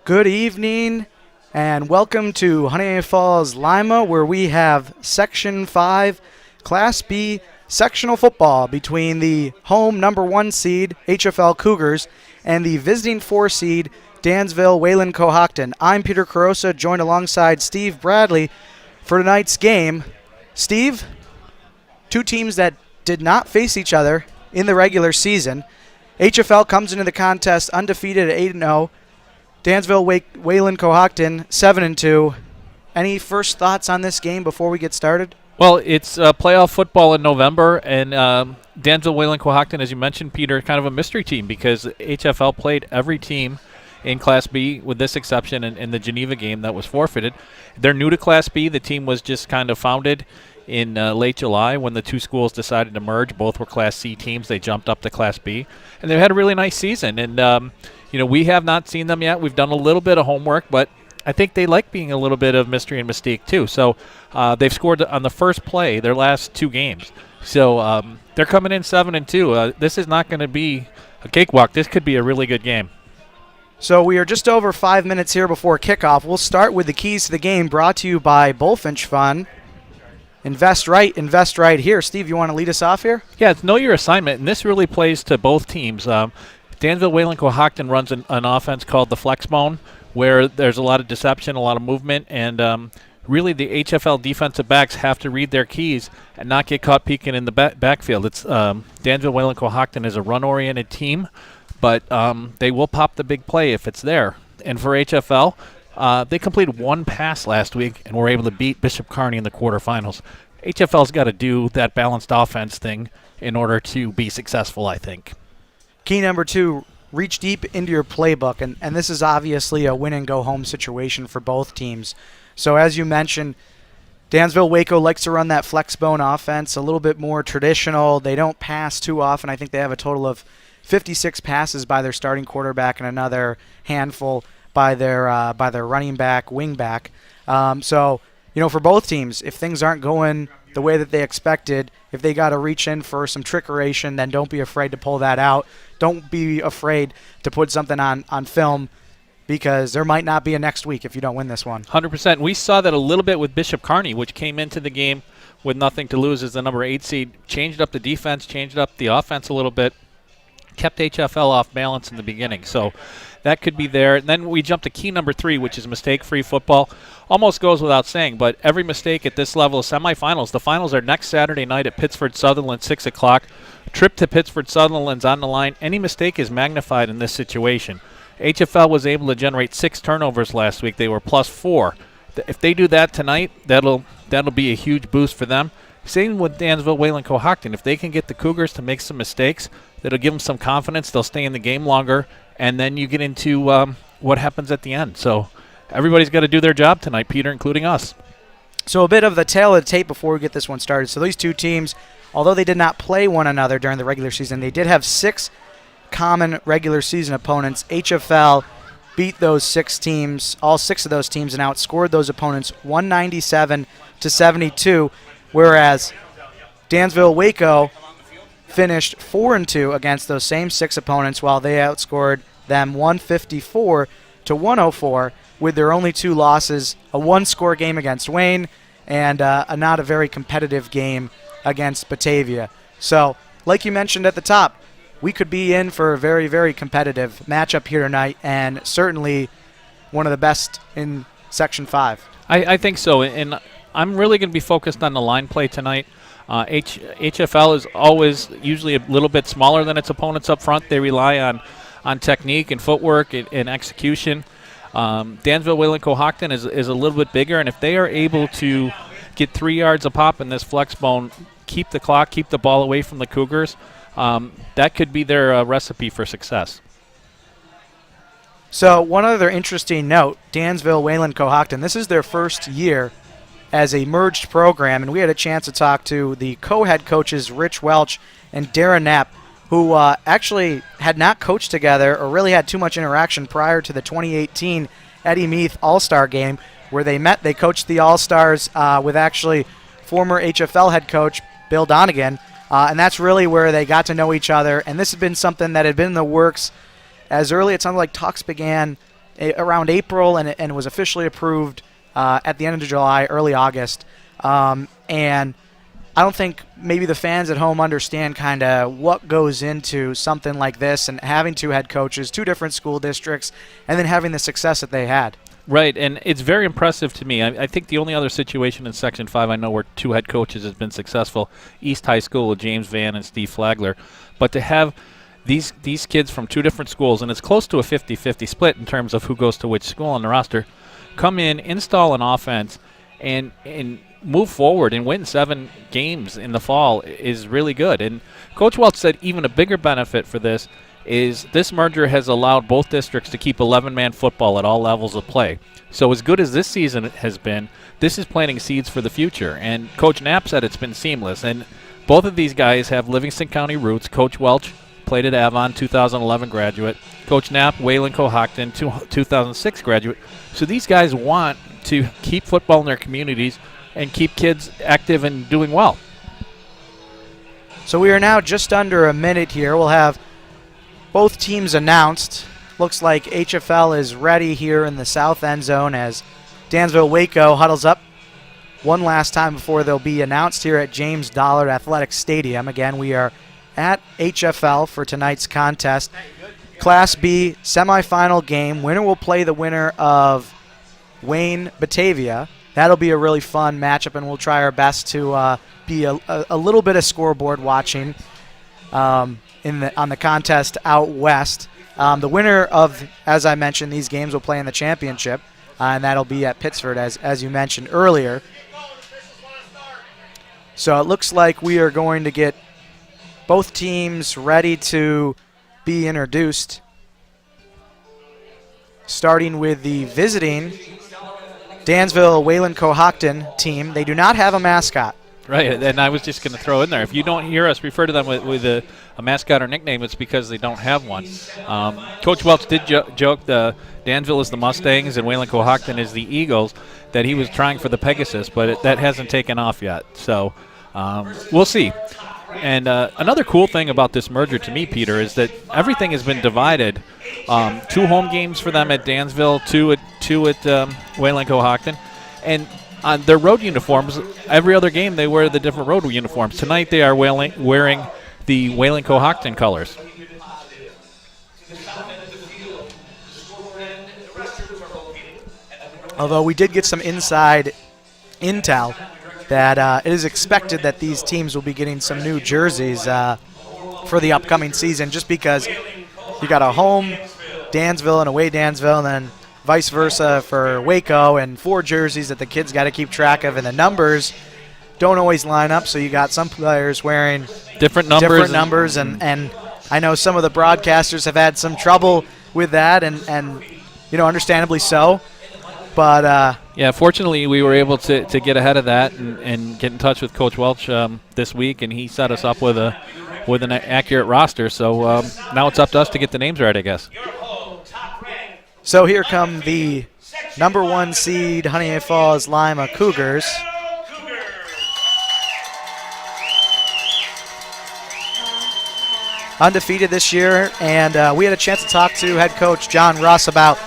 Good evening and welcome to Honeoye Falls-Lima, where we have Section 5 Class B sectional football between the home number 1 seed HFL Cougars and the visiting 4 seed Dansville Wayland-Cohocton. I'm Peter Carosa, joined alongside Steve Bradley for tonight's game. Steve, two teams that did not face each other in the regular season. HFL comes into the contest undefeated at 8-0. Dansville Wayland-Cohocton 7-2. Any first thoughts on this game before we get started? Well, it's playoff football in November, and Dansville Wayland-Cohocton, as you mentioned, Peter, kind of a mystery team because HFL played every team in Class B with this exception in the Geneva game that was forfeited. They're new to Class B. The team was just kind of founded in late July when the two schools decided to merge. Both were Class C teams. They jumped up to Class B, and they've had a really nice season. And we have not seen them yet. We've done a little bit of homework, but I think they like being a little bit of mystery and mystique too. So they've scored on the first play their last 2 games. So they're coming in 7-2. This is not going to be a cakewalk. This could be a really good game. So we are just over 5 minutes here before kickoff. We'll start with the keys to the game, brought to you by Bullfinch Fund. Invest right here. Steve, you want to lead us off here? Yeah, it's know your assignment, and this really plays to both teams. Dansville Wayland-Cohocton runs an offense called the Flex Bone, where there's a lot of deception, a lot of movement, and really the HFL defensive backs have to read their keys and not get caught peeking in the backfield. It's Dansville Wayland-Cohocton is a run-oriented team, but they will pop the big play if it's there. And for HFL, they completed 1 pass last week and were able to beat Bishop Kearney in the quarterfinals. HFL's got to do that balanced offense thing in order to be successful, I think. Key number 2, reach deep into your playbook, and this is obviously a win-and-go-home situation for both teams. So as you mentioned, Dansville-Waco likes to run that flex bone offense, a little bit more traditional. They don't pass too often. I think they have a total of 56 passes by their starting quarterback and another handful by their running back, wing back. So, for both teams, if things aren't going the way that they expected, if they got to reach in for some trickeration, then don't be afraid to pull that out. Don't be afraid to put something on film, because there might not be a next week if you don't win this one. 100%. We saw that a little bit with Bishop Kearney, which came into the game with nothing to lose as the number 8 seed, changed up the defense, changed up the offense a little bit, kept HFL off balance in the beginning. So that could be there. And then we jump to key number 3, which is mistake-free football. Almost goes without saying, but every mistake at this level is semifinals. The finals are next Saturday night at Pittsford-Sutherland, 6 o'clock. Trip to Pittsford-Sutherland's on the line. Any mistake is magnified in this situation. HFL was able to generate 6 turnovers last week. They were +4. If they do that tonight, that'll be a huge boost for them. Same with Dansville Wayland-Cohocton. If they can get the Cougars to make some mistakes, that'll give them some confidence. They'll stay in the game longer, and then you get into what happens at the end. So everybody's got to do their job tonight, Peter, including us. So a bit of the tail of the tape before we get this one started. So these two teams, although they did not play one another during the regular season, they did have 6 common regular season opponents. HFL beat those 6 teams, all 6 of those teams, and outscored those opponents 197-72, whereas Dansville-Waco finished 4-2 against those same 6 opponents, while they outscored them 154-104 with their only 2 losses, a 1-score game against Wayne and not a very competitive game against Batavia. So, like you mentioned at the top, we could be in for a very, very competitive matchup here tonight, and certainly one of the best in Section 5. I think so, and I'm really going to be focused on the line play tonight. HFL is always usually a little bit smaller than its opponents up front. They rely on technique and footwork and execution. Dansville Wayland-Cohocton is a little bit bigger, and if they are able to get 3 yards a pop in this flex bone, keep the clock, keep the ball away from the Cougars, that could be their recipe for success. So one other interesting note, Dansville Wayland-Cohocton, this is their first year as a merged program, and we had a chance to talk to the co-head coaches Rich Welch and Darren Knapp, who actually had not coached together or really had too much interaction prior to the 2018 Eddie Meath All-Star game, where they met. They coached the All-Stars with actually former HFL head coach Bill Donegan, and that's really where they got to know each other. And this has been something that had been in the works as early, it sounded like talks began around April, and it was officially approved at the end of July, early August. And I don't think maybe the fans at home understand kind of what goes into something like this, and having two head coaches, two different school districts, and then having the success that they had. Right, and it's very impressive to me. I think the only other situation in Section 5 I know where two head coaches has been successful, East High School with James Van and Steve Flagler. But to have these kids from two different schools, and it's close to a 50-50 split in terms of who goes to which school on the roster, come in, install an offense, and move forward and win 7 games in the fall is really good. And Coach Welch said even a bigger benefit for this is this merger has allowed both districts to keep 11-man football at all levels of play. So as good as this season has been, this is planting seeds for the future. And Coach Knapp said it's been seamless. And both of these guys have Livingston County roots. Coach Welch played at Avon, 2011 graduate. Coach Knapp, Wayland-Cohocton, 2006 graduate. So these guys want to keep football in their communities and keep kids active and doing well. So we are now just under a minute here. We'll have both teams announced. Looks like HFL is ready here in the south end zone as Dansville-Waco huddles up one last time before they'll be announced here at James Dollard Athletic Stadium. Again, we are at HFL for tonight's contest. Class B semifinal game. Winner will play the winner of Wayne-Batavia. That'll be a really fun matchup, and we'll try our best to be a little bit of scoreboard watching on the contest out west. The winner of, as I mentioned, these games will play in the championship, and that'll be at Pittsford, as you mentioned earlier. So it looks like we are going to get both teams ready to be introduced, starting with the visiting Dansville Wayland-Cohocton team. They do not have a mascot. Right, and I was just going to throw in there, if you don't hear us refer to them with a mascot or nickname, it's because they don't have one. Coach Welch did joke Dansville is the Mustangs and Wayland-Cohocton is the Eagles, that he was trying for the Pegasus, but that hasn't taken off yet. So we'll see. And another cool thing about this merger to me, Peter, is that everything has been divided. 2 home games for them at Dansville, 2 at Wayland-Cohocton. And on their road uniforms, every other game they wear the different road uniforms. Tonight they are wearing the Wayland-Cohocton colors. Although we did get some inside intel that it is expected that these teams will be getting some new jerseys for the upcoming season, just because you got a home Dansville and away Dansville, and then vice versa for Waco, and 4 jerseys that the kids got to keep track of, and the numbers don't always line up, so you got some players wearing different numbers, and I know some of the broadcasters have had some trouble with that, and understandably so. But yeah, fortunately we were able to get ahead of that and get in touch with Coach Welch this week, and he set us up with an accurate roster. So now it's up to us to get the names right, I guess. So here come the number 1 seed Honeoye Falls-Lima Cougars. Undefeated this year, and we had a chance to talk to head coach John Russ about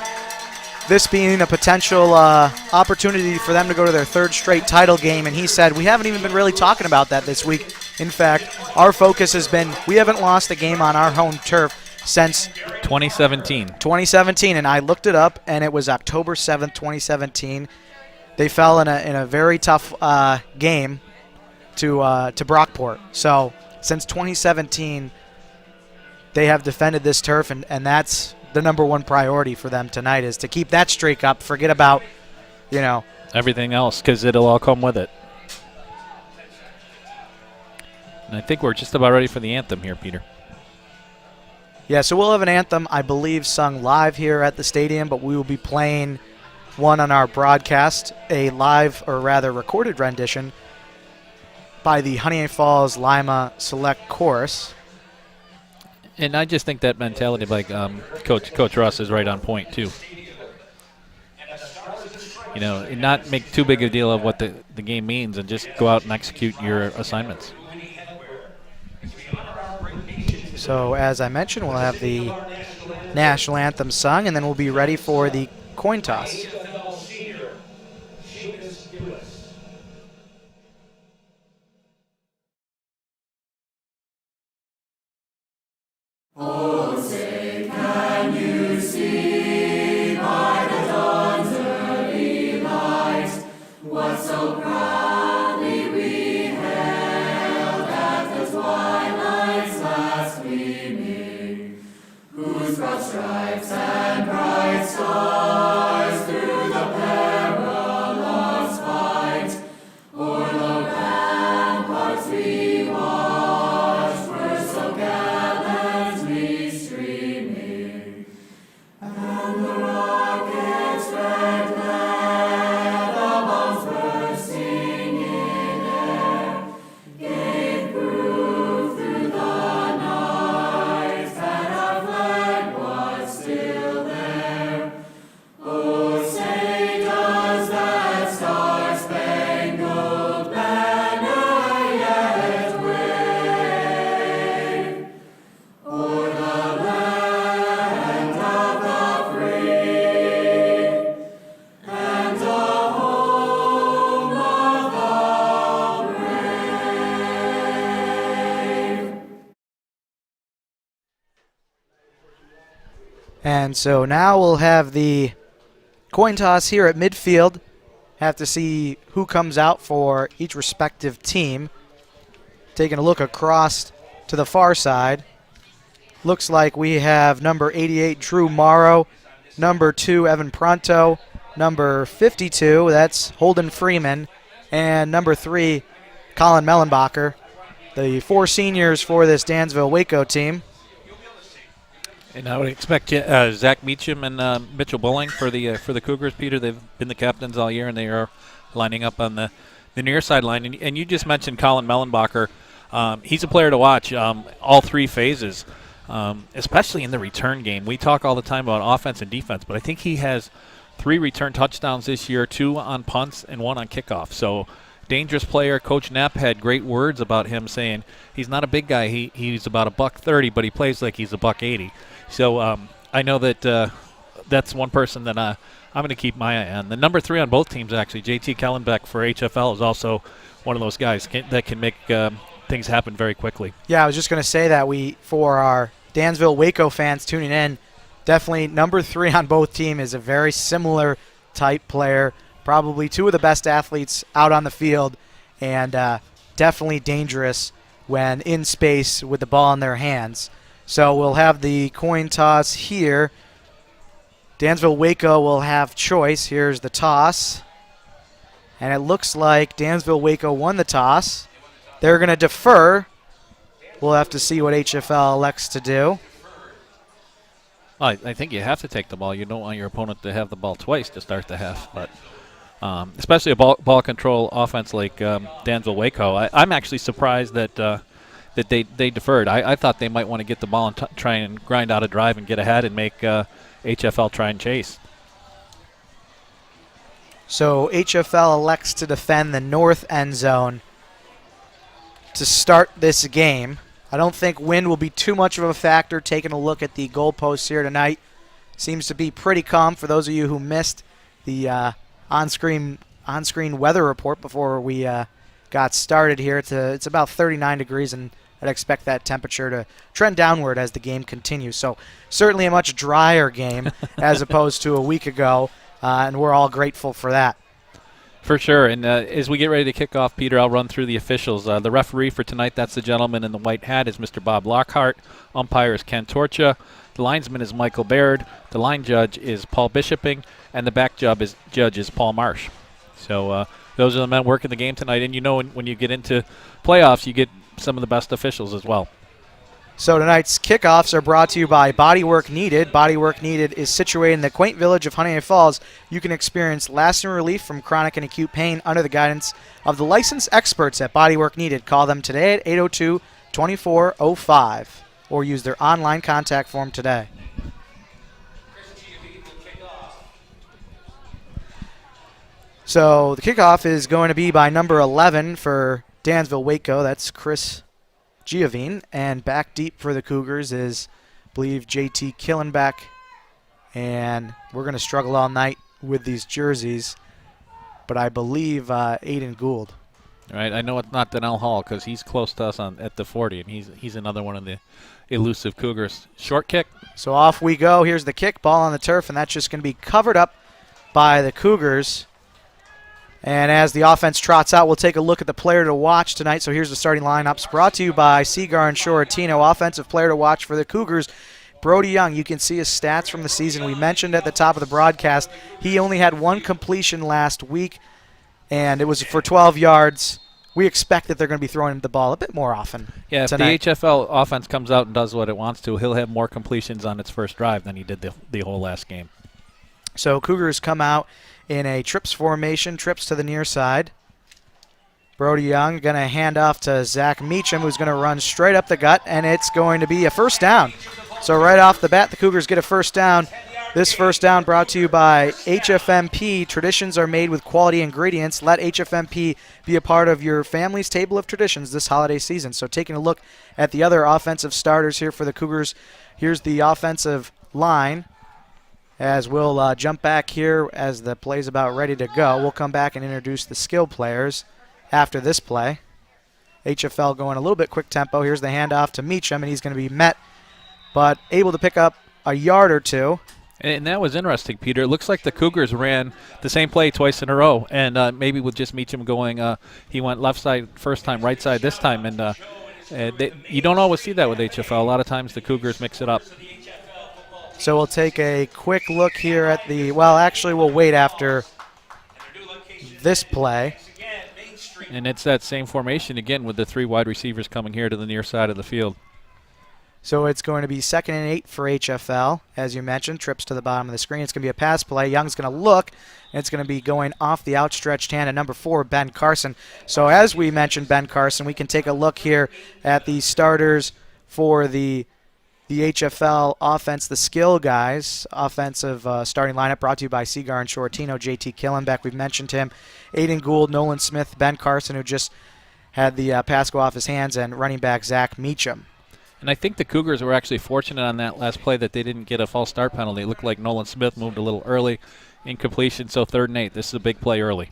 this being a potential opportunity for them to go to their 3rd straight title game, and he said, we haven't even been really talking about that this week. In fact, our focus has been, we haven't lost a game on our home turf since 2017, and I looked it up, and it was October 7th, 2017. They fell in a very tough game to Brockport. So since 2017, they have defended this turf, and that's the number 1 priority for them tonight, is to keep that streak up. Forget about, everything else, because it'll all come with it. And I think we're just about ready for the anthem here, Peter. Yeah, so we'll have an anthem, I believe, sung live here at the stadium, but we will be playing one on our broadcast, a live, or rather recorded rendition by the Honeoye Falls-Lima Select Chorus. And I just think that mentality, like Coach Russ, is right on point, too. And not make too big a deal of what the game means, and just go out and execute your assignments. So as I mentioned, we'll have the national anthem sung, and then we'll be ready for the coin toss. Oh, say, can you see by the dawn's early light what so proudly we hailed at the twilight's last gleaming, whose broad stripes and bright stars through the perilous fight o'er the ramparts we watched were so gallantly streaming, and the rockets red glare, the bombs bursting in air, gave proof through the night that our flag was still there. Oh, say does that star-spangled banner yet wave o'er the land of the free and the home of the brave? And so now we'll have the coin toss here at midfield. Have to see who comes out for each respective team. Taking a look across to the far side. Looks like we have number 88, Drew Morrow, number 2, Evan Pronto, number 52, that's Holden Freeman, and number 3, Colin Mellenbacher. The 4 seniors for this Dansville-Waco team. And I would expect Zach Meacham and Mitchell Bowling for the Cougars, Peter. They've been the captains all year, and they are lining up on the near sideline. And you just mentioned Colin Mellenbacher. He's a player to watch all 3 phases, especially in the return game. We talk all the time about offense and defense, but I think he has 3 return touchdowns this year, 2 on punts and 1 on kickoff. So dangerous player. Coach Knapp had great words about him, saying he's not a big guy. He's about $130, but he plays like he's $180. So I know that that's one person that I'm going to keep my eye on. The number 3 on both teams, actually, JT Kellenbeck for HFL, is also one of those guys that can make things happen very quickly. Yeah, I was just going to say that for our Dansville-Waco fans tuning in, definitely number 3 on both teams is a very similar type player. Probably 2 of the best athletes out on the field, and definitely dangerous when in space with the ball in their hands. So we'll have the coin toss here. Dansville-Waco will have choice. Here's the toss. And it looks like Dansville-Waco won the toss. They're going to defer. We'll have to see what HFL elects to do. Well, I think you have to take the ball. You don't want your opponent to have the ball twice to start the half, but especially a ball control offense like Dansville-Waco. I'm actually surprised that they deferred. I thought they might want to get the ball and try and grind out a drive and get ahead and make HFL try and chase. So HFL elects to defend the north end zone to start this game. I don't think wind will be too much of a factor. Taking a look at the goalposts here tonight, seems to be pretty calm. For those of you who missed the on-screen weather report before we got started here, it's about 39 degrees, and I'd expect that temperature to trend downward as the game continues. So certainly a much drier game as opposed to a week ago, and we're all grateful for that. For sure. And as we get ready to kick off, Peter, I'll run through the officials. The referee for tonight, that's the gentleman in the white hat, is Mr. Bob Lockhart. Umpire is Ken Torcha. The linesman is Michael Baird. The line judge is Paul Bishoping. And the back judge is Paul Marsh. So those are the men working the game tonight. And you know when you get into playoffs, you get some of the best officials as well. So tonight's kickoffs are brought to you by Bodywork Needed. Bodywork Needed is situated in the quaint village of Honeoye Falls. You can experience lasting relief from chronic and acute pain under the guidance of the licensed experts at Bodywork Needed. Call them today at 802-2405 or use their online contact form today. So the kickoff is going to be by number 11 for Dansville-Waco. That's Chris Giovine. And back deep for the Cougars is believe JT Killenbeck, and we're going to struggle all night with these jerseys, but I believe Aiden Gould. All right, I know it's not Donnell Hall because he's close to us at the 40, and he's another one of the elusive Cougars. Short kick. So off we go. Here's the kick, ball on the turf, and that's just going to be covered up by the Cougars. And as the offense trots out, we'll take a look at the player to watch tonight. So here's the starting lineups brought to you by Seagar and Shoretino. Offensive player to watch for the Cougars, Brody Young. You can see his stats from the season. We mentioned at the top of the broadcast he only had one completion last week, and it was for 12 yards. We expect that they're going to be throwing the ball a bit more often. Yeah, tonight. if the HFL offense comes out and does what it wants to, he'll have more completions on its first drive than he did the whole last game. So Cougars come out in a trips formation, trips to the near side. Brody Young going to hand off to Zach Meacham, who's going to run straight up the gut, and it's going to be a first down. So right off the bat, the Cougars get a first down. This first down brought to you by HFMP. Traditions are made with quality ingredients. Let HFMP be a part of your family's table of traditions this holiday season. So taking a look at the other offensive starters here for the Cougars, here's the offensive line. As we'll jump back here as the play's about ready to go. We'll come back and introduce the skill players after this play. HFL going a little bit quick tempo. Here's the handoff to Meacham, and he's going to be met, but able to pick up a yard or two. And that was interesting, Peter. It looks like the Cougars ran the same play twice in a row, and maybe with just Meacham going, he went left side first time, right side this time, and you don't always see that with HFL. A lot of times the Cougars mix it up. So we'll take a quick look here at the, well, actually we'll wait after this play. And it's that same formation again with the three wide receivers coming here to the near side of the field. So it's going to be 2nd and 8 for HFL. As you mentioned, trips to the bottom of the screen. It's going to be a pass play. Young's going to look, and it's going to be going off the outstretched hand of number 4, Ben Carson. So as we mentioned Ben Carson, we can take a look here at the starters for the HFL offense, the skill guys. Offensive starting lineup brought to you by Seagar and Shoretino. JT Killenbeck, we've mentioned him. Aiden Gould, Nolan Smith, Ben Carson, who just had the pass go off his hands, and running back Zach Meacham. And I think the Cougars were actually fortunate on that last play that they didn't get a false start penalty. It looked like Nolan Smith moved a little early in completion, so 3rd and 8. This is a big play early.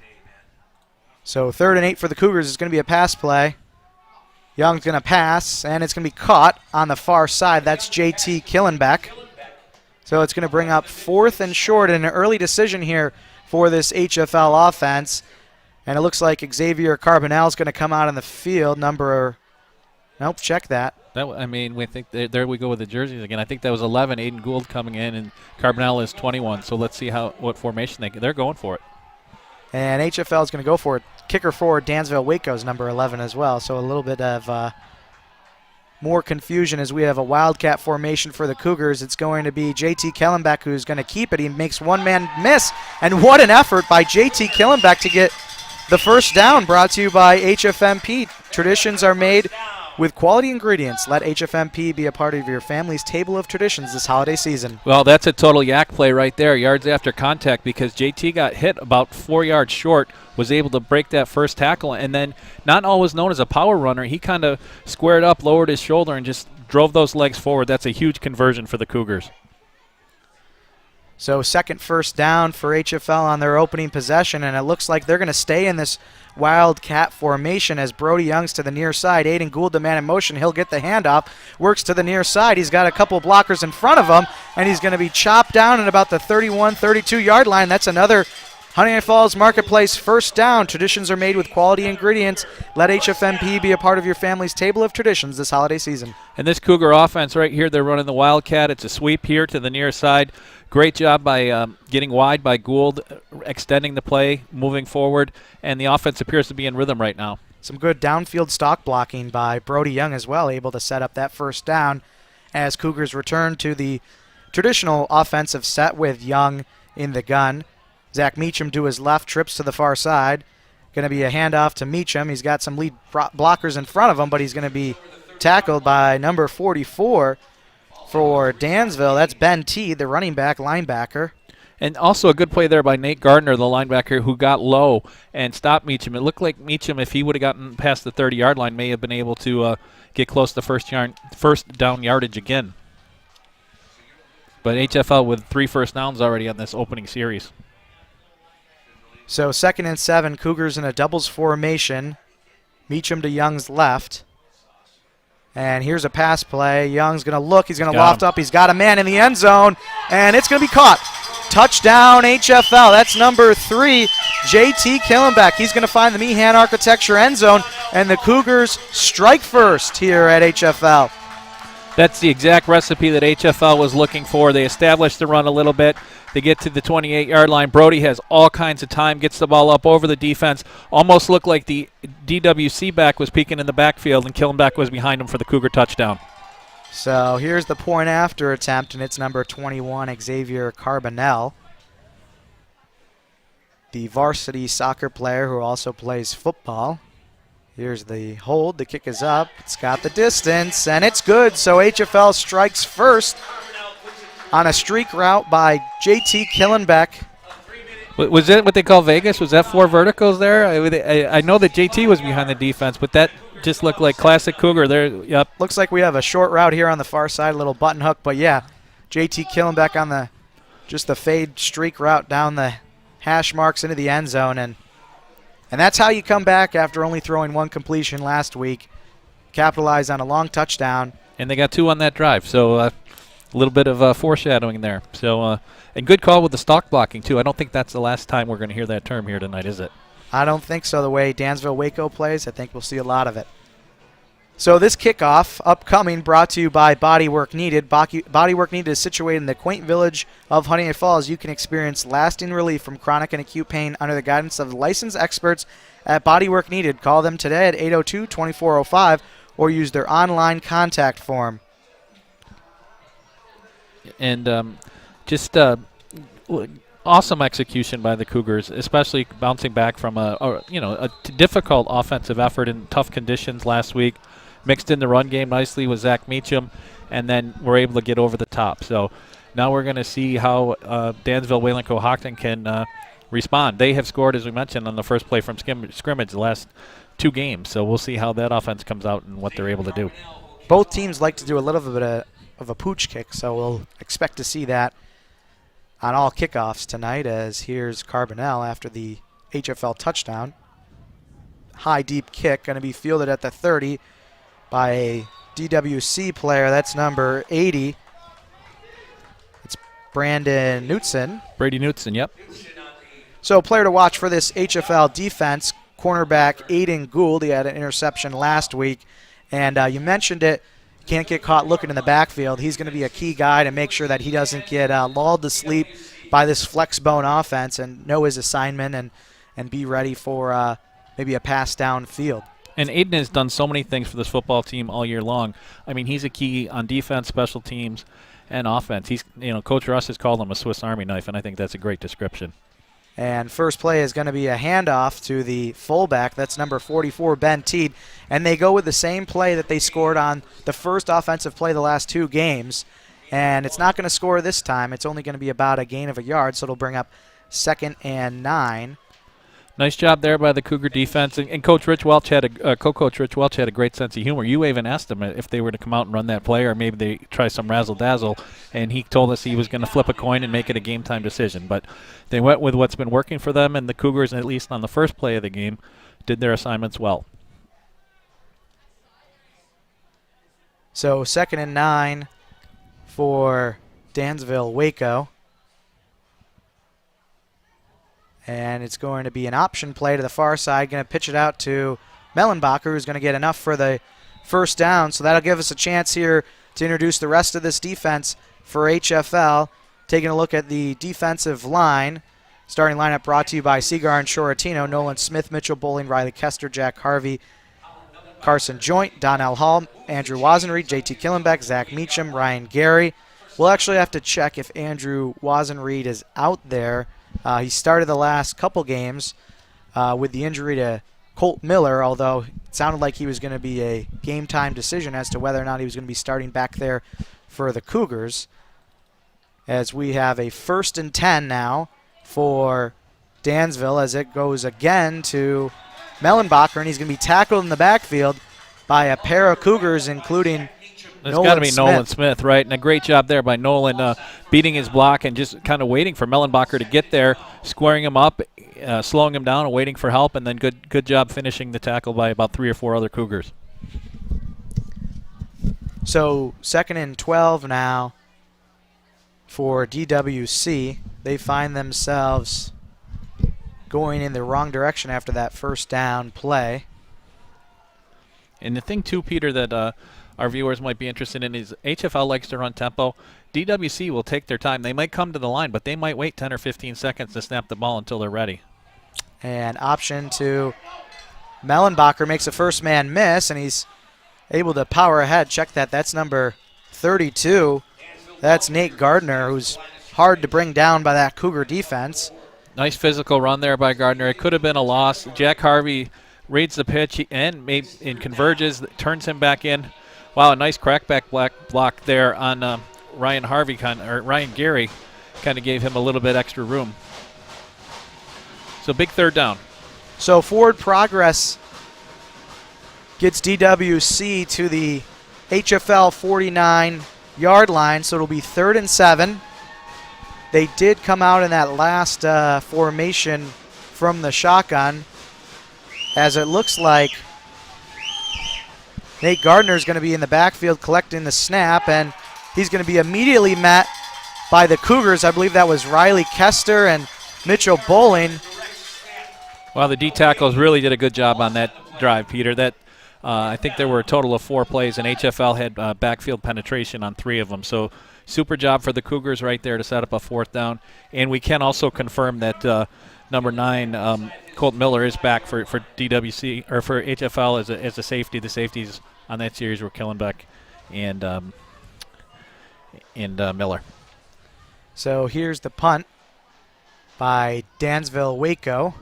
So 3rd and 8 for the Cougars is going to be a pass play. Young's going to pass, and it's going to be caught on the far side. That's JT Killenbeck. So it's going to bring up 4th and short, and an early decision here for this HFL offense. And it looks like Xavier Carbonell is going to come out on the field. Nope, check that. We think there we go with the jerseys again. I think that was 11, Aiden Gould coming in, and Carbonell is 21. So let's see what formation they're going for it. And HFL is going to go for it. Kicker for Dansville Waco's number 11 as well. So a little bit of more confusion as we have a Wildcat formation for the Cougars. It's going to be JT Killenbeck who's going to keep it. He makes one man miss. And what an effort by JT Killenbeck to get the first down, brought to you by HFMP. Traditions are made with quality ingredients. Let HFMP be a part of your family's table of traditions this holiday season. Well, that's a total yak play right there, yards after contact, because JT got hit about 4 yards short, was able to break that first tackle, and then not always known as a power runner, he kind of squared up, lowered his shoulder, and just drove those legs forward. That's a huge conversion for the Cougars. So 2nd first down for HFL on their opening possession, and it looks like they're going to stay in this Wildcat formation as Brody Young's to the near side. Aiden Gould, the man in motion, he'll get the handoff, works to the near side. He's got a couple blockers in front of him, and he's going to be chopped down at about the 31, 32-yard line. That's another Honeoye Falls Marketplace first down. Traditions are made with quality ingredients. Let HFMP be a part of your family's table of traditions this holiday season. And this Cougar offense right here, they're running the Wildcat. It's a sweep here to the near side. Great job by getting wide by Gould, extending the play, moving forward, and the offense appears to be in rhythm right now. Some good downfield stock blocking by Brody Young as well, able to set up that first down as Cougars return to the traditional offensive set with Young in the gun. Zach Meacham to his left, trips to the far side. Going to be a handoff to Meacham. He's got some lead blockers in front of him, but he's going to be tackled by number 44 for Dansville. That's Ben T, the running back linebacker. And also a good play there by Nate Gardner, the linebacker, who got low and stopped Meacham. It looked like Meacham, if he would have gotten past the 30-yard line, may have been able to get close to first down yardage again. But HFL with 3 first downs already on this opening series. So 2nd and 7, Cougars in a doubles formation. Meacham to Young's left. And here's a pass play. Young's going to look. He's going to loft up. He's got a man in the end zone. And it's going to be caught. Touchdown HFL. That's number 3, JT Killenbeck. He's going to find the Meehan Architecture end zone. And the Cougars strike first here at HFL. That's the exact recipe that HFL was looking for. They established the run a little bit. They get to the 28-yard line. Brody has all kinds of time, gets the ball up over the defense. Almost looked like the DWC back was peeking in the backfield, and Killenbeck was behind him for the Cougar touchdown. So here's the point after attempt, and it's number 21, Xavier Carbonell, the varsity soccer player who also plays football. Here's the hold. The kick is up. It's got the distance, and it's good. So HFL strikes first on a streak route by JT Killenbeck. Was that what they call Vegas? Was that 4 verticals there? I know that JT was behind the defense, but that just looked like classic Cougar there. Yep. Looks like we have a short route here on the far side, a little button hook. But, yeah, JT Killenbeck on just the fade streak route down the hash marks into the end zone. And that's how you come back after only throwing 1 completion last week. Capitalize on a long touchdown. And they got 2 on that drive, so a little bit of foreshadowing there. So, and good call with the stock blocking, too. I don't think that's the last time we're going to hear that term here tonight, is it? I don't think so. The way Dansville-Waco plays, I think we'll see a lot of it. So this kickoff, upcoming, brought to you by Bodywork Needed. Bodywork Needed is situated in the quaint village of Honeoye Falls. You can experience lasting relief from chronic and acute pain under the guidance of licensed experts at Bodywork Needed. Call them today at 802-2405 or use their online contact form. And just awesome execution by the Cougars, especially bouncing back from a difficult offensive effort in tough conditions last week. Mixed in the run game nicely with Zach Meacham, and then we're able to get over the top. So now we're going to see how Dansville Wayland-Cohocton can respond. They have scored, as we mentioned, on the first play from scrimmage the last 2 games. So we'll see how that offense comes out and what they're able to do. Both teams like to do a little bit of a pooch kick, so we'll expect to see that on all kickoffs tonight, as here's Carbonell after the HFL touchdown. High, deep kick, going to be fielded at the 30 by a DWC player. That's number 80. It's Brandon Knutson. Brady Knutson, yep. So player to watch for this HFL defense, cornerback Aiden Gould. He had an interception last week, and you mentioned it. Can't get caught looking in the backfield. He's going to be a key guy to make sure that he doesn't get lulled to sleep by this flex bone offense and know his assignment and be ready for maybe a pass downfield. And Aiden has done so many things for this football team all year long. I mean, he's a key on defense, special teams, and offense. He's, Coach Russ has called him a Swiss Army knife, and I think that's a great description. And first play is going to be a handoff to the fullback. That's number 44, Ben Teed. And they go with the same play that they scored on the first offensive play the last 2 games. And it's not going to score this time. It's only going to be about a gain of a yard, so it'll bring up 2nd and 9. Nice job there by the Cougar defense. And Coach Rich Welch co-coach Rich Welch had a great sense of humor. You even asked him if they were to come out and run that play, or maybe they try some razzle-dazzle, and he told us he was going to flip a coin and make it a game-time decision. But they went with what's been working for them, and the Cougars, at least on the first play of the game, did their assignments well. So 2nd and 9 for Dansville-Waco. And it's going to be an option play to the far side. Going to pitch it out to Mellenbacher, who's going to get enough for the first down. So that'll give us a chance here to introduce the rest of this defense for HFL. Taking a look at the defensive line. Starting lineup brought to you by Seagar and Shoratino, Nolan Smith, Mitchell Bowling, Riley Kester, Jack Harvey, Carson Joint, Donnell Hall, Andrew Wazenreed, JT Killenbeck, Zach Meacham, Ryan Gary. We'll actually have to check if Andrew Wazenreed is out there. He started the last couple games with the injury to Colt Miller, although it sounded like he was going to be a game-time decision as to whether or not he was going to be starting back there for the Cougars. As we have a 1st and 10 now for Dansville, as it goes again to Mellenbacher, and he's going to be tackled in the backfield by a pair of Cougars, including It's got to be Nolan Smith, right? And a great job there by Nolan beating his block and just kind of waiting for Mellenbacher to get there, squaring him up, slowing him down and waiting for help, and then good job finishing the tackle by about 3 or 4 other Cougars. So 2nd and 12 now for DWC. They find themselves going in the wrong direction after that first down play. And the thing, too, Peter, that our viewers might be interested in is HFL likes to run tempo. DWC will take their time. They might come to the line, but they might wait 10 or 15 seconds to snap the ball until they're ready. And option to Mellenbacher makes a first man miss, and he's able to power ahead. Check that. That's number 32. That's Nate Gardner, who's hard to bring down by that Cougar defense. Nice physical run there by Gardner. It could have been a loss. Jack Harvey reads the pitch and converges, turns him back in. Wow, a nice crackback block there on Ryan Harvey, Ryan Gary, kind of gave him a little bit extra room. So big third down. So forward progress gets DWC to the HFL 49-yard line, so it'll be 3rd and 7. They did come out in that last formation from the shotgun, as it looks like Nate Gardner is going to be in the backfield collecting the snap, and he's going to be immediately met by the Cougars. I believe that was Riley Kester and Mitchell Bowling. Well, the D tackles really did a good job on that drive, Peter. That I think there were a total of 4 plays, and HFL had backfield penetration on 3 of them. So super job for the Cougars right there to set up a 4th down. And we can also confirm that number 9, Colt Miller, is back for DWC or for HFL as a safety. The safeties on that series were Killenbeck and Miller. So here's the punt by Dansville Waco.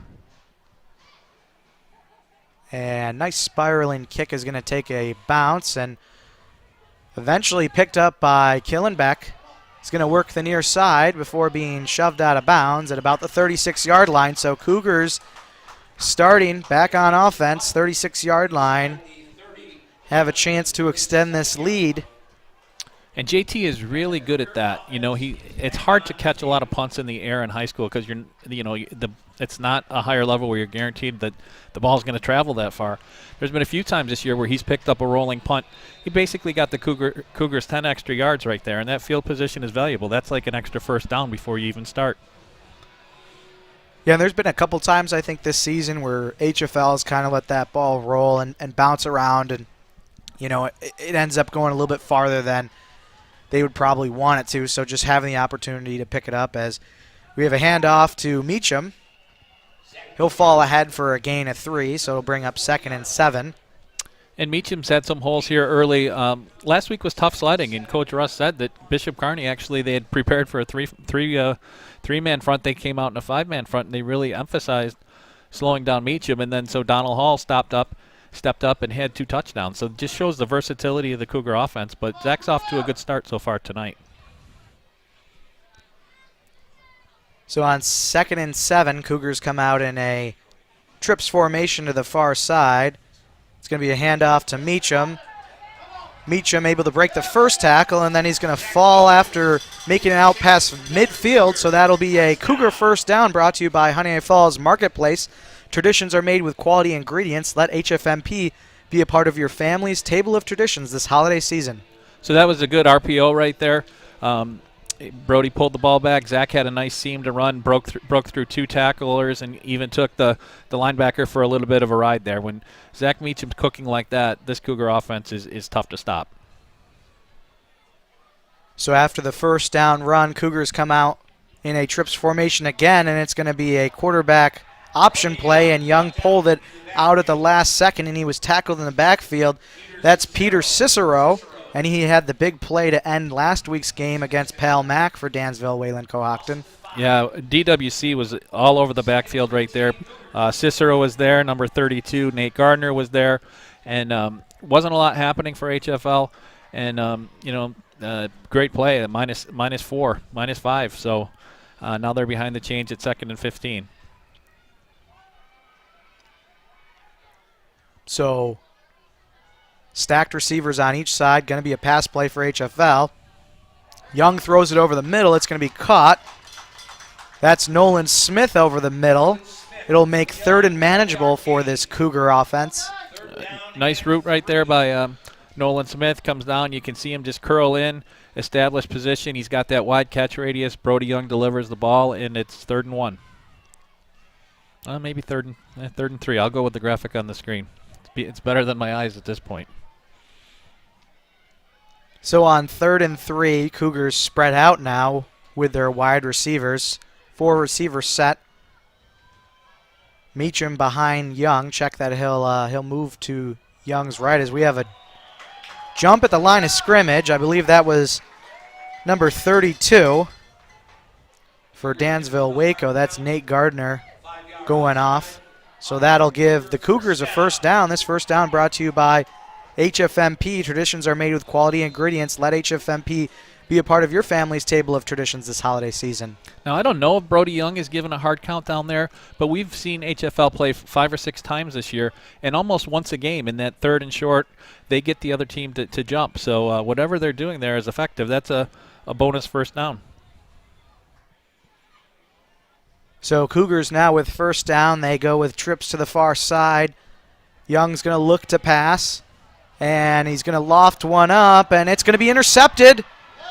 And nice spiraling kick is going to take a bounce and eventually picked up by Killenbeck. He's going to work the near side before being shoved out of bounds at about the 36-yard line. So Cougars starting back on offense, 36-yard line, have a chance to extend this lead. And JT is really good at that. You know, it's hard to catch a lot of punts in the air in high school because it's not a higher level where you're guaranteed that the ball's going to travel that far. There's been a few times this year where he's picked up a rolling punt. He basically got the Cougars 10 extra yards right there, and that field position is valuable. That's like an extra first down before you even start. Yeah, and there's been a couple times I think this season where HFL has kind of let that ball roll and bounce around, and it ends up going a little bit farther than they would probably want it to. So just having the opportunity to pick it up as we have a handoff to Meacham. He'll fall ahead for a gain of 3, so it'll bring up 2nd and 7. And Meacham's had some holes here early. Last week was tough sledding, and Coach Russ said that Bishop Kearney actually they had prepared for a three-man front. They came out in a 5-man front, and they really emphasized slowing down Meacham. And then so Donald Hall stepped up and had 2 touchdowns. So it just shows the versatility of the Cougar offense. But Zach's off to a good start so far tonight. So on 2nd and 7, Cougars come out in a trips formation to the far side. It's going to be a handoff to Meacham. Meacham able to break the first tackle, and then he's going to fall after making it out past midfield. So that'll be a Cougar first down, brought to you by Honeoye Falls Marketplace. Traditions are made with quality ingredients. Let HFMP be a part of your family's table of traditions this holiday season. So that was a good RPO right there. Brody pulled the ball back. Zach had a nice seam to run, broke through 2 tacklers, and even took the linebacker for a little bit of a ride there. When Zach Meacham's cooking like that, this Cougar offense is tough to stop. So after the first down run, Cougars come out in a trips formation again, and it's going to be a quarterback option play, and Young pulled it out at the last second, and he was tackled in the backfield. That's Peter Cicero. And he had the big play to end last week's game against Pal Mac for Dansville Wayland-Cohocton. Yeah, DWC was all over the backfield right there. Cicero was there, number 32. Nate Gardner was there. And wasn't a lot happening for HFL. And, great play at minus 4, minus 5. So now they're behind the change at 2nd and 15. So Stacked receivers on each side. Going to be a pass play for HFL. Young throws it over the middle. It's going to be caught. That's Nolan Smith over the middle. It'll make 3rd and manageable for this Cougar offense. Nice route right there by Nolan Smith. Comes down. You can see him just curl in, establish position. He's got that wide catch radius. Brody Young delivers the ball, and it's 3rd and 1. Maybe 3rd and 3. I'll go with the graphic on the screen. It's better than my eyes at this point. So on 3rd and 3, Cougars spread out now with their wide receivers. 4 receiver set. Meacham behind Young. Check that he'll move to Young's right as we have a jump at the line of scrimmage. I believe that was number 32 for Dansville Waco. That's Nate Gardner going off. So that'll give the Cougars a first down. This first down brought to you by HFMP. Traditions are made with quality ingredients. Let HFMP be a part of your family's table of traditions this holiday season. Now, I don't know if Brody Young is given a hard count down there, but we've seen HFL play 5 or 6 times this year, and almost once a game in that 3rd and short, they get the other team to jump. So whatever they're doing there is effective. That's a bonus first down. So Cougars now with first down. They go with trips to the far side. Young's going to look to pass, and he's going to loft one up, and it's going to be intercepted.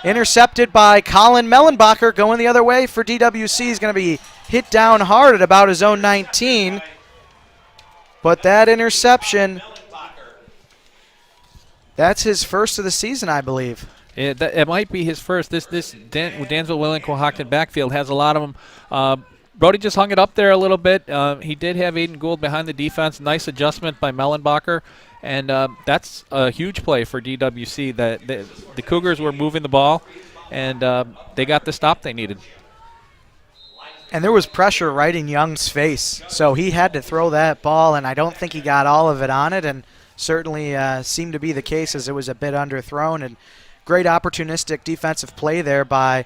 Intercepted by Colin Mellenbacher going the other way for DWC. He's going to be hit down hard at about his own 19. But that interception, that's his first of the season, I believe. It might be his first. This Dansville Wayland-Cohocton backfield has a lot of them. Brody just hung it up there a little bit. He did have Aiden Gould behind the defense. Nice adjustment by Mellenbacher. And that's a huge play for DWC. The Cougars were moving the ball, and they got the stop they needed. And there was pressure right in Young's face. So he had to throw that ball, and I don't think he got all of it on it, and certainly seemed to be the case as it was a bit underthrown. And great opportunistic defensive play there by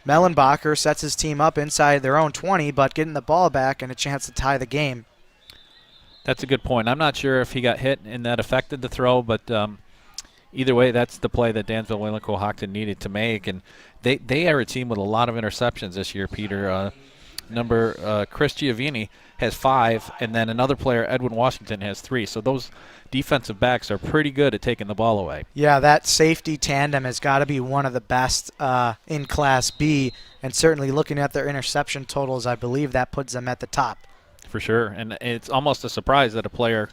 Mellenbacher. Sets his team up inside their own 20, but getting the ball back and a chance to tie the game. That's a good point. I'm not sure if he got hit and that affected the throw, but either way, that's the play that Dansville Wayland-Cohocton needed to make. And they are a team with a lot of interceptions this year, Peter. Chris Giovini has 5, and then another player, Edwin Washington, has 3. So those defensive backs are pretty good at taking the ball away. Yeah, that safety tandem has got to be one of the best in Class B, and certainly looking at their interception totals, I believe that puts them at the top. For sure, and it's almost a surprise that a player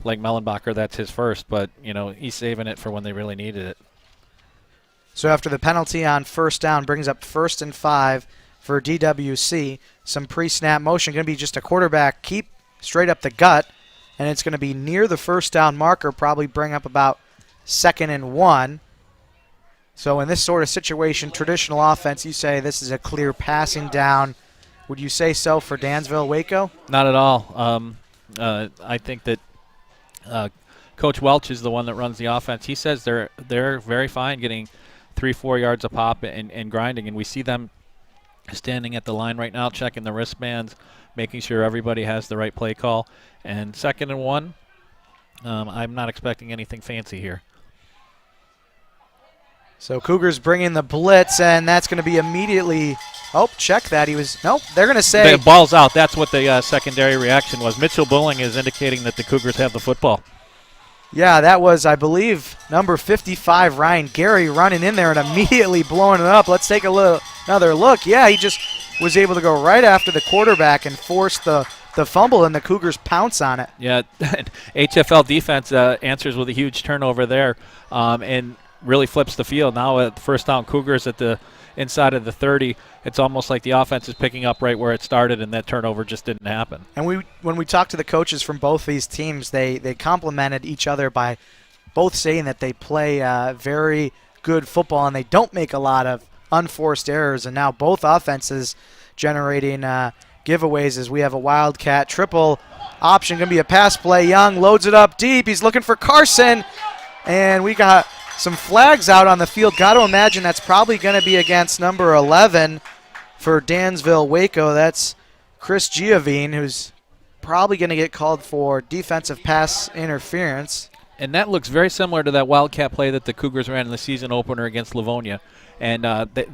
like Mellenbacher, that's his first, but he's saving it for when they really needed it. So after the penalty on first down brings up 1st and 5 for DWC. Some pre-snap motion, going to be just a quarterback keep straight up the gut, and it's going to be near the first down marker, probably bring up about 2nd and 1. So in this sort of situation, traditional offense, you say this is a clear passing down. Would you say so for Dansville Waco? Not at all. I think that Coach Welch is the one that runs the offense. He says they're very fine getting 3-4 yards a pop and grinding, and we see them standing at the line right now, checking the wristbands, making sure everybody has the right play call. And 2nd and 1, I'm not expecting anything fancy here. So Cougars bringing the blitz, and that's going to be immediately – oh, check that. They're going to say – the ball's out. That's what the secondary reaction was. Mitchell Bulling is indicating that the Cougars have the football. Yeah, that was, I believe, number 55, Ryan Gary, running in there and immediately blowing it up. Let's take another look. Yeah, he just was able to go right after the quarterback and force the fumble, and the Cougars pounce on it. Yeah, HFL defense answers with a huge turnover there and really flips the field. Now at first down, Cougars at the inside of the 30. It's almost like the offense is picking up right where it started, and that turnover just didn't happen. And when we talked to the coaches from both these teams, they complimented each other by both saying that they play very good football and they don't make a lot of unforced errors. And now both offenses generating giveaways as we have a Wildcat triple option. Going to be a pass play. Young loads it up deep. He's looking for Carson, and we got some flags out on the field. Got to imagine that's probably going to be against number 11 for Dansville Waco. That's Chris Giovine, who's probably going to get called for defensive pass interference. And that looks very similar to that Wildcat play that the Cougars ran in the season opener against Livonia. And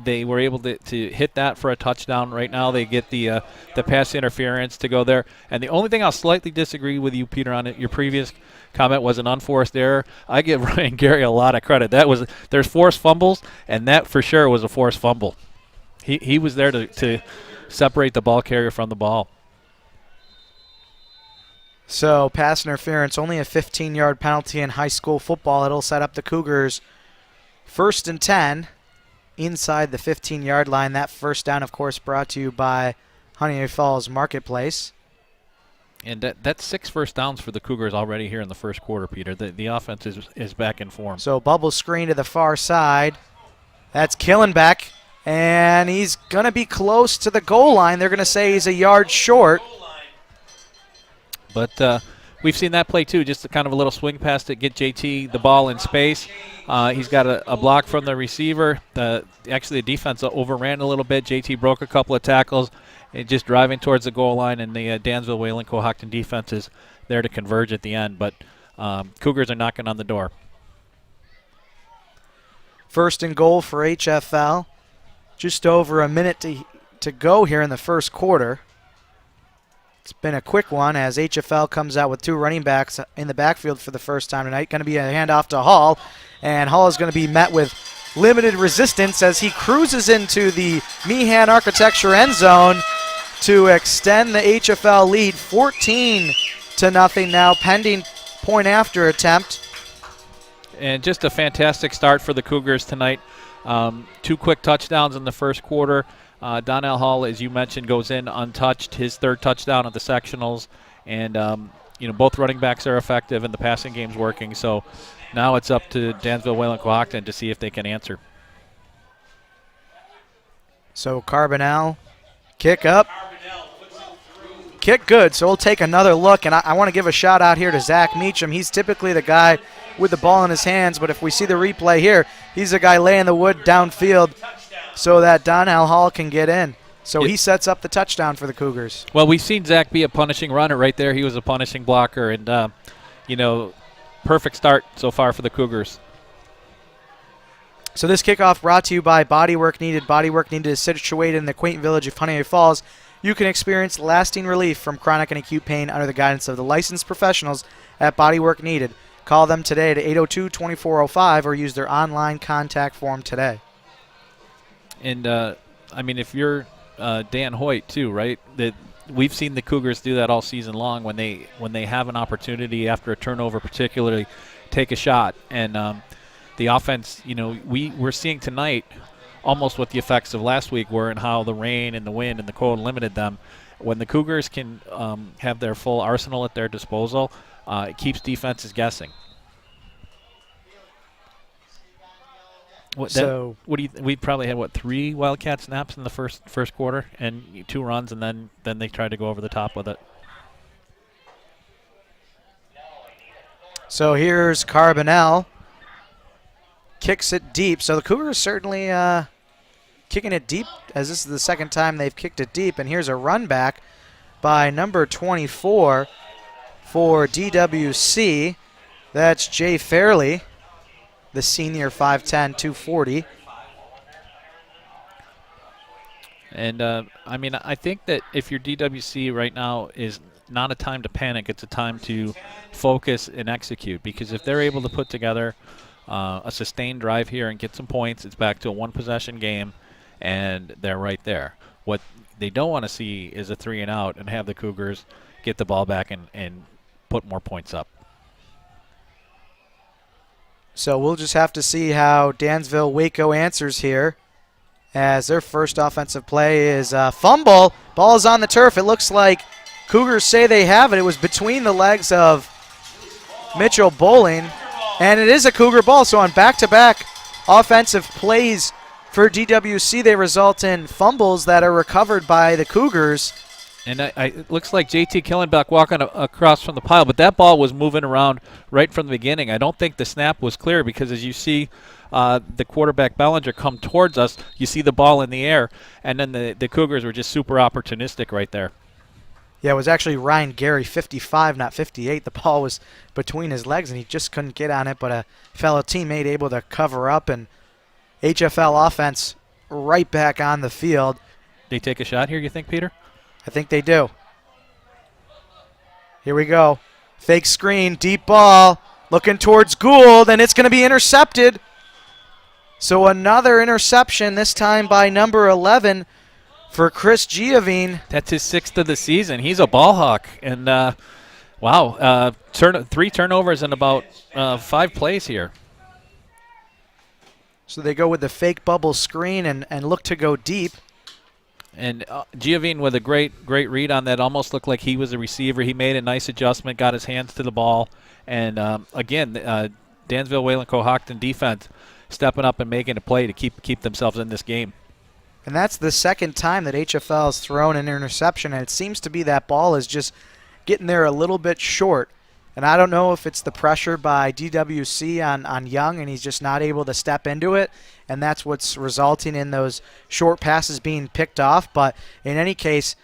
they were able to hit that for a touchdown. Right now they get the pass interference to go there. And the only thing I'll slightly disagree with you, Peter, on it, your previous comment was an unforced error. I give Ryan Gary a lot of credit. There's forced fumbles, and that for sure was a forced fumble. He was there to separate the ball carrier from the ball. So pass interference, only a 15-yard penalty in high school football. It'll set up the Cougars 1st and 10 inside the 15-yard line. That first down, of course, brought to you by Honeoye Falls Marketplace. And that's 6 first downs for the Cougars already here in the first quarter, Peter. The offense is back in form. So bubble screen to the far side. That's Killenbeck, and he's going to be close to the goal line. They're going to say he's a yard short. But we've seen that play too, just kind of a little swing pass to get JT the ball in space. He's got a block from the receiver. Actually, the defense overran a little bit. JT broke a couple of tackles and just driving towards the goal line, and the Dansville Wayland-Cohocton defense is there to converge at the end. But Cougars are knocking on the door. 1st and goal for HFL. Just over a minute to go here in the first quarter. It's been a quick one as HFL comes out with 2 running backs in the backfield for the first time tonight. Going to be a handoff to Hall, and Hall is going to be met with limited resistance as he cruises into the Meehan Architecture end zone to extend the HFL lead 14-0 now, pending point after attempt. And just a fantastic start for the Cougars tonight. 2 quick touchdowns in the first quarter. Donnell Hall, as you mentioned, goes in untouched, his 3rd touchdown at the sectionals. And, both running backs are effective and the passing game's working. So now it's up to Dansville Wayland-Cohocton to see if they can answer. So Carbonell, kick up. Kick good, so we'll take another look. And I want to give a shout out here to Zach Meacham. He's typically the guy with the ball in his hands, but if we see the replay here, he's the guy laying the wood downfield so that Donnell Hall can get in. So he sets up the touchdown for the Cougars. Well, we've seen Zach be a punishing runner right there. He was a punishing blocker, and, perfect start so far for the Cougars. So this kickoff brought to you by Bodywork Needed. Bodywork Needed is situated in the quaint village of Honeoye Falls. You can experience lasting relief from chronic and acute pain under the guidance of the licensed professionals at Bodywork Needed. Call them today at 802-2405 or use their online contact form today. And, if you're Dan Hoyt too, right, that we've seen the Cougars do that all season long when they have an opportunity after a turnover particularly, take a shot. And the offense, we're seeing tonight almost what the effects of last week were and how the rain and the wind and the cold limited them. When the Cougars can have their full arsenal at their disposal, it keeps defenses guessing. We probably had 3 Wildcat snaps in the first quarter and 2 runs, and then they tried to go over the top with it. So here's Carbonell. Kicks it deep. So the Cougars certainly kicking it deep, as this is the second time they've kicked it deep. And here's a run back by number 24 for DWC. That's Jay Fairley, the senior, 5'10", 240. And, I think that if your DWC right now is not a time to panic, it's a time to focus and execute. Because if they're able to put together a sustained drive here and get some points, it's back to a 1-possession game, and they're right there. What they don't want to see is a 3-and-out and have the Cougars get the ball back and put more points up. So we'll just have to see how Dansville Waco answers here, as their first offensive play is a fumble. Ball is on the turf. It looks like Cougars say they have it. It was between the legs of Mitchell Bowling, and it is a Cougar ball. So on back-to-back offensive plays for DWC, they result in fumbles that are recovered by the Cougars. And it looks like JT Killenbeck walking across from the pile, but that ball was moving around right from the beginning. I don't think the snap was clear because as you see the quarterback Bellinger come towards us, you see the ball in the air, and then the Cougars were just super opportunistic right there. Yeah, it was actually Ryan Gary, 55, not 58. The ball was between his legs, and he just couldn't get on it, but a fellow teammate able to cover up, and HFL offense right back on the field. They take a shot here, you think, Peter? I think they do. Here we go. Fake screen, deep ball, looking towards Gould, and it's going to be intercepted. So another interception, this time by number 11 for Chris Giovine. That's his 6th of the season. He's a ball hawk. And, wow, 3 turnovers in about 5 plays here. So they go with the fake bubble screen and look to go deep. And Giovine with a great read on that. Almost looked like he was a receiver. He made a nice adjustment, got his hands to the ball. And, again, Dansville Wayland-Cohocton defense stepping up and making a play to keep themselves in this game. And that's the second time that HFL has thrown an interception, and it seems to be that ball is just getting there a little bit short. And I don't know if it's the pressure by DWC on Young, and he's just not able to step into it, and that's what's resulting in those short passes being picked off. But in any case,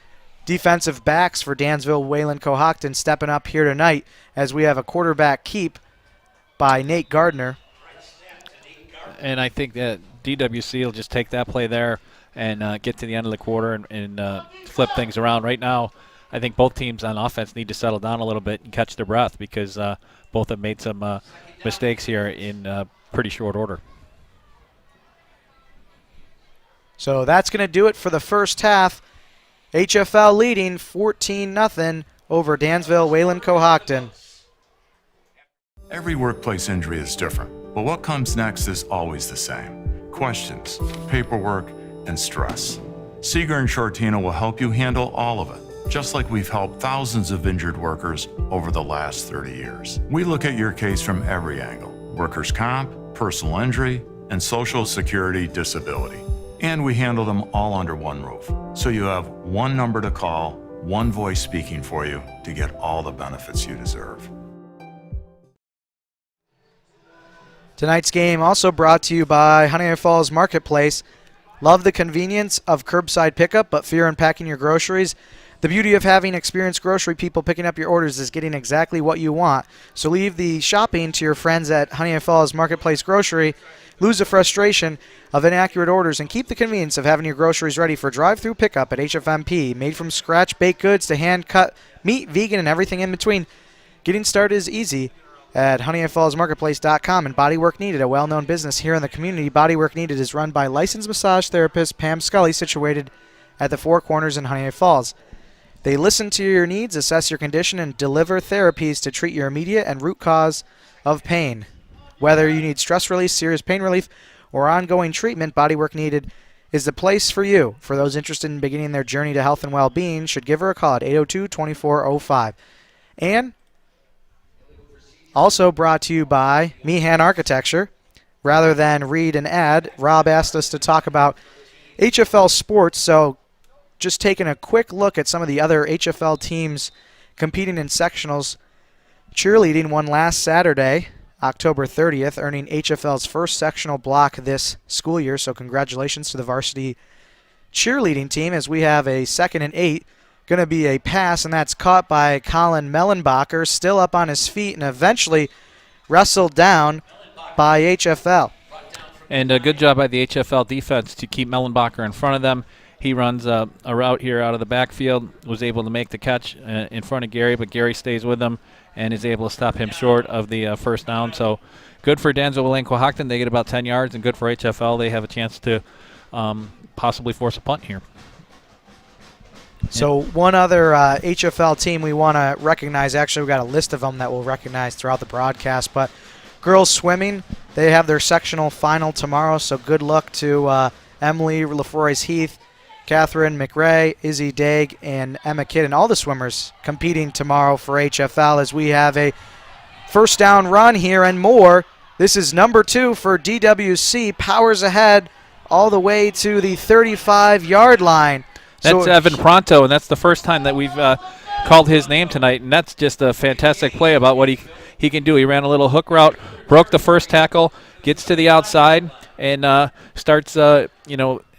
defensive backs for Dansville Wayland-Cohocton stepping up here tonight as we have a quarterback keep by Nate Gardner. And I think that DWC will just take that play there and get to the end of the quarter and flip things around. Right now, I think both teams on offense need to settle down a little bit and catch their breath because both have made some mistakes here in pretty short order. So that's going to do it for the first half. HFL leading 14-0 over Dansville Wayland-Cohocton. Every workplace injury is different, but what comes next is always the same. Questions, paperwork, and stress. Seeger and Shortino will help you handle all of it, just like we've helped thousands of injured workers over the last 30 years. We look at your case from every angle: workers' comp, personal injury, and Social Security disability. And we handle them all under one roof, so you have one number to call, one voice speaking for you to get all the benefits you deserve. Tonight's game also brought to you by Honeoye Falls Marketplace. Love the convenience of curbside pickup, but fear unpacking your groceries? The beauty of having experienced grocery people picking up your orders is getting exactly what you want. So leave the shopping to your friends at Honeoye Falls Marketplace Grocery, lose the frustration of inaccurate orders, and keep the convenience of having your groceries ready for drive-through pickup at HFMP. Made from scratch baked goods to hand-cut meat, vegan, and everything in between. Getting started is easy at HoneoyeFallsMarketplace.com. And Bodywork Needed, a well-known business here in the community. Bodywork Needed is run by licensed massage therapist Pam Scully, situated at the Four Corners in Honeoye Falls. They listen to your needs, assess your condition, and deliver therapies to treat your immediate and root cause of pain. Whether you need stress release, serious pain relief, or ongoing treatment, Bodywork Needed is the place for you. For those interested in beginning their journey to health and well-being, should give her a call at 802-2405. And also brought to you by Meehan Architecture. Rather than read an ad, Rob asked us to talk about HFL sports, so just taking a quick look at some of the other HFL teams competing in sectionals. Cheerleading won last Saturday, October 30th, earning HFL's first sectional block this school year, so congratulations to the varsity cheerleading team, as we have a 2nd and 8. Going to be a pass, and that's caught by Colin Mellenbacher, still up on his feet, and eventually wrestled down by HFL. And a good job by the HFL defense to keep Mellenbacher in front of them. He runs a route here out of the backfield, was able to make the catch in front of Gary, but Gary stays with him and is able to stop him short of the first down. So good for Dansville Wayland-Cohocton. They get about 10 yards, and good for HFL. They have a chance to possibly force a punt here. So one other HFL team we want to recognize, actually we've got a list of them that we'll recognize throughout the broadcast, but girls swimming, they have their sectional final tomorrow, so good luck to Emily Lafroy's-Heath, Catherine McRae, Izzy Daig, and Emma Kidd, and all the swimmers competing tomorrow for HFL as we have a first down run here and more. This is number 2 for DWC, powers ahead all the way to the 35-yard line. That's Evan Pronto, and that's the first time that we've called his name tonight, and that's just a fantastic play about what he can do. He ran a little hook route, broke the first tackle, gets to the outside, and starts,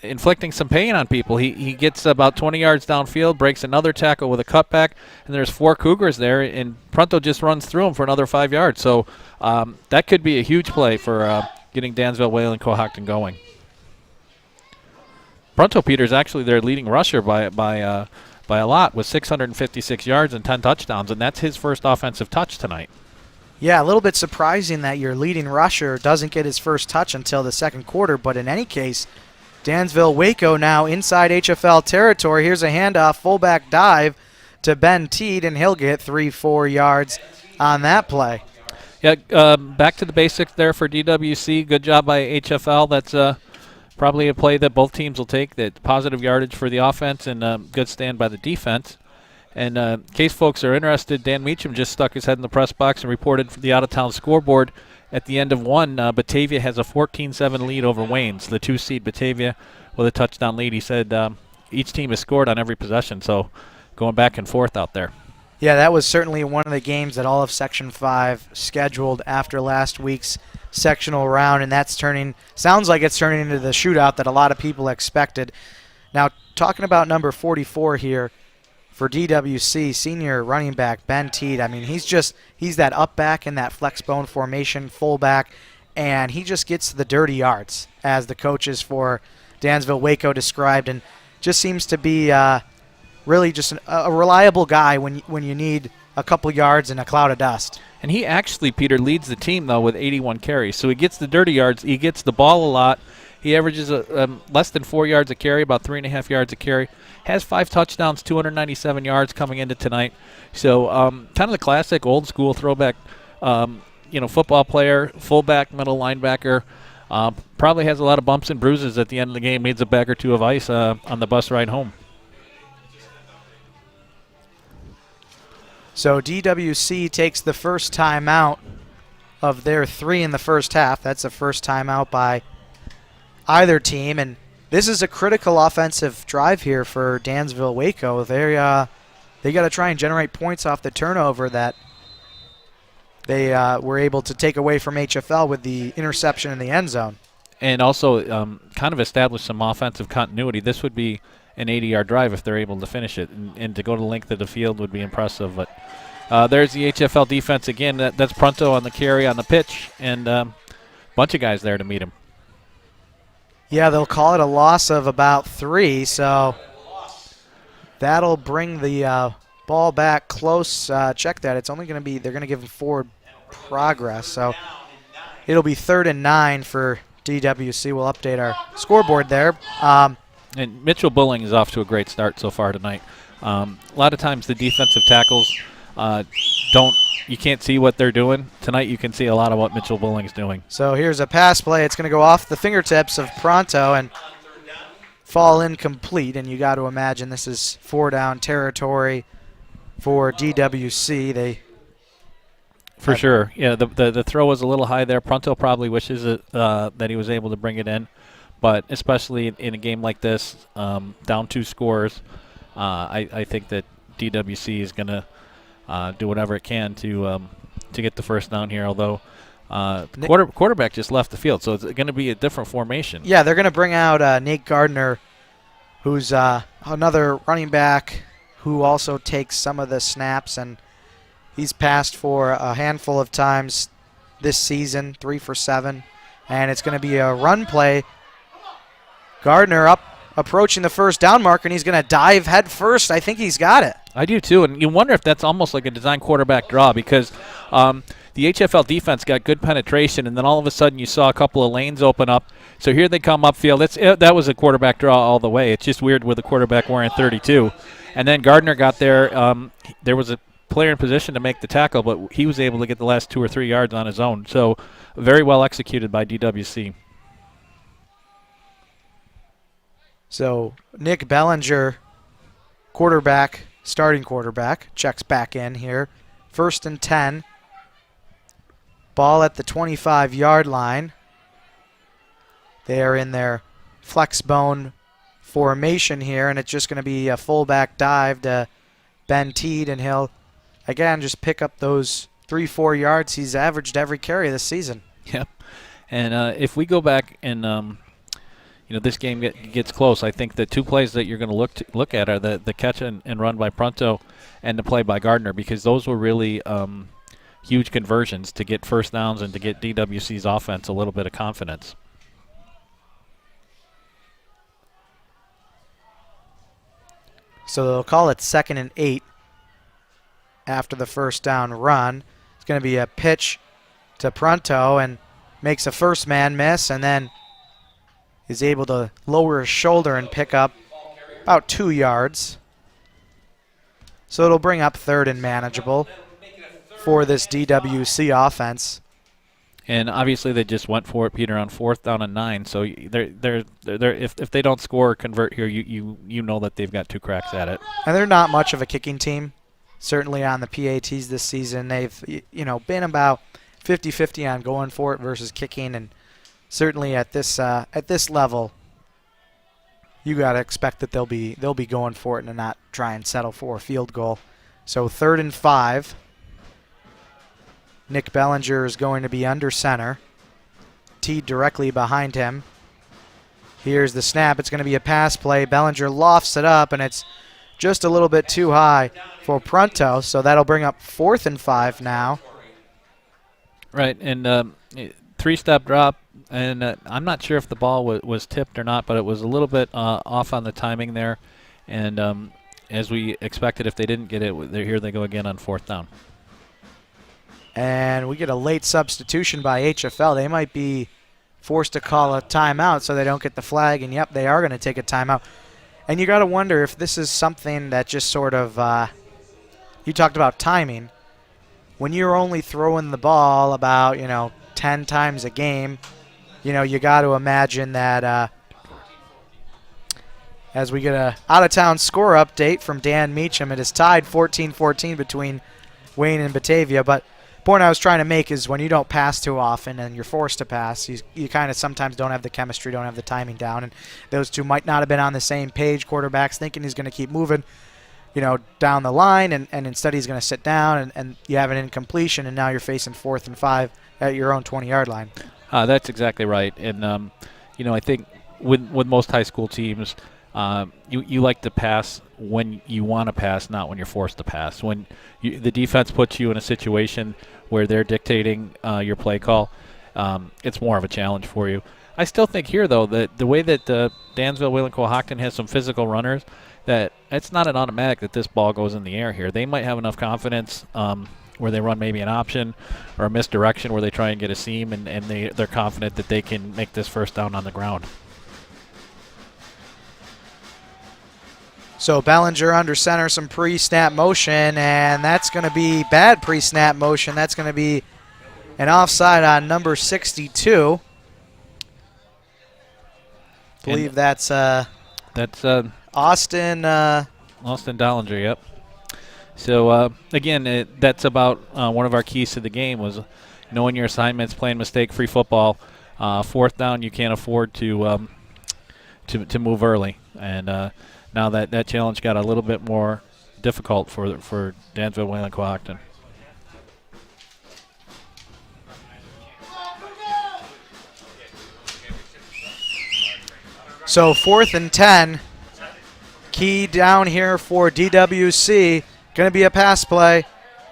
inflicting some pain on people. He gets about 20 yards downfield, breaks another tackle with a cutback, and there's 4 Cougars there, and Pronto just runs through him for another 5 yards. So that could be a huge play for getting Dansville, Wayland-Cohocton going. Pronto Peter's actually their leading rusher by a lot with 656 yards and 10 touchdowns, and that's his first offensive touch tonight. Yeah, a little bit surprising that your leading rusher doesn't get his first touch until the second quarter, but in any case, Dansville Waco now inside HFL territory. Here's a handoff, fullback dive to Ben Teed, and he'll get 3-4 yards on that play. Yeah, back to the basics there for DWC. Good job by HFL. That's probably a play that both teams will take, that positive yardage for the offense and good stand by the defense. And in case folks are interested, Dan Meacham just stuck his head in the press box and reported for the out-of-town scoreboard at the end of one. Batavia has a 14-7 lead over Waynes, the 2-seed Batavia with a touchdown lead. He said each team has scored on every possession, so going back and forth out there. Yeah, that was certainly one of the games that all of Section 5 scheduled after last week's sectional round, and sounds like it's turning into the shootout that a lot of people expected. Now, talking about number 44 here for DWC, senior running back Ben Teed. I mean, he's that up back in that flex bone formation, fullback, and he just gets the dirty yards, as the coaches for Dansville Waco described, and just seems to be really just a reliable guy when you need a couple yards and a cloud of dust. And he actually, Peter, leads the team, though, with 81 carries. So he gets the dirty yards. He gets the ball a lot. He averages less than 4 yards a carry, about 3.5 yards a carry. Has 5 touchdowns, 297 yards coming into tonight. So kind of the classic old school throwback, football player, fullback, middle linebacker. Probably has a lot of bumps and bruises at the end of the game. Needs a bag or two of ice on the bus ride home. So DWC takes the first timeout of their 3 in the first half. That's the first timeout by either team, and this is a critical offensive drive here for Dansville Waco. They got to try and generate points off the turnover that they were able to take away from HFL with the interception in the end zone. And also kind of establish some offensive continuity. This would be an 80-yard drive if they're able to finish it, and to go to the length of the field would be impressive. But there's the HFL defense again. That's Pronto on the carry on the pitch, and a bunch of guys there to meet him. Yeah, they'll call it a loss of about 3, so that'll bring the ball back close. Check that. It's only going to be, they're going to give them forward progress, so it'll be 3rd and 9 for DWC. We'll update our scoreboard there. And Mitchell Bulling is off to a great start so far tonight. A lot of times the defensive tackles you can't see what they're doing. Tonight you can see a lot of what Mitchell Bulling's doing. So here's a pass play. It's going to go off the fingertips of Pronto and fall incomplete. And you got to imagine this is 4-down territory for DWC. For sure. Yeah, the throw was a little high there. Pronto probably wishes that he was able to bring it in. But especially in a game like this, down 2 scores, I think that DWC is going to do whatever it can to get the first down here, although quarterback just left the field, so it's going to be a different formation. Yeah, they're going to bring out Nate Gardner, who's another running back who also takes some of the snaps, and he's passed for a handful of times this season, 3 for 7, and it's going to be a run play. Gardner approaching the first down marker, and he's going to dive head first. I think he's got it. I do too, and you wonder if that's almost like a design quarterback draw, because the HFL defense got good penetration, and then all of a sudden you saw a couple of lanes open up. So here they come upfield. That was a quarterback draw all the way. It's just weird with the quarterback wearing 32. And then Gardner got there. There was a player in position to make the tackle, but he was able to get the last 2 or 3 yards on his own. So very well executed by DWC. So Nick Bellinger, starting quarterback, checks back in here. 1st and 10. Ball at the 25-yard line. They are in their flex bone formation here, and it's just going to be a fullback dive to Ben Teed, and he'll, again, just pick up those 3-4 yards he's averaged every carry this season. Yep. And if we go back and this game gets close, I think the two plays that you're going to look at are the catch and run by Pronto and the play by Gardner, because those were really huge conversions to get first downs and to get DWC's offense a little bit of confidence. So they'll call it 2nd and 8 after the first down run. It's going to be a pitch to Pronto and makes a first man miss, and then is able to lower his shoulder and pick up about 2 yards. So it'll bring up 3rd and manageable for this DWC offense. And obviously they just went for it, Peter, on 4th down and 9. So if they don't score or convert here, you know that they've got 2 cracks at it. And they're not much of a kicking team. Certainly on the PATs this season, they've been about 50-50 on going for it versus kicking, and certainly at this level, you got to expect that they'll be going for it and not try and settle for a field goal. So 3rd and 5. Nick Bellinger is going to be under center, teed directly behind him. Here's the snap. It's going to be a pass play. Bellinger lofts it up, and it's just a little bit too high for Pronto, so that'll bring up 4th and 5 now. Right, and 3-step drop, and I'm not sure if the ball was tipped or not, but it was a little bit off on the timing there, and as we expected, if they didn't get it, here they go again on 4th down. And we get a late substitution by HFL. They might be forced to call a timeout so they don't get the flag, and yep, they are going to take a timeout. And you got to wonder if this is something that just sort of, you talked about timing. When you're only throwing the ball about, 10 times a game, you got to imagine that as we get a out-of-town score update from Dan Meacham, it is tied 14-14 between Wayne and Batavia. But the point I was trying to make is when you don't pass too often and you're forced to pass, you kind of sometimes don't have the chemistry, don't have the timing down. And those two might not have been on the same page. Quarterback's thinking he's going to keep moving, down the line, and instead he's going to sit down, and you have an incompletion, and now you're facing 4th and 5 at your own 20-yard line. That's exactly right. And, I think with most high school teams, you like to pass when you want to pass, not when you're forced to pass. When the defense puts you in a situation where they're dictating your play call, it's more of a challenge for you. I still think here, though, that the way that Dansville, Wayland-Cohocton has some physical runners, that it's not an automatic that this ball goes in the air here. They might have enough confidence where they run maybe an option or a misdirection where they try and get a seam, and they're confident that they can make this first down on the ground. So Bellinger under center, some pre-snap motion, and that's going to be bad pre-snap motion. That's going to be an offside on number 62. I believe that's Austin Dollinger, yep. So, again, that's about one of our keys to the game was knowing your assignments, playing mistake-free football. 4th down, you can't afford to move early. And now that challenge got a little bit more difficult for Dansville, Wayland-Cohocton. So 4th and 10. Key down here for DWC. Going to be a pass play.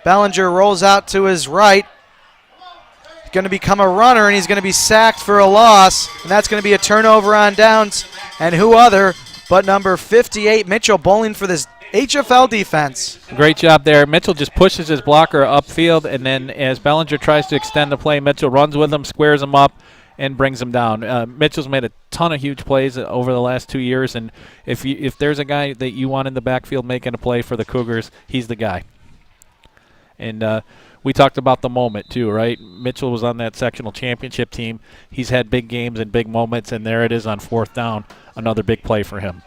Bellinger rolls out to his right. Going to become a runner, and he's going to be sacked for a loss. And that's going to be a turnover on downs. And who other but number 58, Mitchell, bowling for this HFL defense. Great job there. Mitchell just pushes his blocker upfield, and then as Bellinger tries to extend the play, Mitchell runs with him, squares him up, and brings him down. Mitchell's made a ton of huge plays over the last 2 years, and if there's a guy that you want in the backfield making a play for the Cougars, he's the guy. And we talked about the moment too, right? Mitchell was on that sectional championship team. He's had big games and big moments, and there it is on 4th down, another big play for him.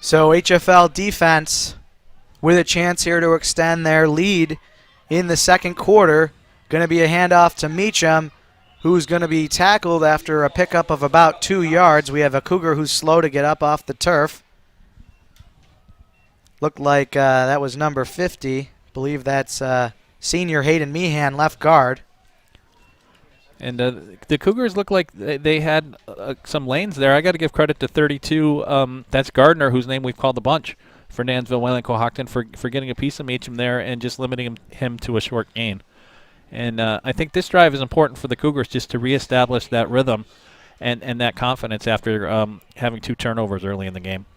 So HFL defense with a chance here to extend their lead in the second quarter. Going to be a handoff to Meacham, who's going to be tackled after a pickup of about 2 yards. We have a Cougar who's slow to get up off the turf. Looked like that was number 50. Believe that's senior Hayden Meehan, left guard. And the Cougars look like they had some lanes there. I got to give credit to 32. That's Gardner, whose name we've called a bunch for Dansville, Wayland-Cohocton, for getting a piece of Meacham there and just limiting him to a short gain. And I think this drive is important for the Cougars just to reestablish that rhythm and that confidence after having 2 turnovers early in the game.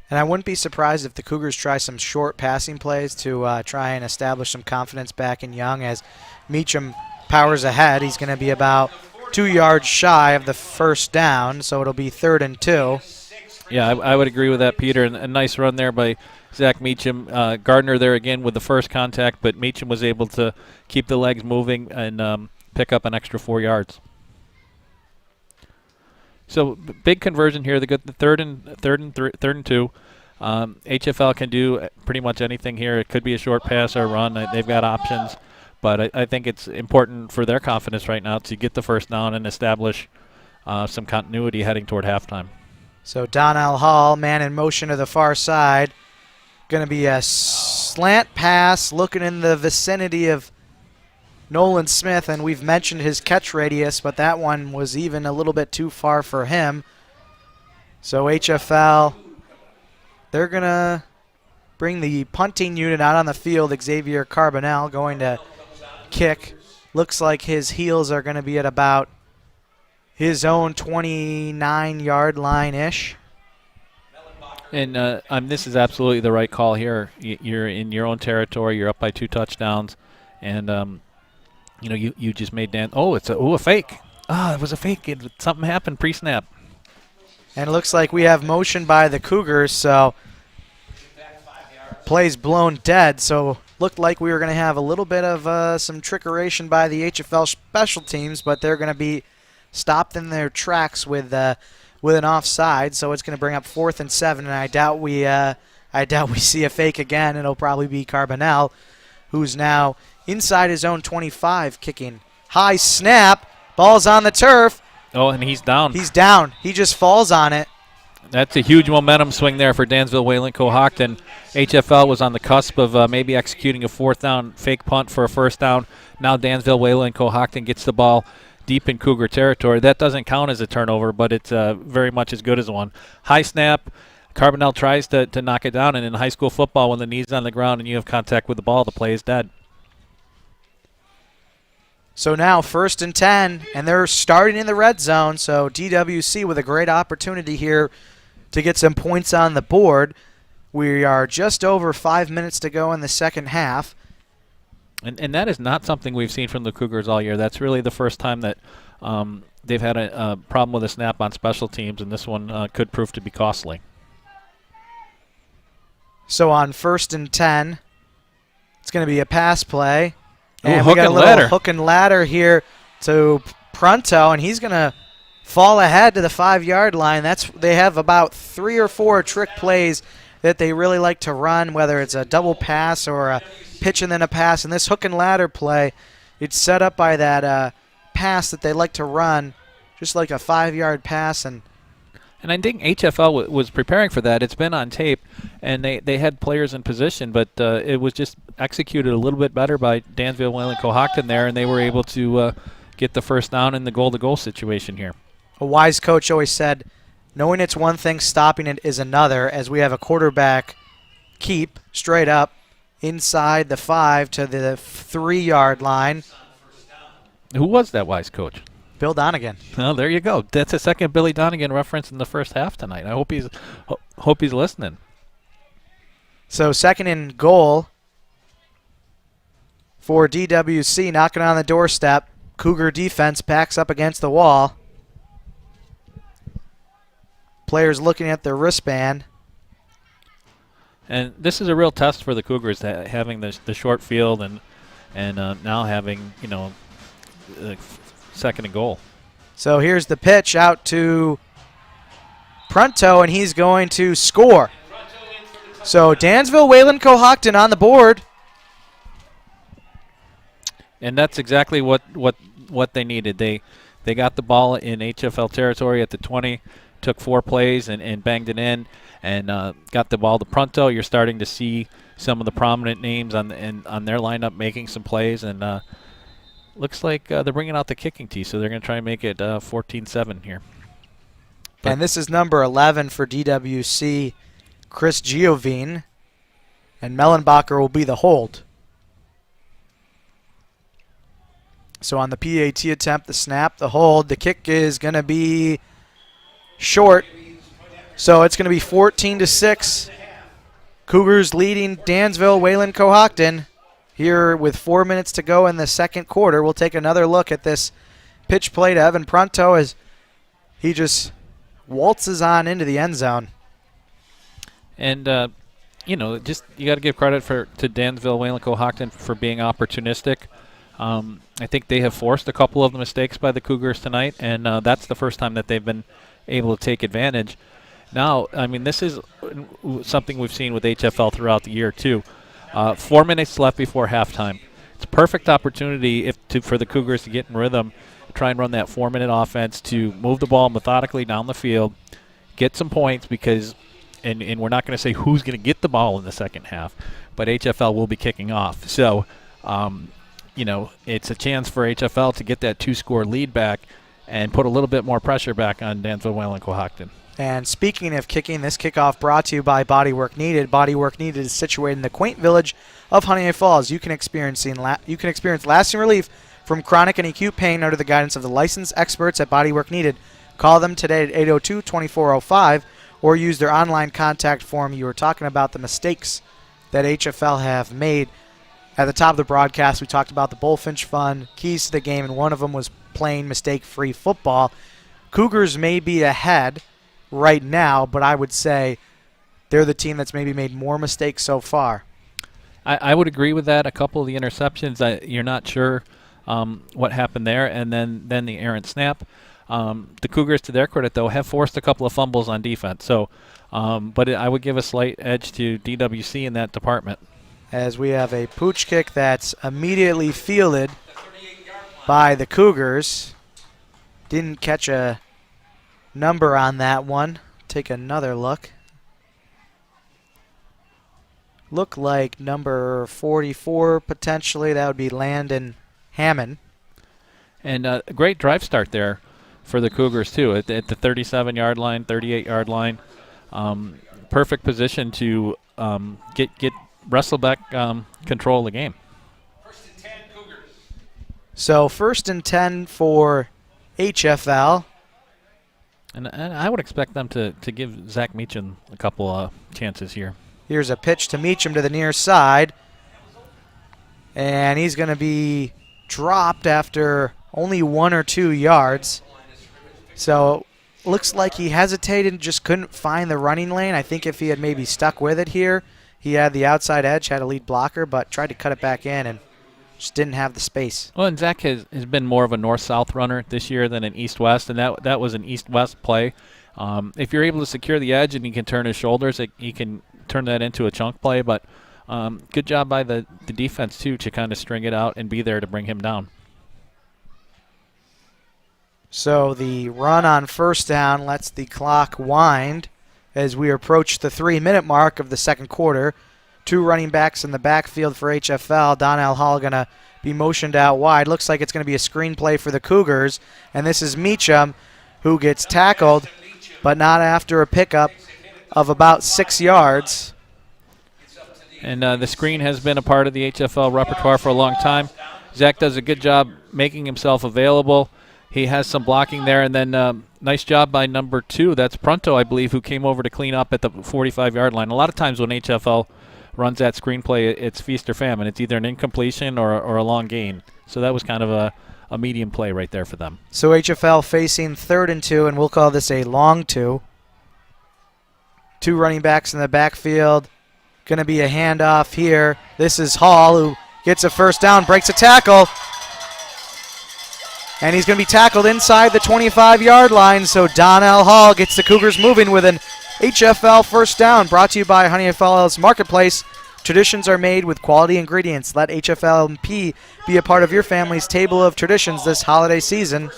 And I wouldn't be surprised if the Cougars try some short passing plays to try and establish some confidence back in Young as Meacham powers ahead. He's going to be about 2 yards shy of the first down, so it'll be 3rd and 2. Yeah, I would agree with that, Peter. And a nice run there by Zach Meacham. Gardner there again with the first contact, but Meacham was able to keep the legs moving and pick up an extra 4 yards. So big conversion here. They got the third and 2. HFL can do pretty much anything here. It could be a short pass or a run. They've got options. But I think it's important for their confidence right now to get the first down and establish some continuity heading toward halftime. So Donnell Hall, man in motion to the far side. Going to be a slant pass looking in the vicinity of Nolan Smith, and we've mentioned his catch radius, but that one was even a little bit too far for him. So HFL, they're going to bring the punting unit out on the field. Xavier Carbonell going to kick. Looks like his heels are going to be at about his own 29-yard line-ish. And this is absolutely the right call here. You're in your own territory. You're up by 2 touchdowns, and you just made Dan. Oh, it's a fake. It was a fake. Something happened pre-snap. And it looks like we have motion by the Cougars, so play's blown dead. So looked like we were going to have a little bit of some trickeration by the HFL special teams, but they're going to be stopped in their tracks with an offside. So it's going to bring up 4th and 7, and I doubt we see a fake again. It'll probably be Carbonell, who's now inside his own 25, kicking. High snap, ball's on the turf. Oh, and he's down. He's down. He just falls on it. That's a huge momentum swing there for Dansville Wayland-Cohocton. HFL was on the cusp of maybe executing a 4th down fake punt for a 1st down. Now Dansville Wayland-Cohocton gets the ball deep in Cougar territory. That doesn't count as a turnover, but it's very much as good as one. High snap. Carbonell tries to knock it down, and in high school football, when the knee's on the ground and you have contact with the ball, the play is dead. So now 1st and 10, and they're starting in the red zone, so DWC with a great opportunity here to get some points on the board. We are just over 5 minutes to go in the second half. And that is not something we've seen from the Cougars all year. That's really the first time that they've had a problem with a snap on special teams, and this one could prove to be costly. So on 1st and 10, it's going to be a pass play. And Ooh, we got a little hook and ladder here to Pronto, and he's going to fall ahead to the 5-yard line. They have about 3 or 4 trick plays that they really like to run, whether it's a double pass or a pitch and then a pass. And this hook and ladder play, it's set up by that pass that they like to run, just like a 5-yard pass. And I think HFL was preparing for that. It's been on tape, and they had players in position, but it was just executed a little bit better by Dansville Wayland-Cohocton there, and they were able to get the 1st down in the goal-to-goal situation here. A wise coach always said, knowing it's one thing, stopping it is another, as we have a quarterback keep straight up inside the 5 to the 3-yard line. Who was that wise coach? Bill Donegan. Well, there you go. That's a second Billy Donegan reference in the first half tonight. I hope he's listening. So 2nd and goal for DWC, knocking on the doorstep. Cougar defense backs up against the wall. Players looking at their wristband. And this is a real test for the Cougars, having the short field and now having, 2nd and goal. So here's the pitch out to Pronto, and he's going to score. So Dansville Wayland-Cohocton on the board. And that's exactly what they needed. They got the ball in HFL territory at the 20, took 4 plays and banged it in, and got the ball to Pronto. You're starting to see some of the prominent names on their lineup making some plays, and looks like they're bringing out the kicking tee, so they're going to try and make it 14-7 here. And this is number 11 for DWC, Chris Giovine. And Mellenbacher will be the hold. So on the PAT attempt, the snap, the hold, the kick is going to be short. So it's going to be 14-6. Cougars leading Dansville, Wayland-Cohocton here with 4 minutes to go in the second quarter. We'll take another look at this pitch play to Evan Pronto as he just waltzes on into the end zone. And, just you got to give credit to Dansville, Wayland-Cohocton for being opportunistic. I think they have forced a couple of the mistakes by the Cougars tonight, and that's the first time that they've been able to take advantage. Now, I mean, this is something we've seen with HFL throughout the year, too. 4 minutes left before halftime. It's a perfect opportunity for the Cougars to get in rhythm, try and run that 4-minute offense to move the ball methodically down the field, get some points because, and we're not going to say who's going to get the ball in the second half, but HFL will be kicking off. So, it's a chance for HFL to get that 2-score lead back and put a little bit more pressure back on Dansville, Wayland-Cohocton. And speaking of kicking, this kickoff brought to you by Bodywork Needed. Bodywork Needed is situated in the quaint village of Honeoye Falls. You can experience lasting relief from chronic and acute pain under the guidance of the licensed experts at Bodywork Needed. Call them today at 802-2405 or use their online contact form. You were talking about the mistakes that HFL have made. At the top of the broadcast, we talked about the Bullfinch Fund, keys to the game, and one of them was playing mistake-free football. Cougars may be ahead right now, but I would say they're the team that's maybe made more mistakes so far. I would agree with that. A couple of the interceptions, you're not sure what happened there, and then the errant snap. The Cougars, to their credit, though, have forced a couple of fumbles on defense. So, but I would give a slight edge to DWC in that department. As we have a pooch kick that's immediately fielded by the Cougars. Didn't catch a number on that one. Take another look. Look like number 44 potentially. That would be Landon Hammond. And a great drive start there for the Cougars, too, at the 37-yard line, 38-yard line. Perfect position to get wrestle back control of the game. First and 10, Cougars. So 1st and 10 for HFL. And I would expect them to give Zach Meacham a couple chances here. Here's a pitch to Meacham to the near side. And he's going to be dropped after only 1 or 2 yards. So looks like he hesitated and just couldn't find the running lane. I think if he had maybe stuck with it here, he had the outside edge, had a lead blocker, but tried to cut it back in and just didn't have the space. Well, and Zach has been more of a north-south runner this year than an east-west, and that was an east-west play. If you're able to secure the edge and he can turn his shoulders, he can turn that into a chunk play. But good job by the defense, too, to kind of string it out and be there to bring him down. So the run on 1st down lets the clock wind as we approach the 3-minute mark of the second quarter. 2 running backs in the backfield for HFL. Donnell Hall going to be motioned out wide. Looks like it's going to be a screen play for the Cougars. And this is Meacham who gets tackled, but not after a pickup of about 6 yards. And the screen has been a part of the HFL repertoire for a long time. Zach does a good job making himself available. He has some blocking there, and then nice job by number 2. That's Pronto, I believe, who came over to clean up at the 45-yard line. A lot of times when HFL runs that screenplay, it's feast or famine. It's either an incompletion or a long gain. So that was kind of a medium play right there for them. So HFL facing 3rd and 2, and we'll call this a long 2. 2 running backs in the backfield. Going to be a handoff here. This is Hall who gets a 1st down, breaks a tackle. And he's going to be tackled inside the 25-yard line. So Donnell Hall gets the Cougars moving with an HFL 1st down. Brought to you by Honeoye Falls Marketplace. Traditions are made with quality ingredients. Let HFL&P be a part of your family's table of traditions this holiday season.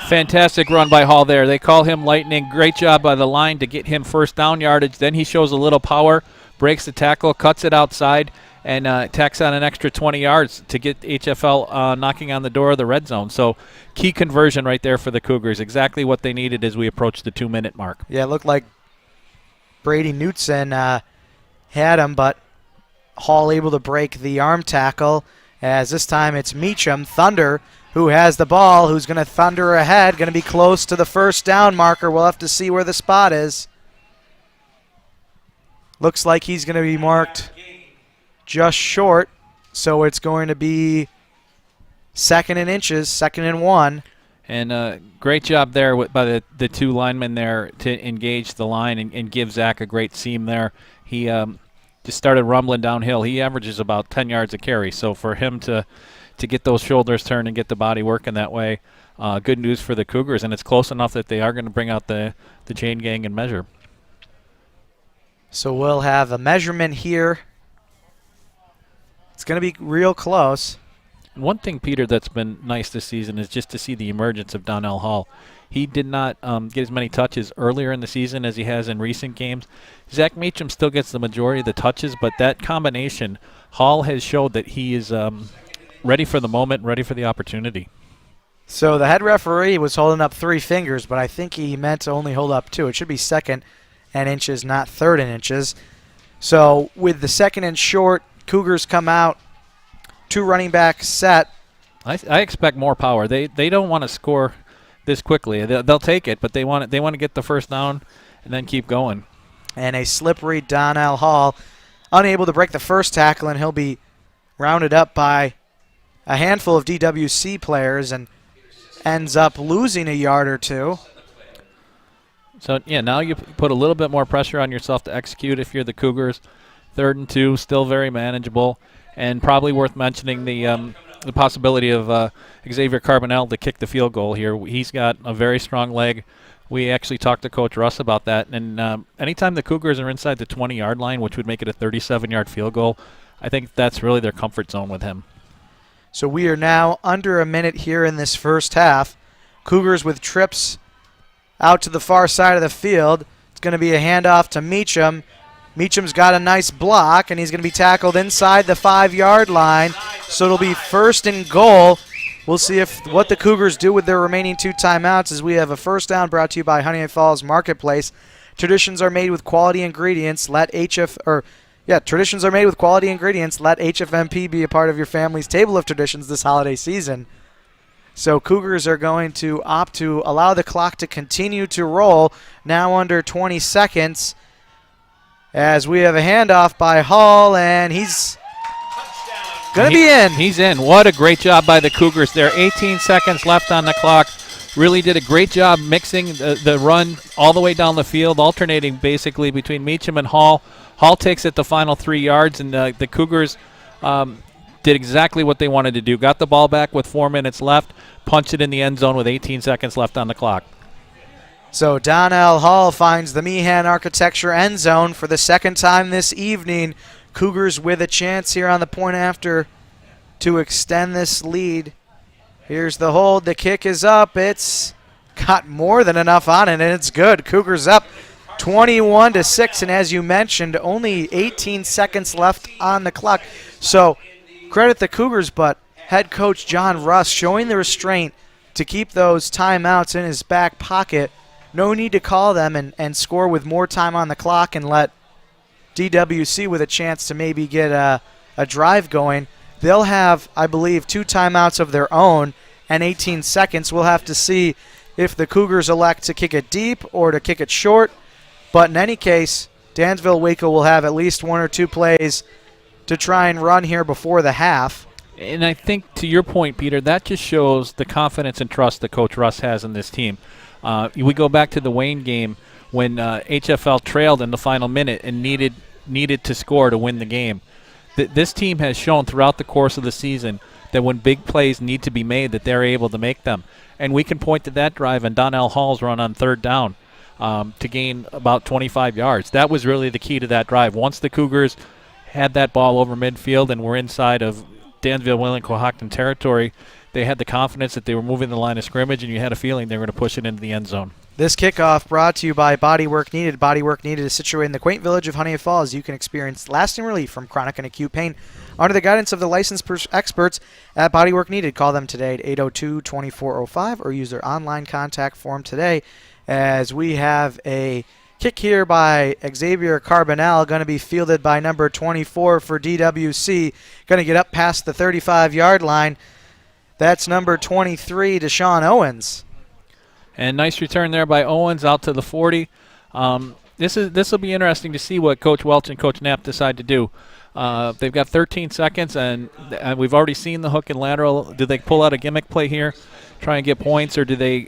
Fantastic run by Hall there. They call him lightning. Great job by the line to get him 1st down yardage. Then he shows a little power, breaks the tackle, cuts it outside, and tacks on an extra 20 yards to get HFL knocking on the door of the red zone. So key conversion right there for the Cougars. Exactly what they needed as we approach the 2-minute mark. Yeah, it looked like Brady Knutson had him, but Hall able to break the arm tackle, as this time it's Meacham, Thunder, who has the ball, who's going to thunder ahead, going to be close to the first down marker. We'll have to see where the spot is. Looks like he's going to be marked just short, so it's going to be 2nd and inches, 2nd and 1. And great job there by the two linemen there to engage the line and give Zach a great seam there. He just started rumbling downhill. He averages about 10 yards a carry, so for him to get those shoulders turned and get the body working that way, good news for the Cougars, and it's close enough that they are going to bring out the chain gang and measure. So we'll have a measurement here. It's going to be real close. One thing, Peter, that's been nice this season is just to see the emergence of Donnell Hall. He did not get as many touches earlier in the season as he has in recent games. Zach Meacham still gets the majority of the touches, but that combination, Hall has showed that he is ready for the moment, ready for the opportunity. So the head referee was holding up 3 fingers, but I think he meant to only hold up 2. It should be 2nd and inches, not 3rd and inches. So with the 2nd and short, Cougars come out, 2 running back set. I expect more power. They don't want to score this quickly. They'll take it, but they want to get the first down and then keep going. And a slippery Donnell Hall, unable to break the first tackle, and he'll be rounded up by a handful of DWC players and ends up losing a yard or 2. So, yeah, now you put a little bit more pressure on yourself to execute if you're the Cougars. 3rd and 2, still very manageable, and probably worth mentioning the possibility of Xavier Carbonell to kick the field goal here. He's got a very strong leg. We actually talked to Coach Russ about that, and anytime the Cougars are inside the 20-yard line, which would make it a 37-yard field goal, I think that's really their comfort zone with him. So we are now under a minute here in this first half. Cougars with trips out to the far side of the field. It's going to be a handoff to Meacham. Meacham's got a nice block, and he's going to be tackled inside the 5-yard line. So it'll be 1st and goal. We'll see what the Cougars do with their remaining 2 timeouts, as we have a first down brought to you by Honeoye Falls Marketplace. Traditions are made with quality ingredients. Traditions are made with quality ingredients. Let HFMP be a part of your family's table of traditions this holiday season. So Cougars are going to opt to allow the clock to continue to roll, now under 20 seconds, as we have a handoff by Hall, and he's going to be in. He's in. What a great job by the Cougars there. 18 seconds left on the clock. Really did a great job mixing the run all the way down the field, alternating basically between Meacham and Hall. Hall takes it the final 3 yards, and the Cougars did exactly what they wanted to do. Got the ball back with 4 minutes left, punched it in the end zone with 18 seconds left on the clock. So Donnell Hall finds the Meehan Architecture end zone for the 2nd time this evening. Cougars with a chance here on the point after to extend this lead. Here's the hold. The kick is up. It's got more than enough on it, and it's good. Cougars up 21-6, and as you mentioned, only 18 seconds left on the clock. So credit the Cougars, but head coach John Russ showing the restraint to keep those timeouts in his back pocket. No need to call them and score with more time on the clock and let DWC with a chance to maybe get a drive going. They'll have, I believe, 2 timeouts of their own and 18 seconds. We'll have to see if the Cougars elect to kick it deep or to kick it short. But in any case, Dansville-Waco will have at least 1 or 2 plays to try and run here before the half. And I think, to your point, Peter, that just shows the confidence and trust that Coach Russ has in this team. We go back to the Wayne game when HFL trailed in the final minute and needed to score to win the game. This team has shown throughout the course of the season that when big plays need to be made, that they're able to make them. And we can point to that drive and Donnell Hall's run on 3rd down to gain about 25 yards. That was really the key to that drive. Once the Cougars had that ball over midfield and were inside of Dansville, Wayland-Cohocton territory, they had the confidence that they were moving the line of scrimmage, and you had a feeling they were going to push it into the end zone. This kickoff brought to you by Bodywork Needed. Bodywork Needed is situated in the quaint village of Honeoye Falls. You can experience lasting relief from chronic and acute pain under the guidance of the licensed experts at Bodywork Needed. Call them today at 802-2405 or use their online contact form today, as we have a kick here by Xavier Carbonell, going to be fielded by number 24 for DWC. Going to get up past the 35-yard line. That's number 23, Deshaun Owens. And nice return there by Owens out to the 40. This will be interesting to see what Coach Welch and Coach Knapp decide to do. They've got 13 seconds, and we've already seen the hook and lateral. Do they pull out a gimmick play here, try and get points, or do they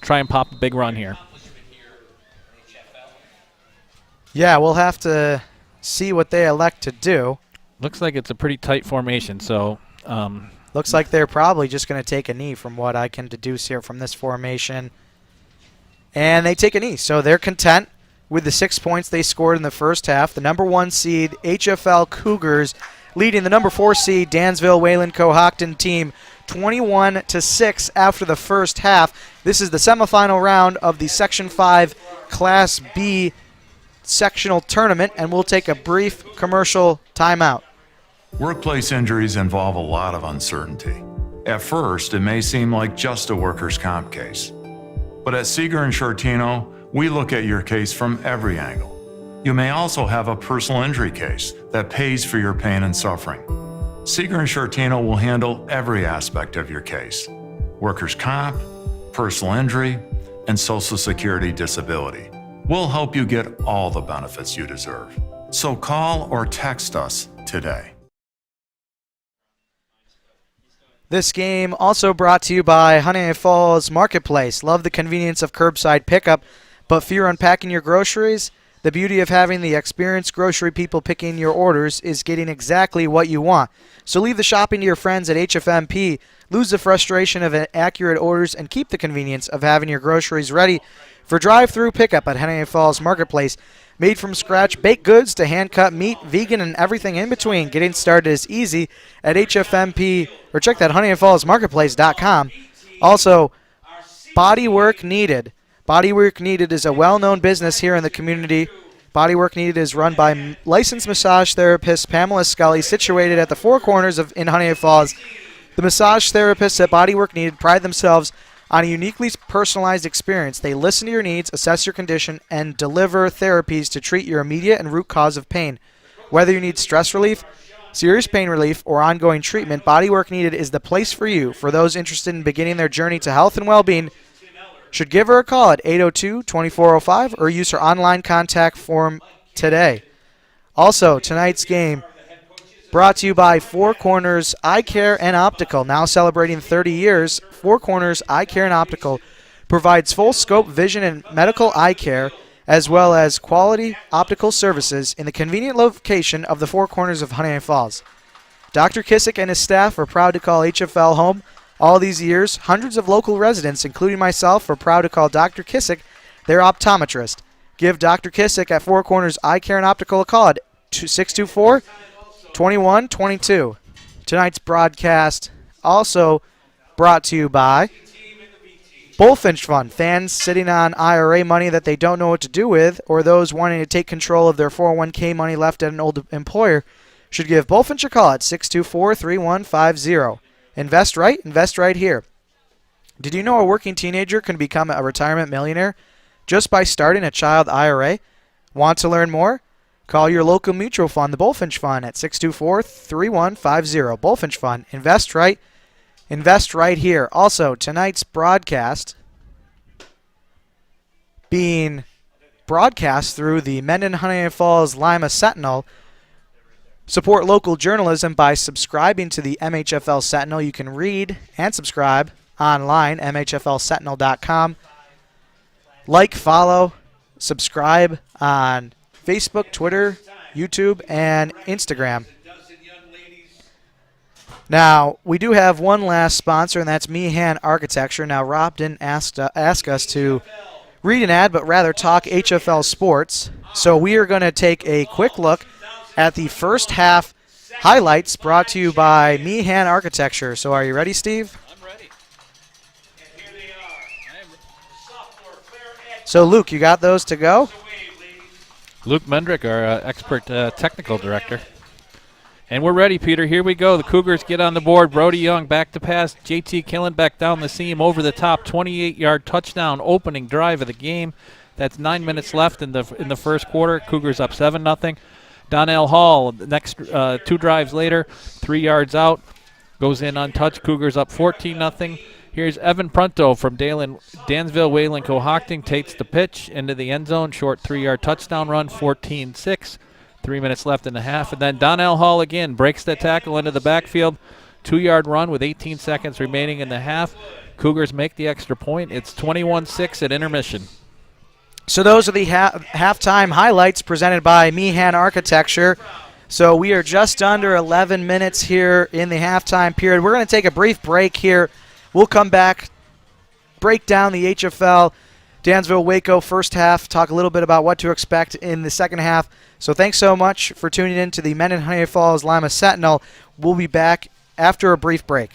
try and pop a big run here? Yeah, we'll have to see what they elect to do. Looks like it's a pretty tight formation, so... Looks like they're probably just going to take a knee from what I can deduce here from this formation. And they take a knee, so they're content with the 6 points they scored in the first half. The number 1 seed HFL Cougars leading the number 4 seed Dansville Wayland-Cohocton team 21-6 after the first half. This is the semifinal round of the Section 5 Class B sectional tournament, and we'll take a brief commercial timeout. Workplace injuries involve a lot of uncertainty. At first, it may seem like just a workers' comp case. But at Seeger and Shortino, we look at your case from every angle. You may also have a personal injury case that pays for your pain and suffering. Seeger and Shortino will handle every aspect of your case: workers' comp, personal injury, and Social Security disability. We'll help you get all the benefits you deserve. So call or text us today. This game also brought to you by Honeoye Falls Marketplace. Love the convenience of curbside pickup, but fear unpacking your groceries? The beauty of having the experienced grocery people picking your orders is getting exactly what you want. So leave the shopping to your friends at HFMP, lose the frustration of inaccurate orders, and keep the convenience of having your groceries ready for drive-through pickup at Honeoye Falls Marketplace. Made from scratch baked goods to hand-cut meat, vegan, and everything in between. Getting started is easy at HFMP, or check that HoneyFallsMarketplace.com. Also, Bodywork Needed. Bodywork Needed is a well-known business here in the community. Bodywork Needed is run by licensed massage therapist Pamela Scully, situated at the Four Corners in Honeoye Falls. The massage therapists at Bodywork Needed pride themselves on a uniquely personalized experience. They listen to your needs, assess your condition, and deliver therapies to treat your immediate and root cause of pain. Whether you need stress relief, serious pain relief, or ongoing treatment, Bodywork Needed is the place for you. For those interested in beginning their journey to health and well-being, should give her a call at 802-2405 or use her online contact form today. Also, tonight's game brought to you by Four Corners Eye Care and Optical. Now celebrating 30 years, Four Corners Eye Care and Optical provides full scope vision and medical eye care, as well as quality optical services in the convenient location of the Four Corners of Honeoye Falls. Dr. Kissick and his staff are proud to call HFL home. All these years, hundreds of local residents, including myself, are proud to call Dr. Kissick their optometrist. Give Dr. Kissick at Four Corners Eye Care and Optical a call at 624-2122. Tonight's broadcast also brought to you by Bullfinch Fund. Fans sitting on IRA money that they don't know what to do with, or those wanting to take control of their 401k money left at an old employer, should give Bullfinch a call at 624-3150. Invest right here. Did you know a working teenager can become a retirement millionaire just by starting a child IRA? Want to learn more? Call your local mutual fund, the Bullfinch Fund, at 624-3150. Bullfinch Fund. Invest right here. Also, tonight's broadcast being broadcast through the Mendon-Honeoye Falls-Lima Sentinel. Support local journalism by subscribing to the MHFL Sentinel. You can read and subscribe online, mhflsentinel.com. Like, follow, subscribe on Facebook, Twitter, YouTube, and Instagram. Now, we do have one last sponsor, and that's Meehan Architecture. Now, Rob didn't ask us to read an ad, but rather talk HFL sports. So we are going to take a quick look at the first half highlights brought to you by Meehan Architecture. So are you ready, Steve? I'm ready. And here they are. Sophomore Claire So, Luke, you got those to go? Luke Mendrick, our expert technical director. And we're ready, Peter. Here we go. The Cougars get on the board. Brody Young back to pass. JT Killenbeck down the seam over the top. 28-yard touchdown opening drive of the game. That's 9 minutes left in the first quarter. Cougars up 7-0. Donnell Hall, the next 2 drives later, 3 yards out. Goes in untouched. Cougars up 14-0. Here's Evan Prunto from Dansville, Wayland-Cohocton. Takes the pitch into the end zone. Short 3-yard touchdown run, 14-6. 3 minutes left in the half. And then Donnell Hall again breaks the tackle into the backfield. 2-yard run with 18 seconds remaining in the half. Cougars make the extra point. It's 21-6 at intermission. So those are the halftime highlights presented by Meehan Architecture. So we are just under 11 minutes here in the halftime period. We're going to take a brief break here. We'll come back, break down the HFL Dansville-Waco first half, talk a little bit about what to expect in the second half. So thanks so much for tuning in to the Mendon-Honeoye Falls-Lima Sentinel. We'll be back after a brief break.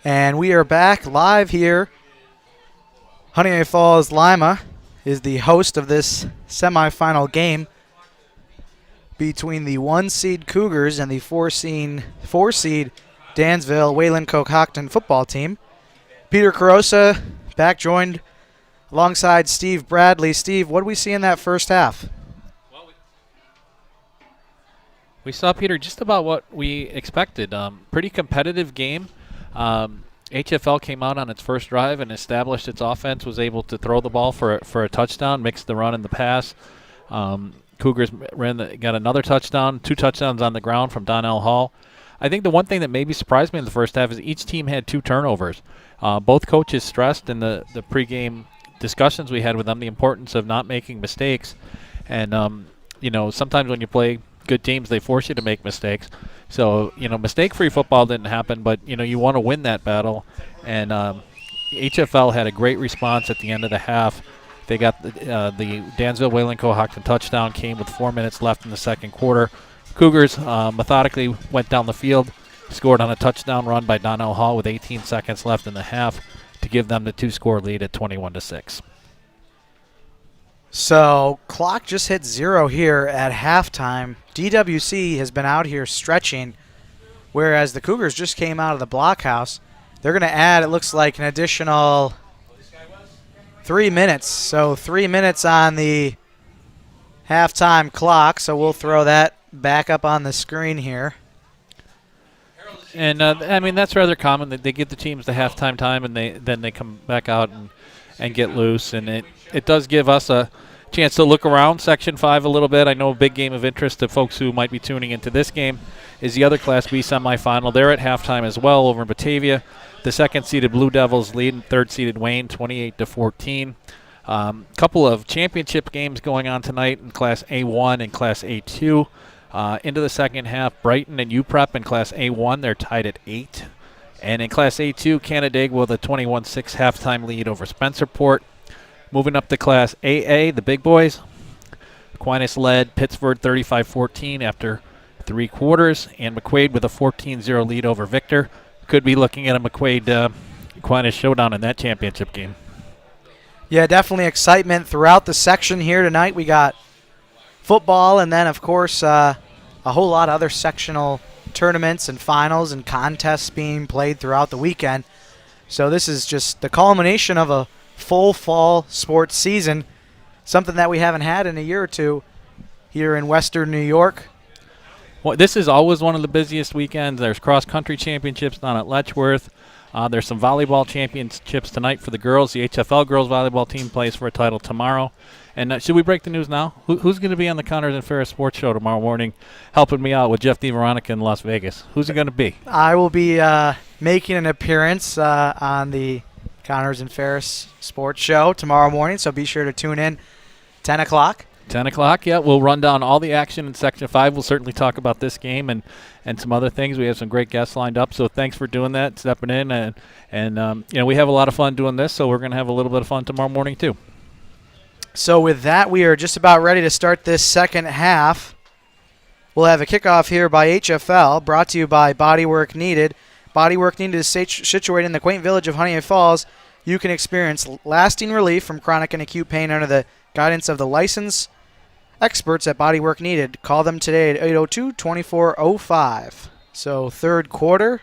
And we are back live here. Honeoye Falls-Lima is the host of this semifinal game between the 1-seed Cougars and the 4-seed Dansville Wayland-Cohocton football team. Peter Carosa back joined alongside Steve Bradley. Steve, what did we see in that first half? We saw, Peter, just about what we expected. Pretty competitive game. HFL came out on its first drive and established its offense, was able to throw the ball for a touchdown, mixed the run and the pass. Cougars got another touchdown, 2 touchdowns on the ground from Donnell Hall. I think the one thing that maybe surprised me in the first half is each team had 2 turnovers. Both coaches stressed in the pregame discussions we had with them the importance of not making mistakes. And, sometimes when you play good teams, they force you to make mistakes. So, mistake-free football didn't happen, but, you want to win that battle. And HFL had a great response at the end of the half. They got the Dansville Wayland-Cohocton touchdown, came with 4 minutes left in the second quarter. Cougars methodically went down the field, scored on a touchdown run by Donnell Hall with 18 seconds left in the half to give them the 2-score lead at 21-6. So, clock just hit 0 here at halftime. DWC has been out here stretching, whereas the Cougars just came out of the blockhouse. They're going to add, it looks like, an additional 3 minutes. So, 3 minutes on the halftime clock. So, we'll throw that back up on the screen here. And, that's rather common. That they give the teams the halftime time, and then they come back out and get loose. And it does give us a chance to look around Section 5 a little bit. I know a big game of interest to folks who might be tuning into this game is the other Class B semifinal. They're at halftime as well over in Batavia. The second-seeded Blue Devils lead third-seeded Wayne 28-14. Couple of championship games going on tonight in Class A1 and Class A2. Into the second half, Brighton and UPrep in Class A1, they're tied at 8. And in Class A2, Canandaigua with a 21-6 halftime lead over Spencerport. Moving up to Class AA, the big boys, Aquinas led Pittsford 35-14 after 3 quarters, and McQuaid with a 14-0 lead over Victor. Could be looking at a McQuaid-Aquinas showdown in that championship game. Yeah, definitely excitement throughout the section here tonight. We got football and then, of course, a whole lot of other sectional tournaments and finals and contests being played throughout the weekend. So this is just the culmination of a full fall sports season, something that we haven't had in a year or two here in Western New York. Well, this is always one of the busiest weekends. There's cross-country championships down at Letchworth. There's some volleyball championships tonight for the girls. The HFL girls volleyball team plays for a title tomorrow. And should we break the news now? Who's going to be on the Connors and Ferris Sports Show tomorrow morning helping me out with Jeff DeVeronica in Las Vegas? Who's it going to be? I will be making an appearance on the Connors and Ferris Sports Show tomorrow morning, so be sure to tune in 10 o'clock. 10 o'clock, yeah. We'll run down all the action in Section 5. We'll certainly talk about this game and some other things. We have some great guests lined up, so thanks for doing that, stepping in. And we have a lot of fun doing this, so we're going to have a little bit of fun tomorrow morning too. So with that, we are just about ready to start this second half. We'll have a kickoff here by HFL, brought to you by Bodywork Needed. Bodywork Needed is situated in the quaint village of Honeoye Falls. You can experience lasting relief from chronic and acute pain under the guidance of the licensed experts at Bodywork Needed. Call them today at 802-2405. So third quarter,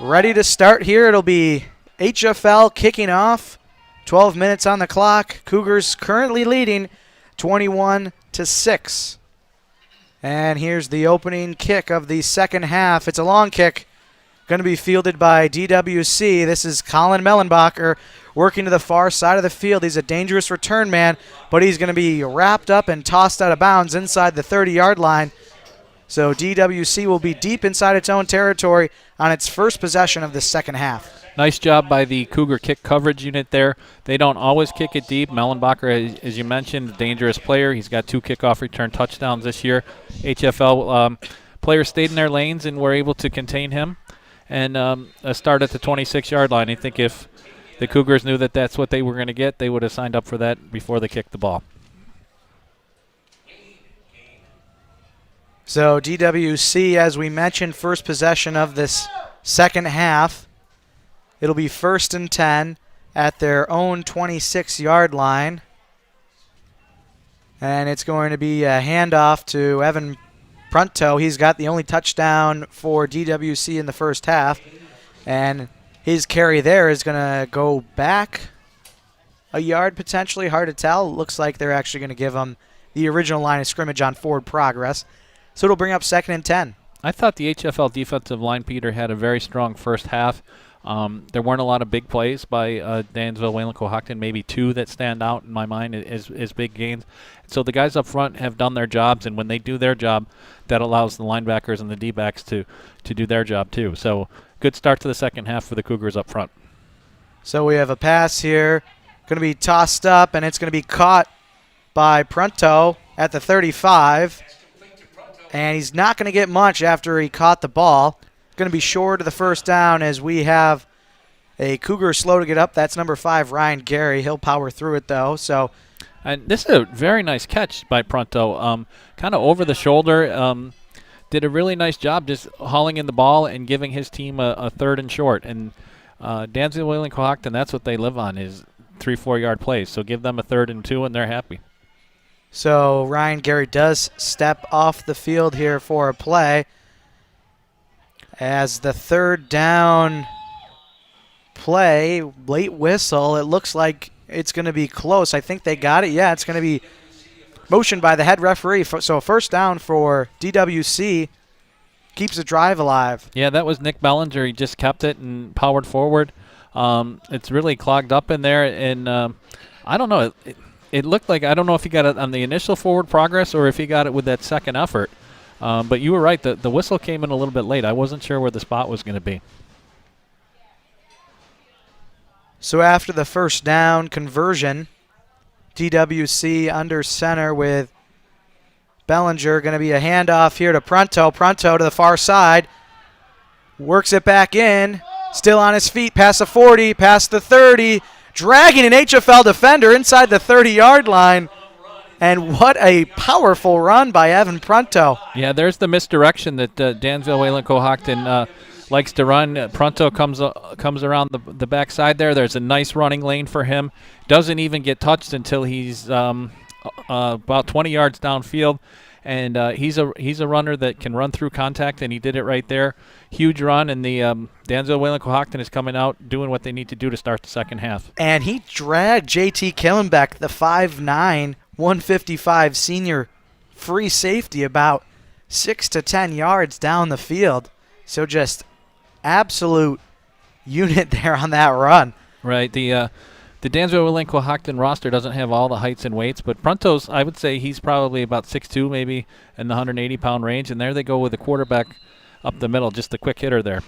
ready to start here. It'll be HFL kicking off. 12 minutes on the clock. Cougars currently leading 21-6. And here's the opening kick of the second half. It's a long kick. Going to be fielded by DWC. This is Colin Mellenbacher working to the far side of the field. He's a dangerous return man, but he's going to be wrapped up and tossed out of bounds inside the 30-yard line. So DWC will be deep inside its own territory on its first possession of the second half. Nice job by the Cougar kick coverage unit there. They don't always kick it deep. Mellenbacher, as you mentioned, a dangerous player. He's got 2 kickoff return touchdowns this year. HFL players stayed in their lanes and were able to contain him and start at the 26-yard line. I think if the Cougars knew that that's what they were going to get, they would have signed up for that before they kicked the ball. So DWC, as we mentioned, first possession of this second half. It'll be 1st and 10 at their own 26-yard line. And it's going to be a handoff to Evan Prunto. He's got the only touchdown for DWC in the first half. And his carry there is going to go back a yard potentially. Hard to tell. Looks like they're actually going to give him the original line of scrimmage on forward progress. So it'll bring up 2nd and 10. I thought the HFL defensive line, Peter, had a very strong first half. There weren't a lot of big plays by Dansville, Wayland-Cohocton, maybe 2 that stand out in my mind as big gains. So the guys up front have done their jobs, and when they do their job, that allows the linebackers and the D-backs to do their job too. So good start to the second half for the Cougars up front. So we have a pass here, going to be tossed up, and it's going to be caught by Prunto at the 35. And he's not going to get much after he caught the ball. Going to be short of the first down as we have a Cougar slow to get up. That's number 5, Ryan Gary. He'll power through it, though. So, and this is a very nice catch by Prunto. Kind of over the shoulder. Did a really nice job just hauling in the ball and giving his team a 3rd and short. And Dansville, Wayland-Cohocton, that's what they live on, is 3-4 yard plays. So give them a 3rd and 2, and they're happy. So Ryan Gary does step off the field here for a play. As the 3rd down play, late whistle, it looks like it's going to be close. I think they got it. Yeah, it's going to be motioned by the head referee. So 1st down for DWC, keeps the drive alive. Yeah, that was Nick Bellinger. He just kept it and powered forward. It's really clogged up in there, and I don't know. It looked like, I don't know if he got it on the initial forward progress or if he got it with that second effort. But you were right. The whistle came in a little bit late. I wasn't sure where the spot was going to be. So after the 1st down conversion, DWC under center with Bellinger. Going to be a handoff here to Prunto. Prunto to the far side. Works it back in. Still on his feet past the 40, past the 30. Dragging an HFL defender inside the 30-yard line. And what a powerful run by Evan Prunto. Yeah, there's the misdirection that Dansville, Wayland-Cohocton likes to run. Prunto comes around the backside there. There's a nice running lane for him. Doesn't even get touched until he's about 20 yards downfield. And he's a runner that can run through contact, and he did it right there. Huge run, and the Dansville Wayland-Cohocton is coming out doing what they need to do to start the second half. And he dragged J.T. Killenbeck, the 5'9", 155 senior free safety, about 6 to 10 yards down the field. So just absolute unit there on that run. Right. The Dansville Wayland-Cohocton roster doesn't have all the heights and weights, but Prunto's, I would say he's probably about 6'2", maybe in the 180-pound range, and there they go with the quarterback up the middle, just a quick hitter there.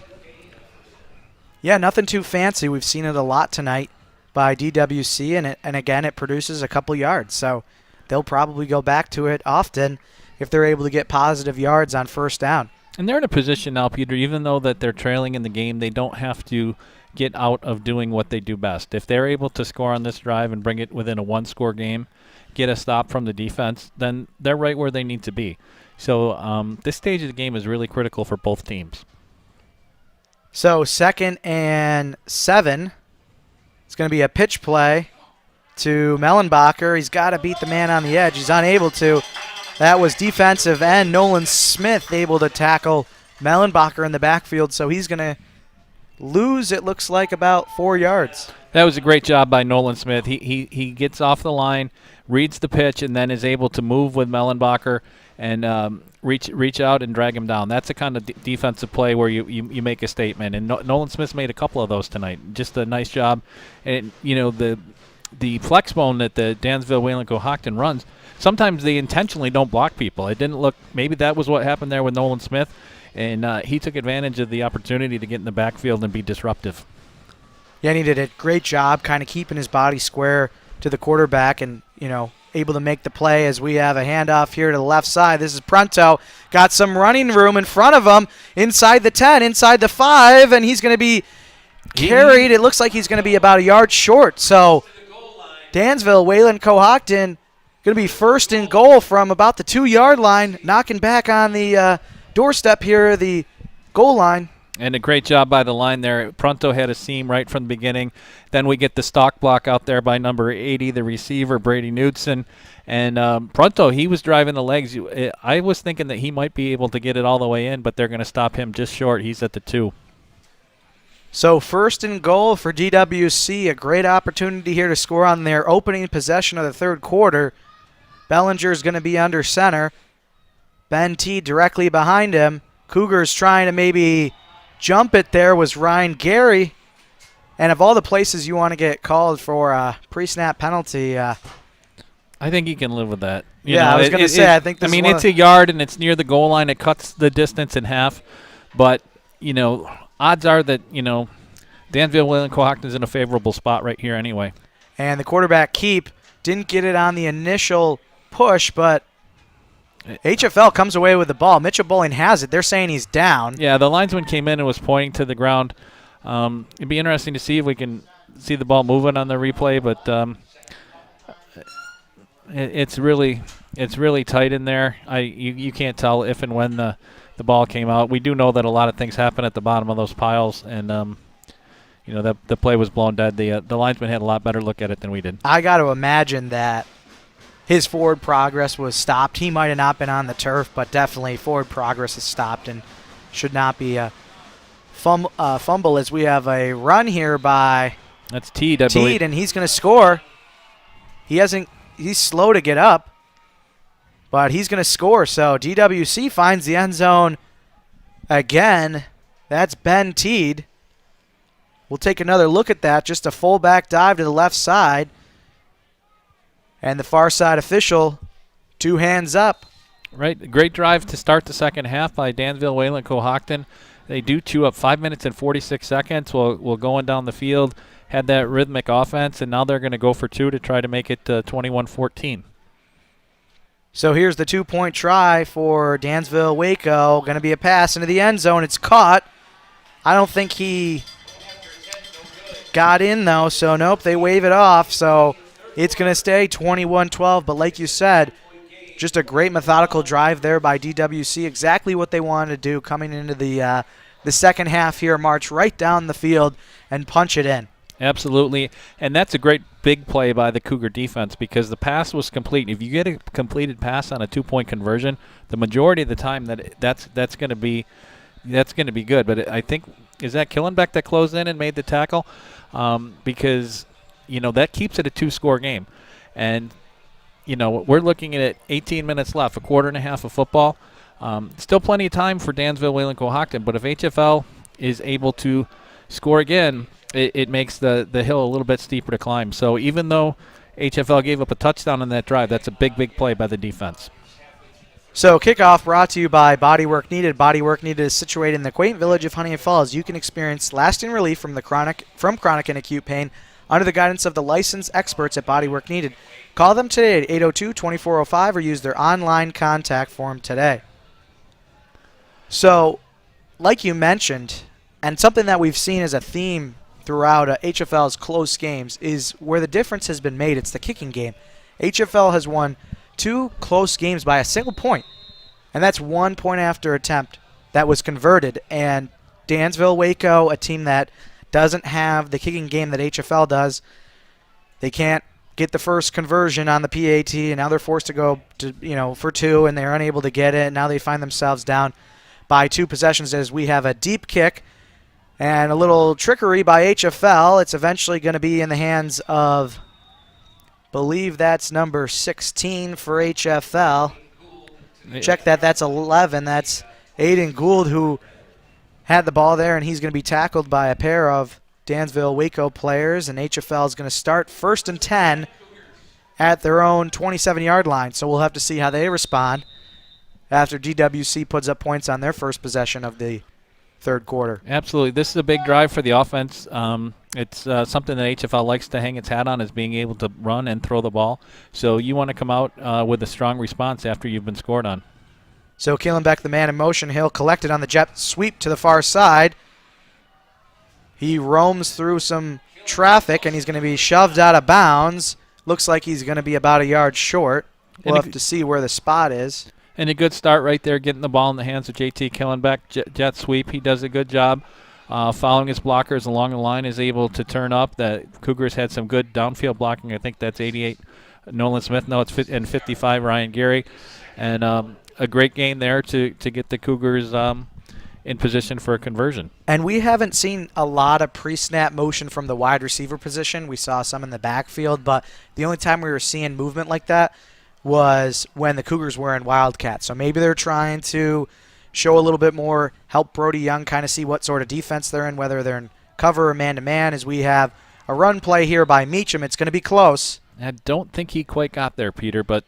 Yeah, nothing too fancy. We've seen it a lot tonight by DWC, and again, it produces a couple yards. So they'll probably go back to it often if they're able to get positive yards on 1st down. And they're in a position now, Peter, even though that they're trailing in the game, they don't have to get out of doing what they do best. If they're able to score on this drive and bring it within a 1-score game, get a stop from the defense, then they're right where they need to be. So this stage of the game is really critical for both teams. So 2nd and 7. It's going to be a pitch play to Mellenbacher. He's got to beat the man on the edge. He's unable to. That was defensive end Nolan Smith able to tackle Mellenbacher in the backfield, so he's going to lose, it looks like, about 4 yards. That was a great job by Nolan Smith. He gets off the line, reads the pitch, and then is able to move with Mellenbacher and reach out and drag him down. That's the kind of defensive play where you make a statement. And Nolan Smith made a couple of those tonight. Just a nice job. And, you know, the flex bone that the Dansville Wayland-Cohocton runs, sometimes they intentionally don't block people. It didn't look – maybe that was what happened there with Nolan Smith. And he took advantage of the opportunity to get in the backfield and be disruptive. Yeah, and he did a great job kind of keeping his body square to the quarterback and, you know, able to make the play as we have a handoff here to the left side. This is Prunto. Got some running room in front of him inside the 10, inside the 5, and he's going to be carried. It looks like he's going to be about a yard short. So Dansville, Wayland-Cohocton going to be 1st and goal from about the 2-yard line, knocking back on the doorstep here, the goal line. And a great job by the line there. Pronto had a seam right from the beginning. Then we get the stock block out there by number 80, the receiver, Brady Knudsen. And Pronto, he was driving the legs. I was thinking that he might be able to get it all the way in, but they're going to stop him just short. He's at the 2. So first and goal for DWC, a great opportunity here to score on their opening possession of the third quarter. Bellinger's going to be under center. Ben T directly behind him. Cougars trying to maybe jump it there was Ryan Gary. And of all the places you want to get called for a pre-snap penalty, I think he can live with that. I was going to say, I think this it's a yard and it's near the goal line. It cuts the distance in half. But, odds are that, Dansville Wayland-Cohocton is in a favorable spot right here anyway. And the quarterback keep didn't get it on the initial push, but HFL comes away with the ball. Mitchell Bowling has it. They're saying he's down. Yeah, the linesman came in and was pointing to the ground. It'd be interesting to see if we can see the ball moving on the replay, but it's really tight in there. You can't tell if and when the ball came out. We do know that a lot of things happen at the bottom of those piles, and the play was blown dead. The linesman had a lot better look at it than we did. I got to imagine that his forward progress was stopped. He might have not been on the turf, but definitely forward progress is stopped and should not be a fumble as we have a run here by that's Teed, I believe. Teed, and he's going to score. He's slow to get up, but he's going to score. So DWC finds the end zone again. That's Ben Teed. We'll take another look at that. Just a fullback dive to the left side. And the far side official, 2 hands up. Right. Great drive to start the second half by Dansville Wayland-Cohocton. They do chew up 5 minutes and 46 seconds. We'll going down the field, had that rhythmic offense, and now they're going to go for 2 to try to make it 21-14. So here's the 2-point try for Dansville Waco. Going to be a pass into the end zone. It's caught. I don't think he got in, though, so nope, they wave it off. So it's going to stay 21-12, but like you said, just a great methodical drive there by DWC. Exactly what they wanted to do coming into the second half here. March right down the field and punch it in. Absolutely, and that's a great big play by the Cougar defense because the pass was complete. If you get a completed pass on a 2-point conversion, the majority of the time that's going to be good. But I think, is that Killenbeck that closed in and made the tackle? Because that keeps it a 2-score game. And, we're looking at 18 minutes left, a quarter and a half of football. Still plenty of time for Dansville Wayland-Cohocton, but if HFL is able to score again, it makes the hill a little bit steeper to climb. So even though HFL gave up a touchdown on that drive, that's a big, big play by the defense. So kickoff brought to you by Bodywork Needed. Bodywork Needed is situated in the quaint village of Honeoye Falls. You can experience lasting relief from chronic and acute pain under the guidance of the licensed experts at Bodywork Needed. Call them today at 802-2405 or use their online contact form today. So, like you mentioned, and something that we've seen as a theme throughout HFL's close games is where the difference has been made. It's the kicking game. HFL has won 2 close games by a single point, and that's 1 point after attempt that was converted. And Dansville Waco, a team that doesn't have the kicking game that HFL does, they can't get the first conversion on the PAT, and now they're forced to go to for 2, and they're unable to get it. And now they find themselves down by 2 possessions as we have a deep kick and a little trickery by HFL. It's eventually going to be in the hands of, believe that's number 16 for HFL. Check that. That's 11. That's Aiden Gould who had the ball there, and he's going to be tackled by a pair of Dansville Waco players, and HFL is going to start 1st and 10 at their own 27-yard line. So we'll have to see how they respond after DWC puts up points on their first possession of the third quarter. Absolutely. This is a big drive for the offense. It's something that HFL likes to hang its hat on, is being able to run and throw the ball. So you want to come out with a strong response after you've been scored on. So Killenbeck, the man in motion, he'll collect it on the jet sweep to the far side. He roams through some traffic, and he's going to be shoved out of bounds. Looks like he's going to be about a yard short. We'll have to see where the spot is. And a good start right there, getting the ball in the hands of J.T. Killenbeck. Jet sweep, he does a good job. Following his blockers along the line, is able to turn up. The Cougars had some good downfield blocking. I think that's 88 Nolan Smith. No, it's and 55 Ryan Gary. And a great game there to get the Cougars in position for a conversion. And we haven't seen a lot of pre-snap motion from the wide receiver position. We saw some in the backfield, but the only time we were seeing movement like that was when the Cougars were in Wildcat. So maybe they're trying to show a little bit more, help Brody Young kind of see what sort of defense they're in, whether they're in cover or man-to-man, as we have a run play here by Meacham. It's going to be close. I don't think he quite got there, Peter, but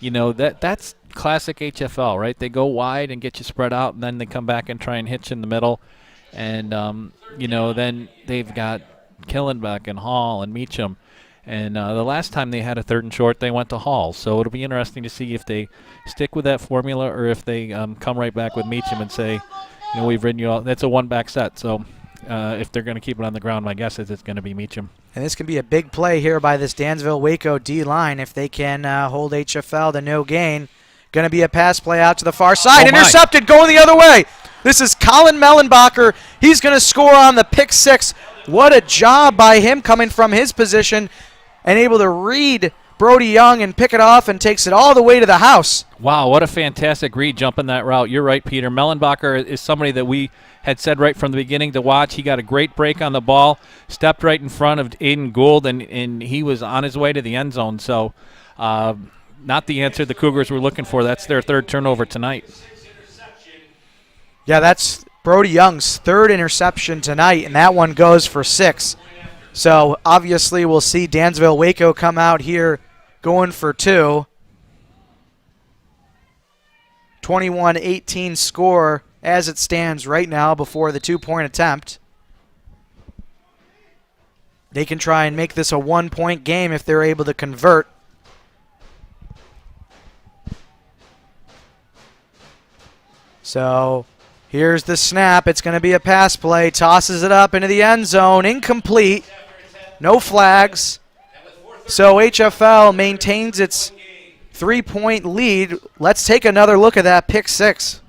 that's classic HFL, right? They go wide and get you spread out, and then they come back and try and hitch in the middle. And, then they've got Killenbeck and Hall and Meacham. And the last time they had a 3rd and short, they went to Hall. So it'll be interesting to see if they stick with that formula or if they come right back with Meacham and say, we've ridden you all. That's a one-back set. So if they're going to keep it on the ground, my guess is it's going to be Meacham. And this can be a big play here by this Dansville-Waco D-line if they can hold HFL to no gain. Going to be a pass play out to the far side. Intercepted, going the other way. This is Colin Mellenbacher. He's going to score on the pick 6. What a job by him coming from his position and able to read Brody Young and pick it off and takes it all the way to the house. Wow, what a fantastic read jumping that route. You're right, Peter. Mellenbacher is somebody that we had said right from the beginning to watch. He got a great break on the ball, stepped right in front of Aiden Gould, and he was on his way to the end zone. So not the answer the Cougars were looking for. That's their 3rd turnover tonight. Yeah, that's Brody Young's 3rd interception tonight, and that one goes for 6. So obviously we'll see Dansville-Waco come out here going for 2. 21-18 score as it stands right now before the 2-point attempt. They can try and make this a 1-point game if they're able to convert. So here's the snap. It's going to be a pass play. Tosses it up into the end zone. Incomplete. No flags. So HFL maintains its 3-point lead. Let's take another look at that pick 6.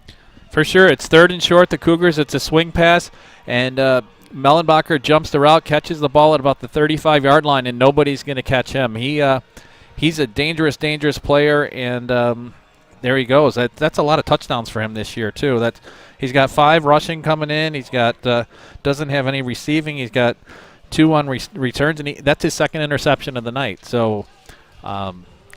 For sure. It's 3rd and short. The Cougars, it's a swing pass. And Mellenbacher jumps the route, catches the ball at about the 35-yard line, and nobody's going to catch him. He's a dangerous player, and there he goes. That's a lot of touchdowns for him this year, too. He's got 5 rushing coming in. He's got doesn't have any receiving. He's got 2 on returns, and that's his 2nd interception of the night. So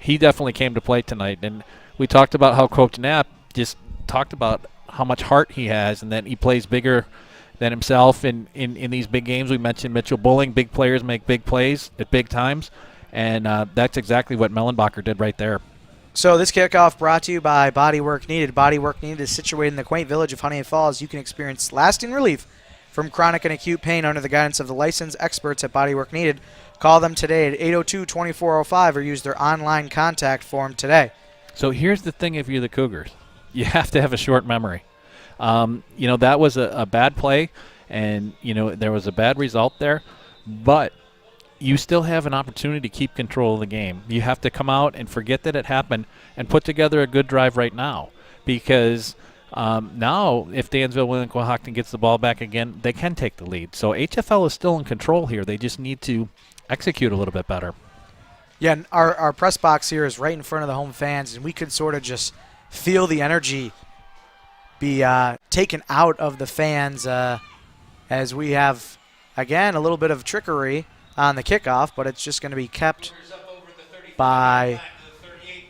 he definitely came to play tonight. And we talked about how Coach Knapp just talked about how much heart he has and that he plays bigger than himself in these big games. We mentioned Mitchell Bulling. Big players make big plays at big times, and that's exactly what Mellenbacher did right there. So this kickoff brought to you by Bodywork Needed. Bodywork Needed is situated in the quaint village of Honeoye Falls. You can experience lasting relief from chronic and acute pain under the guidance of the licensed experts at Bodywork Needed. Call them today at 802-2405 or use their online contact form today. So here's the thing if you're the Cougars. You have to have a short memory. That was a bad play, and, there was a bad result there. But you still have an opportunity to keep control of the game. You have to come out and forget that it happened and put together a good drive right now. Because now if Dansville Wayland-Cohocton gets the ball back again, they can take the lead. So HFL is still in control here. They just need to execute a little bit better. Yeah, and our press box here is right in front of the home fans, and we could sort of just feel the energy be taken out of the fans as we have, again, a little bit of trickery on the kickoff, but it's just going to be kept by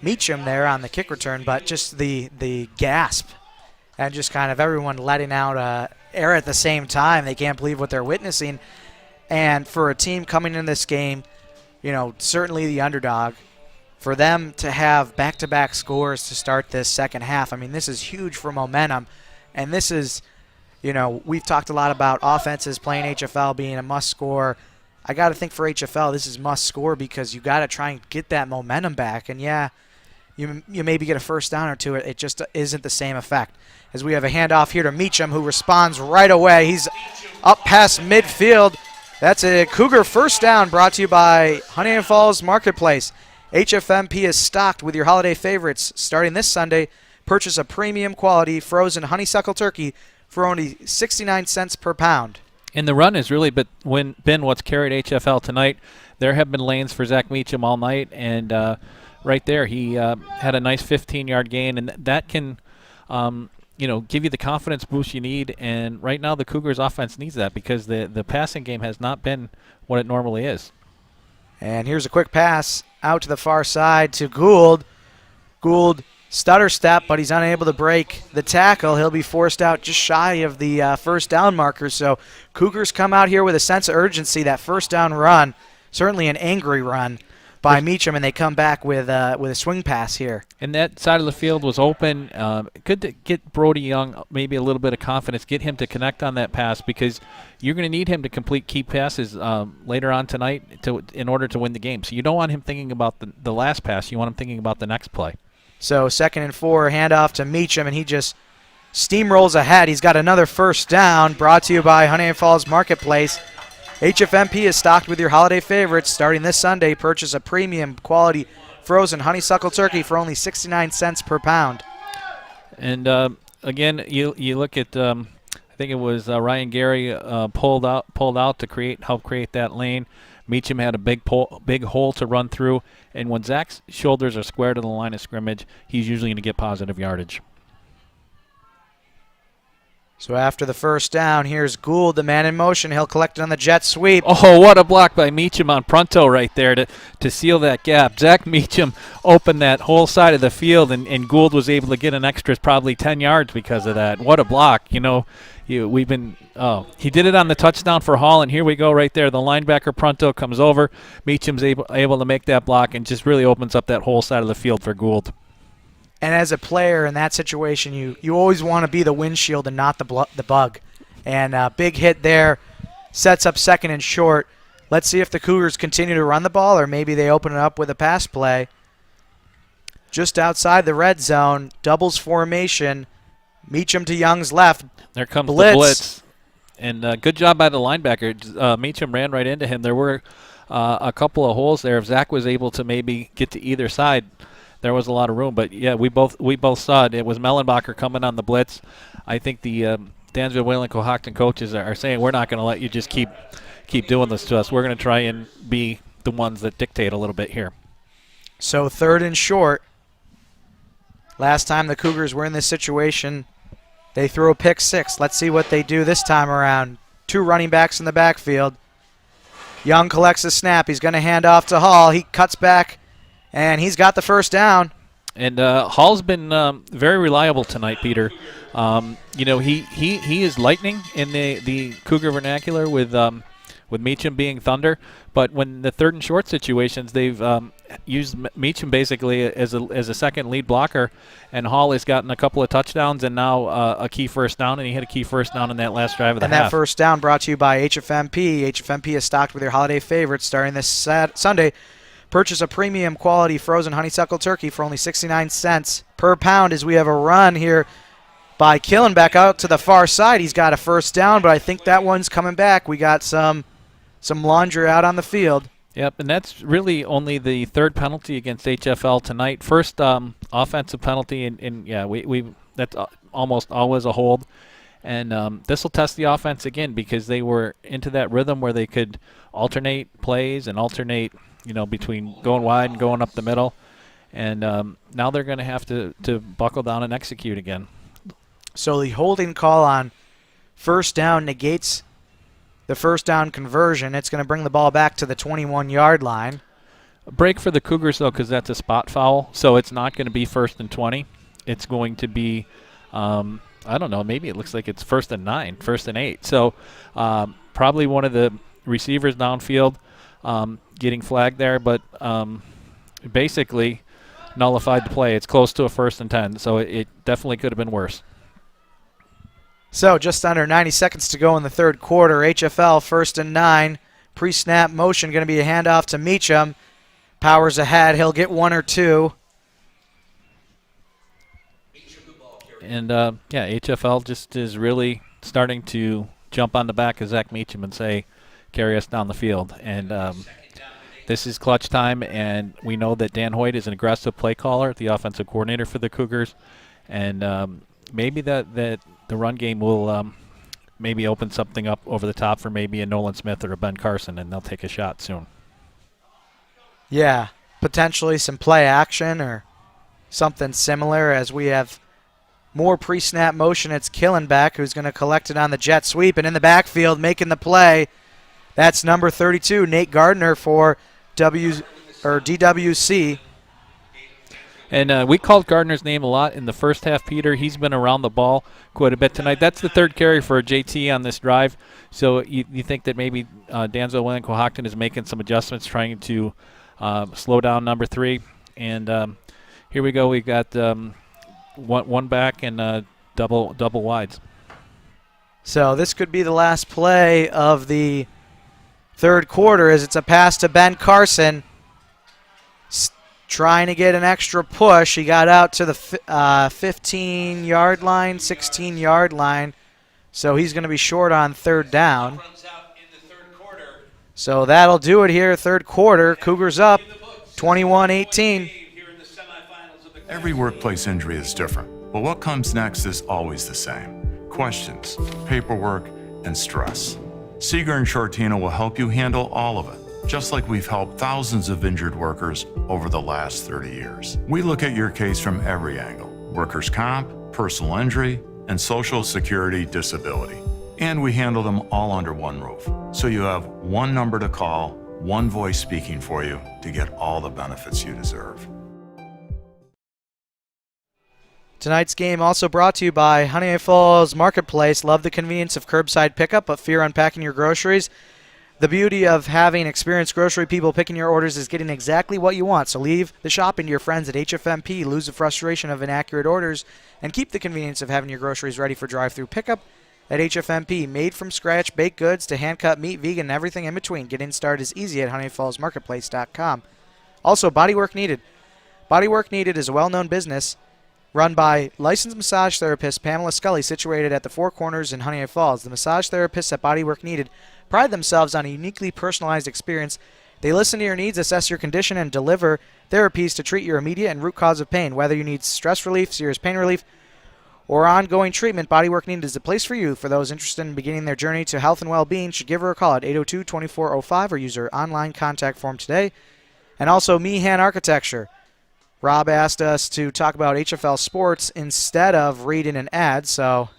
Meacham there on the kick return. But just the gasp and just kind of everyone letting out air at the same time. They can't believe what they're witnessing. And for a team coming in this game, certainly the underdog, for them to have back-to-back scores to start this second half, I mean, this is huge for momentum. And this is, we've talked a lot about offenses playing HFL being a must-score. I got to think for HFL, this is must-score because you got to try and get that momentum back. And, yeah, you maybe get a first down or two. It just isn't the same effect. As we have a handoff here to Meacham, who responds right away. He's up past midfield. That's a Cougar first down brought to you by Honeoye Falls Marketplace. HFMP is stocked with your holiday favorites. Starting this Sunday, purchase a premium quality frozen honeysuckle turkey for only 69 cents per pound. And the run has really been what's carried HFL tonight. There have been lanes for Zach Meacham all night, and right there he had a nice 15-yard gain, and that can give you the confidence boost you need. And right now the Cougars offense needs that because the passing game has not been what it normally is. And here's a quick pass out to the far side to Gould. Gould stutter step, but he's unable to break the tackle. He'll be forced out just shy of the first down marker. So Cougars come out here with a sense of urgency. That first down run, certainly an angry run by Meacham, and they come back with a swing pass here. And that side of the field was open. Good to get Brody Young maybe a little bit of confidence, get him to connect on that pass because you're going to need him to complete key passes later on tonight in order to win the game. So you don't want him thinking about the last pass. You want him thinking about the next play. So 2nd and 4, handoff to Meacham, and he just steamrolls ahead. He's got another first down, brought to you by Honeoye Falls Marketplace. HFMP is stocked with your holiday favorites. Starting this Sunday, purchase a premium quality frozen honeysuckle turkey for only 69 cents per pound. And again, you look at I think it was Ryan Gary pulled out to help create that lane. Meacham had a big hole to run through, and when Zach's shoulders are square to the line of scrimmage, he's usually going to get positive yardage. So after the first down, here's Gould, the man in motion. He'll collect it on the jet sweep. Oh, what a block by Meacham on Pronto right there to seal that gap. Zach Meacham opened that whole side of the field, and Gould was able to get an extra probably 10 yards because of that. What a block. He did it on the touchdown for Hall, and here we go right there. The linebacker Pronto comes over. Meacham's able to make that block and just really opens up that whole side of the field for Gould. And as a player in that situation, you always want to be the windshield and not the bug. And big hit there sets up 2nd and short. Let's see if the Cougars continue to run the ball or maybe they open it up with a pass play. Just outside the red zone, doubles formation. Meacham to Young's left. There comes the blitz. And good job by the linebacker. Meacham ran right into him. There were a couple of holes there. If Zach was able to maybe get to either side, there was a lot of room. But, yeah, we both saw it. It was Mellenbacher coming on the blitz. I think the Dansville Wayland-Cohocton coaches are saying we're not going to let you just keep doing this to us. We're going to try and be the ones that dictate a little bit here. So 3rd and short. Last time the Cougars were in this situation, they threw a pick 6. Let's see what they do this time around. 2 running backs in the backfield. Young collects the snap. He's going to hand off to Hall. He cuts back, and he's got the first down. And Hall's been very reliable tonight, Peter. He is lightning in the Cougar vernacular with Meacham being thunder. But when the 3rd and short situations, they've used Meacham basically as a second lead blocker, and Hall has gotten a couple of touchdowns and now a key first down, and he hit a key first down in that last drive of the half. And that first down brought to you by HFMP. HFMP is stocked with your holiday favorites starting this Sunday. Purchase a premium quality frozen honeysuckle turkey for only 69 cents per pound as we have a run here by Killenbeck out to the far side. He's got a first down, but I think that one's coming back. We got some laundry out on the field. Yep, and that's really only the 3rd penalty against HFL tonight. First offensive penalty, and that's almost always a hold. And this will test the offense again because they were into that rhythm where they could alternate plays and alternate between going wide and going up the middle. And now they're going to have to buckle down and execute again. So the holding call on first down negates the first down conversion. It's going to bring the ball back to the 21-yard line. A break for the Cougars, though, because that's a spot foul. So it's not going to be 1st and 20. It's going to be, I don't know, maybe it looks like it's 1st and 9, 1st and 8. So probably one of the receivers downfield getting flagged there, but basically nullified the play. It's close to a 1st and 10, so it definitely could have been worse. So just under 90 seconds to go in the 3rd quarter. HFL 1st and 9. Pre-snap motion going to be a handoff to Meacham. Powers ahead. He'll get 1 or 2. And, HFL just is really starting to jump on the back of Zach Meacham and say, carry us down the field. And this is clutch time, and we know that Dan Hoyt is an aggressive play caller, the offensive coordinator for the Cougars, and maybe that the run game will maybe open something up over the top for maybe a Nolan Smith or a Ben Carson, and they'll take a shot soon. Yeah, potentially some play action or something similar as we have more pre-snap motion. It's Killenbeck who's going to collect it on the jet sweep, and in the backfield making the play, that's number 32, Nate Gardner for DWC. And we called Gardner's name a lot in the first half, Peter. He's been around the ball quite a bit tonight. That's the third carry for JT on this drive. So you think that maybe Dansville Wayland-Cohocton is making some adjustments, trying to slow down number 3. And here we go. We got one back and double wides. So this could be the last play of the third quarter as it's a pass to Ben Carson. Trying to get an extra push. He got out to the 15-yard line, 16-yard line. So he's going to be short on third down. So that'll do it here, third quarter. Cougars up 21-18. Every workplace injury is different, but what comes next is always the same. Questions, paperwork, and stress. Seeger and Shortino will help you handle all of it, just like we've helped thousands of injured workers over the last 30 years. We look at your case from every angle: workers' comp, personal injury, and Social Security disability. And we handle them all under one roof, so you have one number to call, one voice speaking for you to get all the benefits you deserve. Tonight's game also brought to you by Honeoye Falls Marketplace. Love the convenience of curbside pickup, but fear unpacking your groceries. The beauty of having experienced grocery people picking your orders is getting exactly what you want. So leave the shopping to your friends at HFMP, lose the frustration of inaccurate orders, and keep the convenience of having your groceries ready for drive-through pickup at HFMP. Made from scratch, baked goods to hand-cut meat, vegan, and everything in between. Getting started is easy at HoneyFallsMarketplace.com. Also, Bodywork Needed. Bodywork Needed is a well-known business run by licensed massage therapist Pamela Scully, situated at the Four Corners in Honeoye Falls. The massage therapists at Bodywork Needed pride themselves on a uniquely personalized experience. They listen to your needs, assess your condition, and deliver therapies to treat your immediate and root cause of pain. Whether you need stress relief, serious pain relief, or ongoing treatment, Bodywork Needed is the place for you. For those interested in beginning their journey to health and well-being, should give her a call at 802-2405 or use her online contact form today. And also Meehan Architecture. Rob asked us to talk about HFL sports instead of reading an ad, so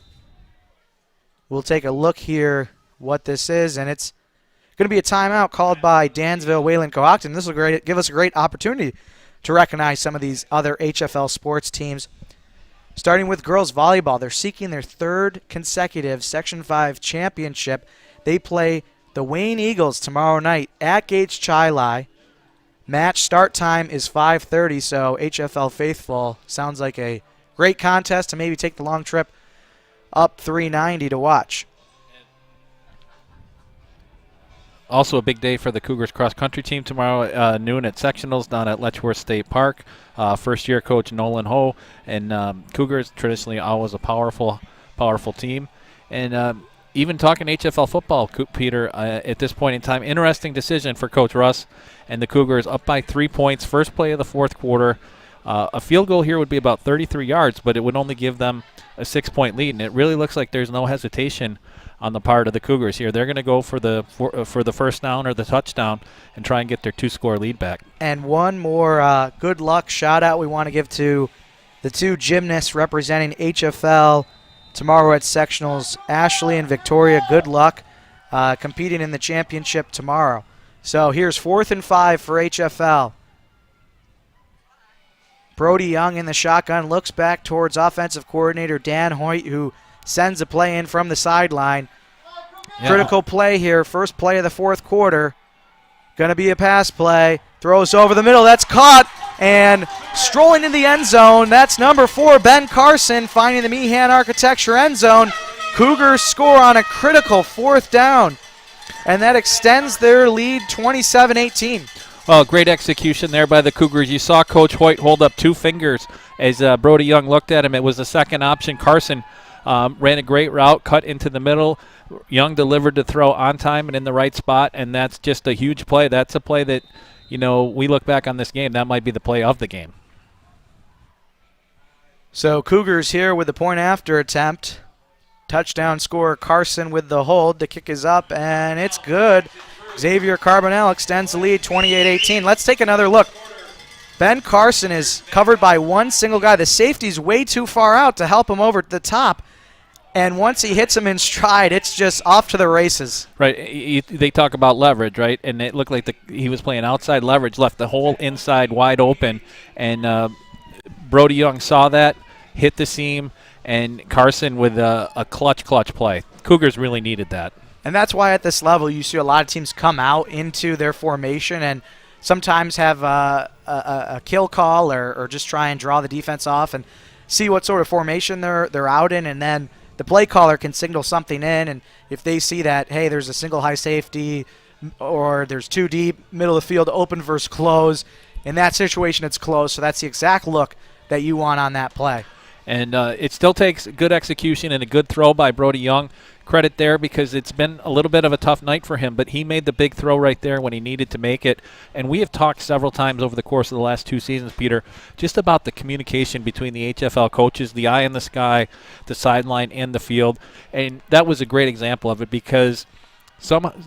we'll take a look here what this is, and it's going to be a timeout called by Dansville Wayland-Cohocton. This will give us a great opportunity to recognize some of these other HFL sports teams. Starting with girls volleyball, they're seeking their third consecutive Section 5 championship. They play the Wayne Eagles tomorrow night at Gates Chilai. Match start time is 5:30, so HFL faithful, sounds like a great contest to maybe take the long trip up 390 to watch. Also a big day for the Cougars cross-country team tomorrow, noon at sectionals down at Letchworth State Park. First-year coach Nolan Ho, and Cougars traditionally always a powerful team. And even talking HFL football, Peter, at this point in time, interesting decision for Coach Russ and the Cougars, up by 3 points, first play of the fourth quarter. A field goal here would be about 33 yards, but it would only give them a 6-point lead, and it really looks like there's no hesitation on the part of the Cougars here. They're going to go for the first down or the touchdown and try and get their 2-score lead back. And one more good luck shout-out we want to give to the two gymnasts representing HFL tomorrow at sectionals, Ashley and Victoria. Good luck competing in the championship tomorrow. So here's 4th and 5 for HFL. Brody Young in the shotgun, looks back towards offensive coordinator Dan Hoyt, who sends a play in from the sideline. Yeah. Critical play here, first play of the fourth quarter. Going to be a pass play. Throws over the middle. That's caught. And strolling in the end zone, that's number 4, Ben Carson, finding the Meehan Architecture end zone. Cougars score on a critical 4th down. And that extends their lead 27-18. Well, great execution there by the Cougars. You saw Coach Hoyt hold up 2 fingers as Brody Young looked at him. It was the second option. Carson ran a great route, cut into the middle. Young delivered the throw on time and in the right spot, and that's just a huge play. That's a play that, we look back on this game, that might be the play of the game. So Cougars here with the point after attempt. Touchdown scorer Carson with the hold. The kick is up, and it's good. Xavier Carbonell extends the lead 28-18. Let's take another look. Ben Carson is covered by one single guy. The safety's way too far out to help him over to the top. And once he hits him in stride, it's just off to the races. Right. They talk about leverage, right? And it looked like he was playing outside leverage, left the whole inside wide open. And Brody Young saw that, hit the seam, and Carson with a clutch play. Cougars really needed that. And that's why at this level you see a lot of teams come out into their formation and sometimes have a kill call or just try and draw the defense off and see what sort of formation they're out in, and then the play caller can signal something in, and if they see that, hey, there's a single high safety or there's two deep, middle of the field, open versus close, in that situation it's close, so that's the exact look that you want on that play. And it still takes good execution and a good throw by Brody Young. Credit there because it's been a little bit of a tough night for him, but he made the big throw right there when he needed to make it. And we have talked several times over the course of the last 2 seasons, Peter, just about the communication between the HFL coaches, the eye in the sky, the sideline, and the field. And that was a great example of it because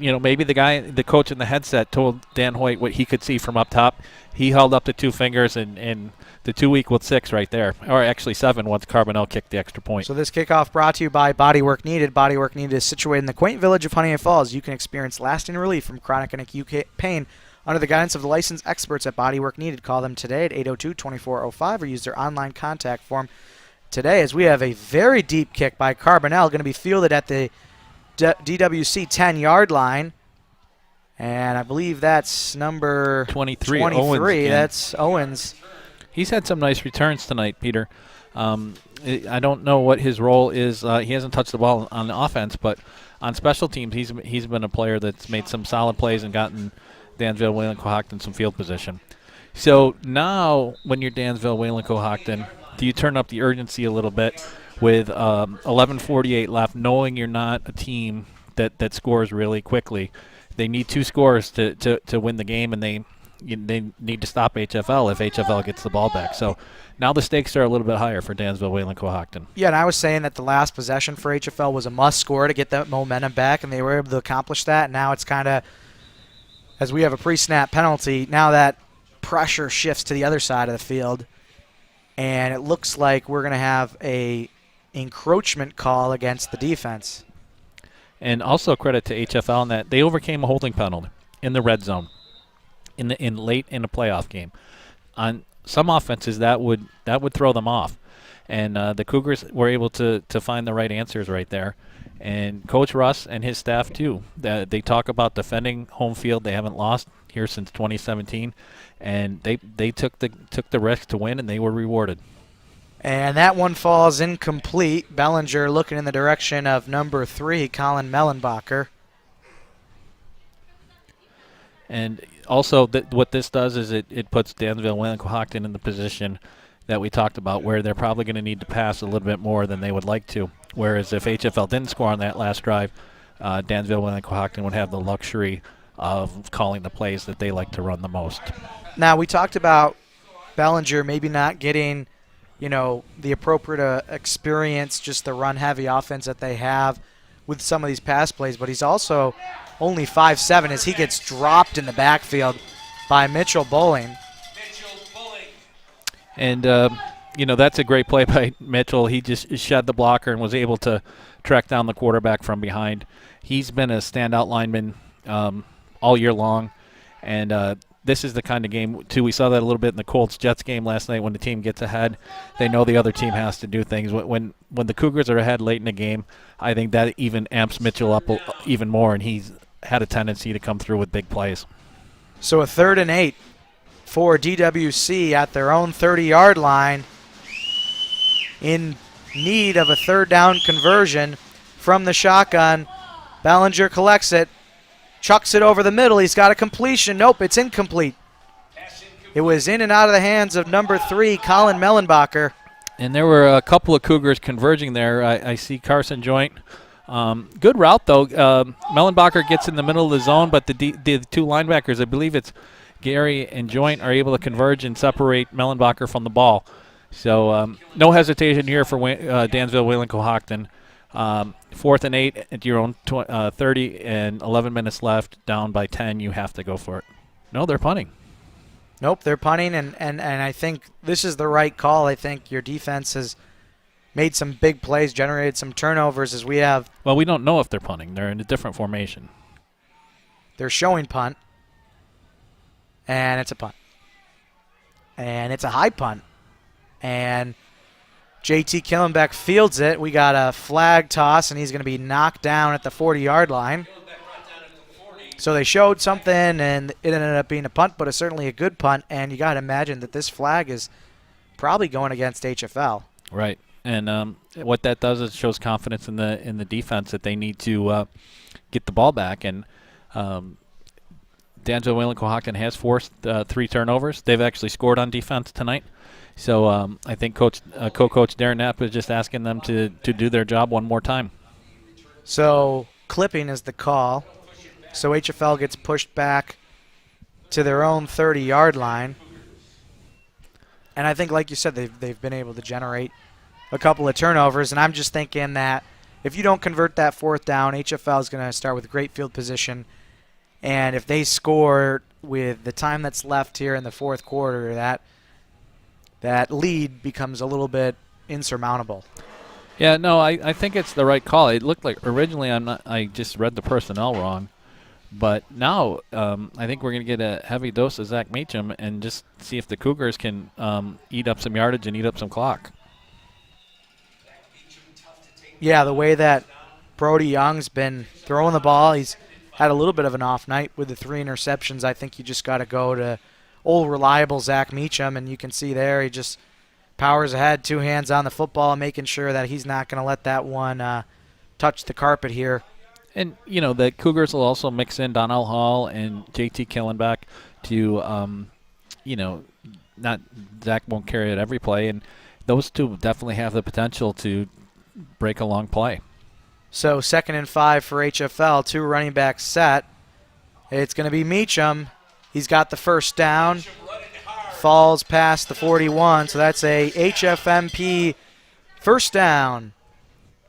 maybe the coach in the headset told Dan Hoyt what he could see from up top. He held up the 2 fingers, and the 2 equaled 6 right there, or actually 7 once Carbonell kicked the extra point. So this kickoff brought to you by Bodywork Needed. Bodywork Needed is situated in the quaint village of Honeoye Falls. You can experience lasting relief from chronic and acute pain under the guidance of the licensed experts at Bodywork Needed. Call them today at 802-2405 or use their online contact form today, as we have a very deep kick by Carbonell going to be fielded at the DWC 10-yard line. And I believe that's number 23. Owens, that's Owens. He's had some nice returns tonight, Peter. I don't know what his role is. He hasn't touched the ball on the offense, but on special teams, he's been a player that's made some solid plays and gotten Dansville, Wayland-Cohocton some field position. So now when you're Dansville, Wayland-Cohocton, do you turn up the urgency a little bit with 11:48 left, knowing you're not a team that scores really quickly? They need 2 scores to win the game, and they need to stop HFL if HFL gets the ball back. So now the stakes are a little bit higher for Dansville, Wayland-Cohocton. Yeah, and I was saying that the last possession for HFL was a must score to get that momentum back, and they were able to accomplish that. And now it's kind of, as we have a pre-snap penalty, now that pressure shifts to the other side of the field, and it looks like we're going to have a encroachment call against the defense. And also credit to HFL in that they overcame a holding penalty in the red zone in late in a playoff game. On some offenses, that would throw them off. And the Cougars were able to find the right answers right there. And Coach Russ and his staff, too, they talk about defending home field. They haven't lost here since 2017. And they took the risk to win, and they were rewarded. And that one falls incomplete. Bellinger looking in the direction of number 3, Colin Mellenbacher. And also what this does is it puts Dansville, Wayland-Cohocton in the position that we talked about where they're probably going to need to pass a little bit more than they would like to. Whereas if HFL didn't score on that last drive, Dansville, Wayland-Cohocton would have the luxury of calling the plays that they like to run the most. Now, we talked about Bellinger maybe not getting the appropriate experience, just the run-heavy offense that they have with some of these pass plays, but he's also only 5'7" as he gets dropped in the backfield by Mitchell Bowling. And, that's a great play by Mitchell. He just shed the blocker and was able to track down the quarterback from behind. He's been a standout lineman all year long, and this is the kind of game, too. We saw that a little bit in the Colts-Jets game last night when the team gets ahead. They know the other team has to do things. When the Cougars are ahead late in the game, I think that even amps Mitchell up even more, and he's had a tendency to come through with big plays. So a 3rd and 8 for DWC at their own 30-yard line, in need of a 3rd down conversion from the shotgun. Bellinger collects it. Chucks it over the middle. He's got a completion. Nope, it's incomplete. It was in and out of the hands of number 3, Colin Mellenbacher. And there were a couple of Cougars converging there. I see Carson Joint. Good route, though. Mellenbacher gets in the middle of the zone, but the 2 linebackers, I believe it's Gary and Joint are able to converge and separate Mellenbacher from the ball. So no hesitation here for Dansville Wayland-Cohocton. 4th and 8 at your own 30 and 11 minutes left, down by 10. You have to go for it. No, they're punting. Nope, they're punting, and I think this is the right call. I think your defense has made some big plays, generated some turnovers as we have. Well, we don't know if they're punting. They're in a different formation. They're showing punt, and it's a punt. And it's a high punt. And JT Killenbeck fields it. We got a flag toss, and he's going to be knocked down at the 40-yard line. So they showed something, and it ended up being a punt, but it's certainly a good punt. And you got to imagine that this flag is probably going against HFL. Right, and what that does is shows confidence in the defense that they need to get the ball back. And Dansville Wayland-Cohocton has forced 3 turnovers. They've actually scored on defense tonight. So I think co-coach Darren Knapp is just asking them to do their job one more time. So clipping is the call. So HFL gets pushed back to their own 30-yard line. And I think, like you said, they've been able to generate a couple of turnovers. And I'm just thinking that if you don't convert that 4th down, HFL is going to start with great field position. And if they score with the time that's left here in the 4th quarter, that lead becomes a little bit insurmountable. Yeah, no, I think it's the right call. It looked like originally I just read the personnel wrong. But now I think we're going to get a heavy dose of Zach Meacham and just see if the Cougars can eat up some yardage and eat up some clock. Yeah, the way that Brody Young's been throwing the ball, he's had a little bit of an off night with the 3 interceptions. I think you just got to go to old reliable Zach Meacham, and you can see there he just powers ahead, 2 hands on the football, making sure that he's not going to let that one touch the carpet here. And, you know, the Cougars will also mix in Donnell Hall and JT Killenbeck to, not Zach won't carry it every play. And those two definitely have the potential to break a long play. So 2nd and 5 for HFL, 2 running backs set. It's going to be Meacham. He's got the 1st down. Falls past the 41, so that's a HFMP 1st down.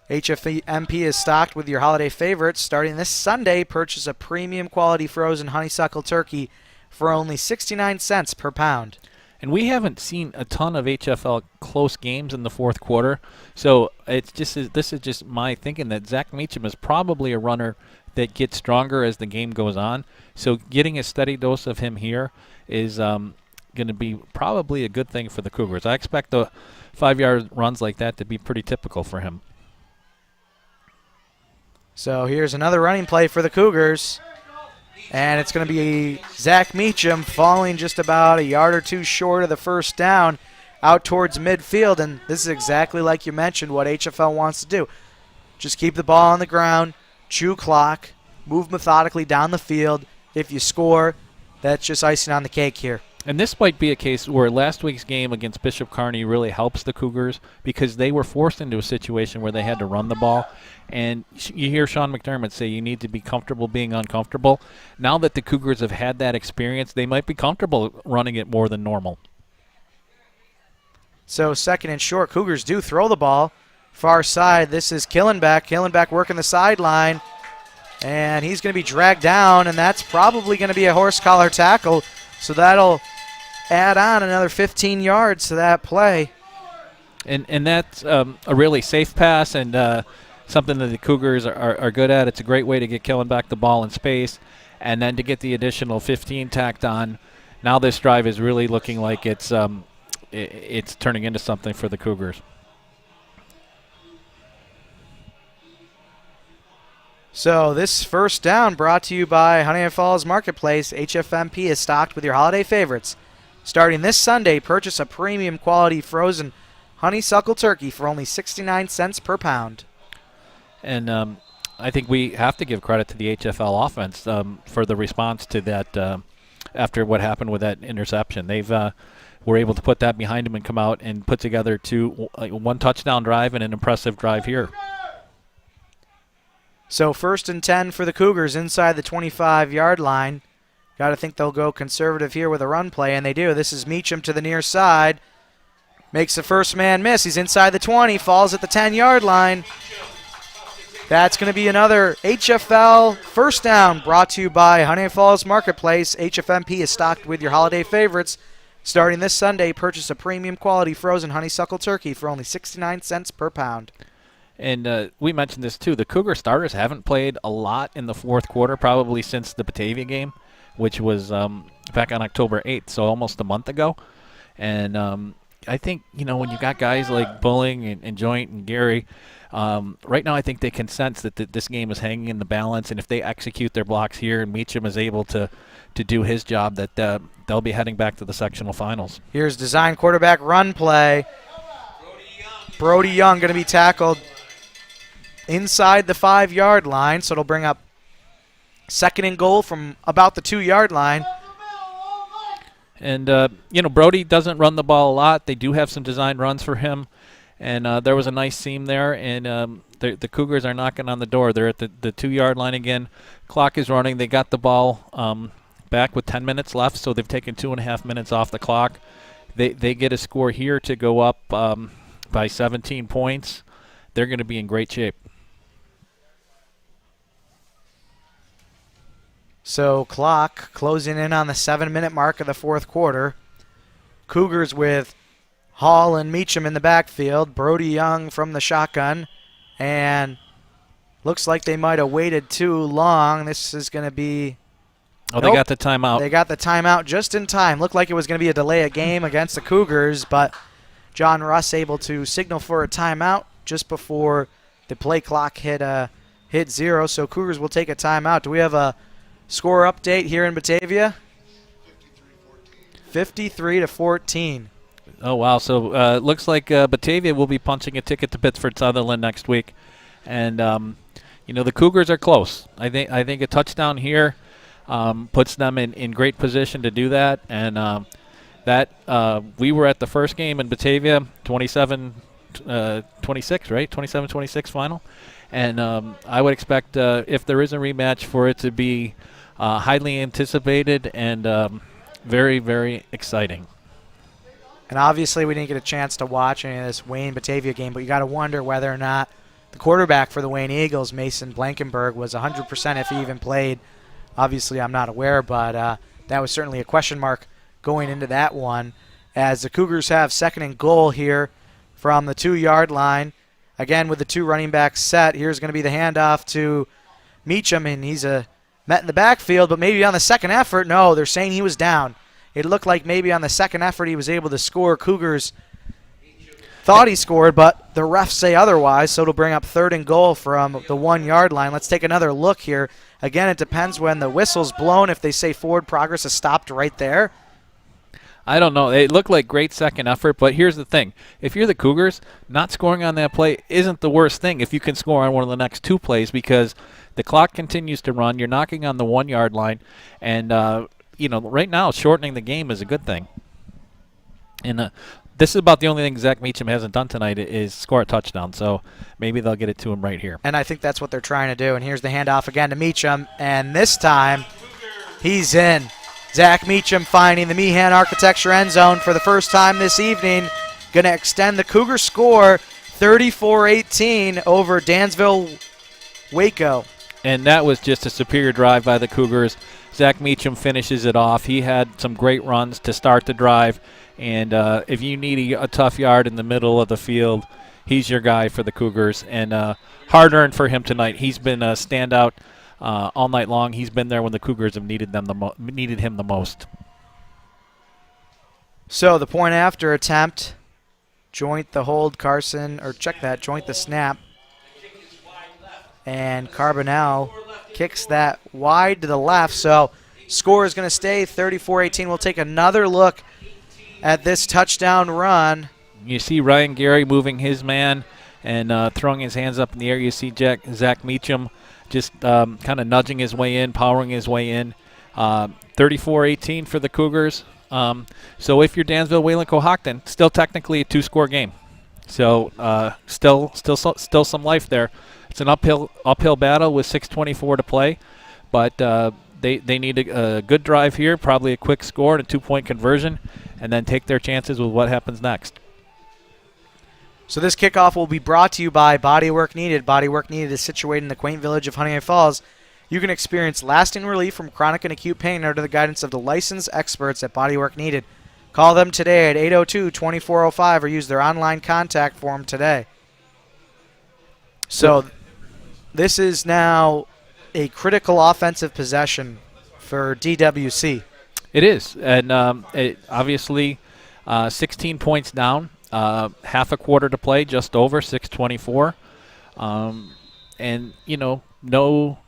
HFMP is stocked with your holiday favorites. Starting this Sunday, purchase a premium quality frozen honeysuckle turkey for only 69 cents per pound. And we haven't seen a ton of HFL close games in the 4th quarter, so this is just my thinking that Zach Meacham is probably a runner that gets stronger as the game goes on. So getting a steady dose of him here is going to be probably a good thing for the Cougars. I expect the 5-yard runs like that to be pretty typical for him. So here's another running play for the Cougars. And it's going to be Zach Meacham falling just about a yard or 2 short of the 1st down out towards midfield. And this is exactly like you mentioned what HFL wants to do. Just keep the ball on the ground, chew clock, move methodically down the field. If you score, that's just icing on the cake here. And this might be a case where last week's game against Bishop Kearney really helps the Cougars because they were forced into a situation where they had to run the ball. And you hear Sean McDermott say you need to be comfortable being uncomfortable. Now that the Cougars have had that experience, they might be comfortable running it more than normal. So 2nd and short, Cougars do throw the ball. Far side, this is Killenbeck. Killenbeck working the sideline. And he's going to be dragged down, and that's probably going to be a horse collar tackle. So that'll add on another 15 yards to that play. And that's a really safe pass and something that the Cougars are good at. It's a great way to get Killenbeck the ball in space and then to get the additional 15 tacked on. Now this drive is really looking like it's turning into something for the Cougars. So this 1st down brought to you by Honeoye Falls Marketplace. HFMP is stocked with your holiday favorites. Starting this Sunday, purchase a premium quality frozen honeysuckle turkey for only 69 cents per pound. And I think we have to give credit to the HFL offense for the response to that after what happened with that interception. They've were able to put that behind them and come out and put together one touchdown drive and an impressive drive here. So 1st and 10 for the Cougars inside the 25-yard line. Got to think they'll go conservative here with a run play, and they do. This is Meacham to the near side. Makes the first man miss. He's inside the 20, falls at the 10-yard line. That's going to be another HFL first down, brought to you by Honeoye Falls Marketplace. HFMP is stocked with your holiday favorites. Starting this Sunday, purchase a premium quality frozen honeysuckle turkey for only 69 cents per pound. And we mentioned this too. The Cougar starters haven't played a lot in the fourth quarter, probably since the Batavia game, which was back on October 8th, so almost a month ago. And I think, when you got guys like Bulling and Joint and Gary, right now I think they can sense that this game is hanging in the balance, and if they execute their blocks here and Meacham is able to do his job, that they'll be heading back to the sectional finals. Here's design quarterback run play. Brody Young going to be tackled inside the 5-yard line, so it'll bring up second and goal from about the 2-yard line. And, Brody doesn't run the ball a lot. They do have some design runs for him. And there was a nice seam there, and the Cougars are knocking on the door. They're at the 2-yard line again. Clock is running. They got the ball back with 10 minutes left, so they've taken 2.5 minutes off the clock. They get a score here to go up by 17 points. They're going to be in great shape. So clock closing in on the 7-minute mark of the fourth quarter. Cougars with Hall and Meacham in the backfield. Brody Young from the shotgun. And looks like they might have waited too long. This is going to be... Oh, they got the timeout. They got the timeout just in time. Looked like it was going to be a delay of game against the Cougars, but John Russ able to signal for a timeout just before the play clock hit 0. So Cougars will take a timeout. Do we have a score update here in Batavia? 53-14. Oh, wow. So it looks like Batavia will be punching a ticket to Pittsford-Sutherland next week. And, the Cougars are close. I think a touchdown here puts them in great position to do that. And we were at the first game in Batavia, 27-26, right? 27-26 final. And I would expect, if there is a rematch, for it to be highly anticipated and very, very exciting. And obviously we didn't get a chance to watch any of this Wayne-Batavia game, but you got to wonder whether or not the quarterback for the Wayne Eagles, Mason Blankenberg, was 100% if he even played. Obviously I'm not aware, but that was certainly a question mark going into that one, as the Cougars have second and goal here from the 2-yard line. Again, with the two running backs set, here's going to be the handoff to Meacham, and he's met in the backfield, but maybe on the second effort, no, they're saying he was down. It looked like maybe on the second effort he was able to score. Cougars thought he scored, but the refs say otherwise, so it'll bring up third and goal from the 1-yard line. Let's take another look here. Again, it depends when the whistle's blown. If they say forward progress is stopped right there. I don't know. It looked like great second effort, but here's the thing. If you're the Cougars, not scoring on that play isn't the worst thing if you can score on one of the next two plays, because the clock continues to run. You're knocking on the 1-yard line, and right now shortening the game is a good thing. And this is about the only thing Zach Meacham hasn't done tonight is score a touchdown, so maybe they'll get it to him right here. And I think that's what they're trying to do. And here's the handoff again to Meacham, and this time he's in. Zach Meacham finding the Meehan Architecture end zone for the first time this evening. Going to extend the Cougar score 34-18 over Dansville Waco. And that was just a superior drive by the Cougars. Zach Meacham finishes it off. He had some great runs to start the drive. And if you need a tough yard in the middle of the field, he's your guy for the Cougars. And hard-earned for him tonight. He's been a standout all night long. He's been there when the Cougars have needed him the most. So the point after attempt, joint the hold, Carson, or check that, joint the snap. And Carbonell kicks that wide to the left. So score is going to stay 34-18. We'll take another look at this touchdown run. You see Ryan Gary moving his man and throwing his hands up in the air. You see Zach Meacham just kind of nudging his way in, powering his way in. 34-18 for the Cougars. So if you're Dansville, Wayland-Cohocton, still technically a 2-score game. So still some life there. It's an uphill battle with 6:24 to play, but they need a good drive here, probably a quick score and a 2-point conversion, and then take their chances with what happens next. So this kickoff will be brought to you by Bodywork Needed. Bodywork Needed is situated in the quaint village of Honeoye Falls. You can experience lasting relief from chronic and acute pain under the guidance of the licensed experts at Bodywork Needed. Call them today at 802-2405 or use their online contact form today. So this is now a critical offensive possession for DWC. It is, and obviously 16 points down, half a quarter to play, just over 6:24, and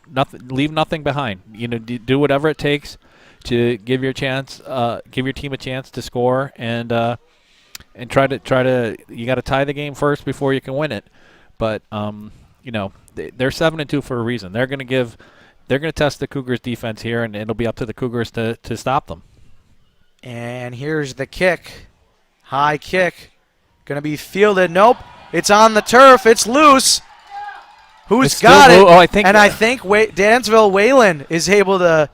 nothing, leave nothing behind. Do whatever it takes to give your team a chance to score, and try to. You got to tie the game first before you can win it. But they're 7-2 for a reason. They're going to test the Cougars' defense here, and it'll be up to the Cougars to stop them. And here's the kick. High kick. Going to be fielded. Nope. It's on the turf. It's loose. Who's got it? I think Dansville Wayland is able to